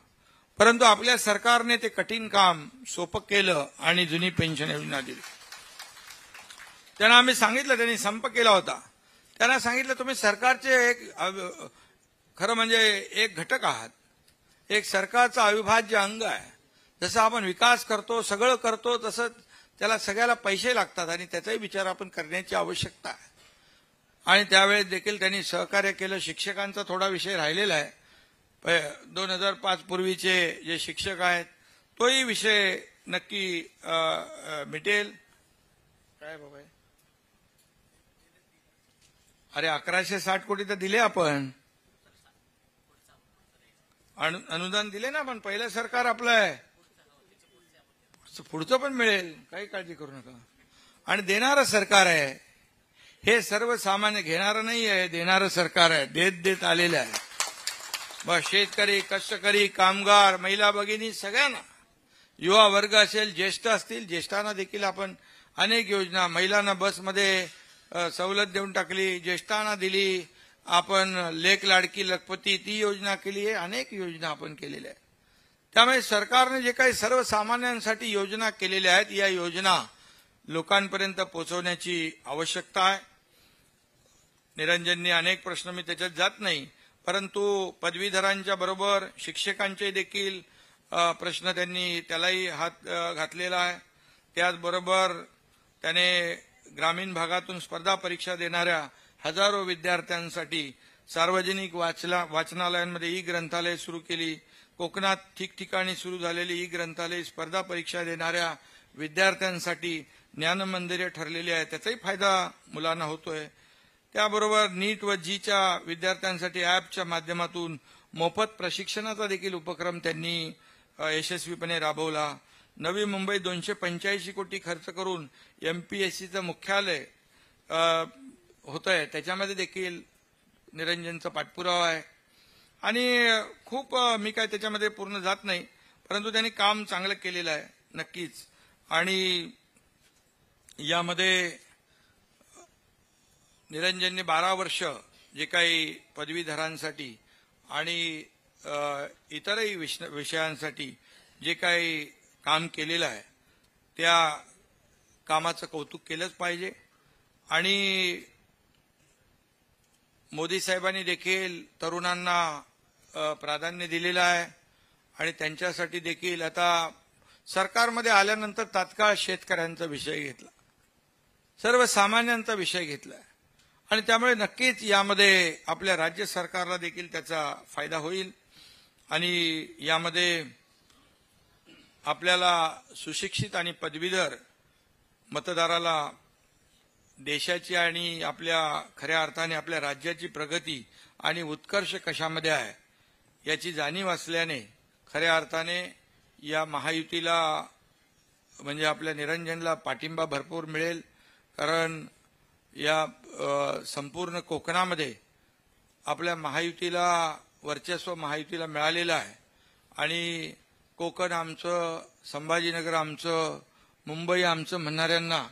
परंतु आपल्या सरकारने ते कठीण काम सोपं केलं आणि जुनी पेन्शन योजना दिली. त्यांना आम्ही सांगितलं, त्यांनी संप केला होता. त्यांना सांगितलं तुम्ही सरकारचे एक खरं म्हणजे एक घटक आहात, एक सरकारचा अविभाज्य अंग आहे. जसं आपण विकास करतो, सगळं करतो, तसं त्याला सगळ्याला पैसे लागतात आणि त्याचाही विचार आपण करण्याची आवश्यकता आहे. आणि त्यावेळेस देखील त्यांनी सहकार्य केलं. शिक्षकांचा थोडा विषय राहिलेला आहे, 2005 पूर्वीचे जे शिक्षक आहेत तोही विषय नक्की मिटेल. काय बाबा, अरे 1160 कोटी तर दिले आपण, अनुदान दिले ना आपण. पहिलं सरकार आपलं आहे, पुढचं पण मिळेल, काही काळजी करू नका. आणि देणारं सरकार आहे, हे सर्वसामान्य घेणारं नाही आहे, देणारं सरकार आहे. देत आलेलं आहे. बस शेतकरी, कष्टकरी, कामगार, महिला भगिनी सगळ्यांना, युवा वर्ग असेल, ज्येष्ठ असतील, ज्येष्ठांना देखील आपण अनेक योजना, महिलांना बसमध्ये सवलत देऊन टाकली, ज्येष्ठांना दिली. आपण लेक लाडकी लखपती ती योजना केली आहे, अनेक योजना आपण केलेल्या आहेत. त्यामुळे सरकारने जे काही सर्वसामान्यांसाठी योजना केलेल्या आहेत, या योजना लोकांपर्यंत पोहोचवण्याची आवश्यकता आहे. निरंजननी अनेक प्रश्न, मी त्याच्यात जात नाही, परंतु पदवीधरांच्या बरोबर शिक्षकांचे देखील प्रश्न त्यांनी त्यालाही हात घातलेला आहे. त्याचबरोबर त्याने ग्रामीण भागातून स्पर्धा परीक्षा देणाऱ्या हजारो विद्यार्थ्यांसाठी सार्वजनिक वाचनालयांमध्ये ई ग्रंथालय सुरू केली. कोकणात ठिकठिकाणी सुरू झालेली ई ग्रंथालय स्पर्धा परीक्षा देणाऱ्या विद्यार्थ्यांसाठी ज्ञानमंदिरे ठरलेली आहे, त्याचाही फायदा मुलांना होतोय. त्याबरोबर नीट व जीच्या विद्यार्थ्यांसाठी ॲपच्या माध्यमातून मोफत प्रशिक्षणाचा देखील उपक्रम त्यांनी यशस्वीपणे राबवला. नवी मुंबई 285 कोटी खर्च करून एमपीएससीचं मुख्यालय होतंय, त्याच्यामध्ये देखील निरंजनचा पाठपुरावा आहे. आणि खूप मी काय त्याच्यामध्ये पूर्ण जात नाही, परंतु त्यांनी काम चांगलं केलेलं आहे नक्कीच. आणि यामध्ये निरंजनने 12 वर्ष जे काही पदवीधरांसाठी आणि इतरही विषयांसाठी जे काही काम केलेलं आहे, त्या कामाचं कौतुक केलंच पाहिजे. आणि मोदी साहेबांनी देखील तरुणांना प्राधान्य दिलेलं आहे आणि त्यांच्यासाठी देखील आता सरकारमध्ये आल्यानंतर तात्काळ शेतकऱ्यांचा विषय घेतला, सर्वसामान्यांचा विषय घेतला आणि त्यामुळे नक्कीच यामध्ये आपल्या राज्य सरकारला देखील त्याचा फायदा होईल आणि यामध्ये आपल्याला सुशिक्षित आणि पदवीधर मतदाराला देशाची आणि आपल्या खऱ्या अर्थाने आपल्या राज्याची प्रगती आणि उत्कर्ष कशामध्ये आहे याची जाणीव असल्याने खऱ्या अर्थाने या महायुतीला म्हणजे आपल्या निरंजनला पाठिंबा भरपूर मिळेल. कारण या संपूर्ण कोकणामध्ये आपल्या महायुतीला वर्चस्व महायुतीला मिळालेलं आहे आणि कोकण आमचं, संभाजीनगर आमचं, मुंबई आमचं म्हणणाऱ्यांना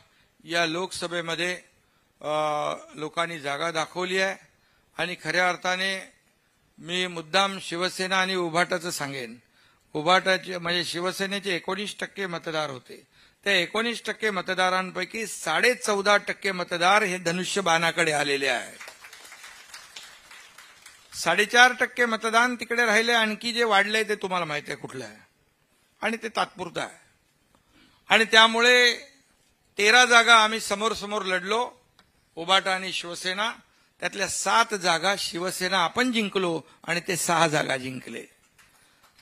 या लोकसभेमध्ये लोकांनी जागा दाखवली आहे आणि खऱ्या अर्थाने मी मुद्दाम शिवसेना आणि उभाटाचं सांगेन. उभाटाचे म्हणजे शिवसेनेचे 19% मतदार होते. त्या 19% मतदारांपैकी 14.5% मतदार हे धनुष्यबाणाकडे आलेले आहेत. 4.5% मतदान तिकडे राहिले. आणखी जे वाढलंय ते तुम्हाला माहिती आहे कुठलं आहे आणि ते तात्पुरतं आहे. आणि त्यामुळे 13 जागा आम्ही समोर समोर लढलो, उभाटा आणि शिवसेना. त्यातल्या 7 जागा शिवसेना आपण जिंकलो आणि ते 6 जागा जिंकले.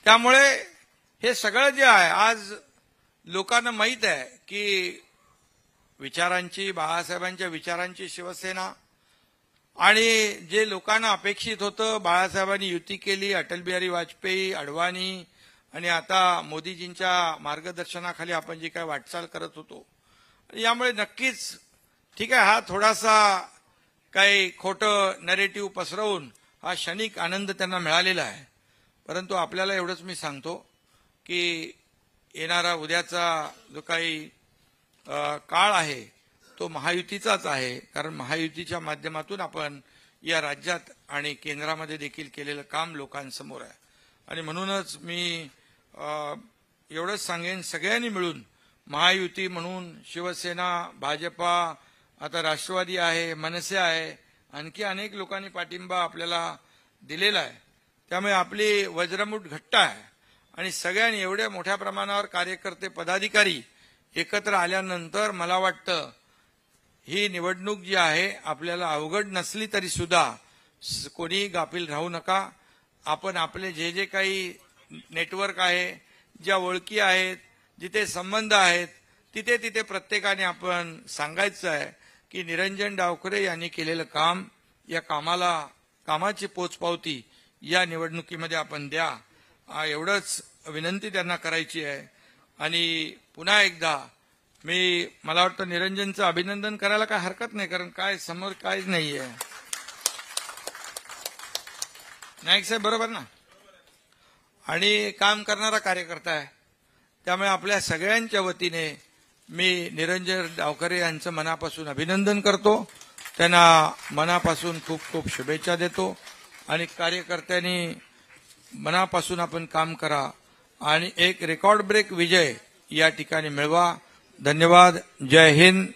त्यामुळे हे सगळं जे आहे आज लोकांना माहीत आहे की विचारांची, बाळासाहेबांच्या विचारांची शिवसेना आणि जे लोकांना अपेक्षित होतं, बाळासाहेबांनी युती केली, अटल बिहारी वाजपेयी, अडवाणी आणि आता मोदीजींच्या मार्गदर्शनाखाली आपण जी काय वाटचाल करत होतो, यामुळे नक्कीच ठीक आहे हा थोडासा काही खोटं नरेटिव्ह पसरवून हा क्षणिक आनंद त्यांना मिळालेला आहे. परंतु आपल्याला एवढंच मी सांगतो की येणारा उद्याचा जो काही काळ आहे तो महायुतीचाच आहे. कारण महायुतीच्या माध्यमातून आपण या राज्यात आणि केंद्रामध्ये देखील केलेलं काम लोकांसमोर आहे. आणि म्हणूनच मी एवढंच सांगेन, सगळ्यांनी मिळून महायुती म्हणून शिवसेना, भाजपा, आता राष्ट्रवादी आहे, मनसे आहे, आणखी अनेक लोकांनी पाठिंबा आपल्याला दिलेला आहे. त्यामुळे आपली वज्रमुठ घट्ट आहे आणि सगळ्यांनी एवढ्या मोठ्या प्रमाणावर कार्यकर्ते, पदाधिकारी एकत्र आल्यानंतर मला वाटतं ही निवडणूक जी आहे आपल्याला अवघड नसली तरी सुद्धा कोणी गाफील राहू नका. आपण आपले जे जे काही नेटवर्क आहे, ज्या ओळखी आहेत, जिथे संबंध आहेत, तिथे तिथे प्रत्येकाने आपण सांगायचं आहे की निरंजन डावखरे यांनी केलेलं काम, या कामाची पोचपावती या निवडणुकीमध्ये आपण द्या. एवढंच विनंती त्यांना करायची आहे. आणि पुन्हा एकदा मला वाटतं निरंजनचं अभिनंदन करायला काय हरकत नाही, कारण काय समोर काहीच नाहीये. नाईक साहेब बरोबर ना? आणि काम करणारा कार्यकर्ता आहे. त्यामुळे आपल्या सगळ्यांच्या वतीने मी निरंजन डावखरे यांचं मनापासून अभिनंदन करतो, त्यांना मनापासून खूप खूप शुभेच्छा देतो. आणि कार्यकर्त्यांनी मनापासून आपण काम करा आणि एक रेकॉर्ड ब्रेक विजय या ठिकाणी मिळवा. धन्यवाद. जय हिंद,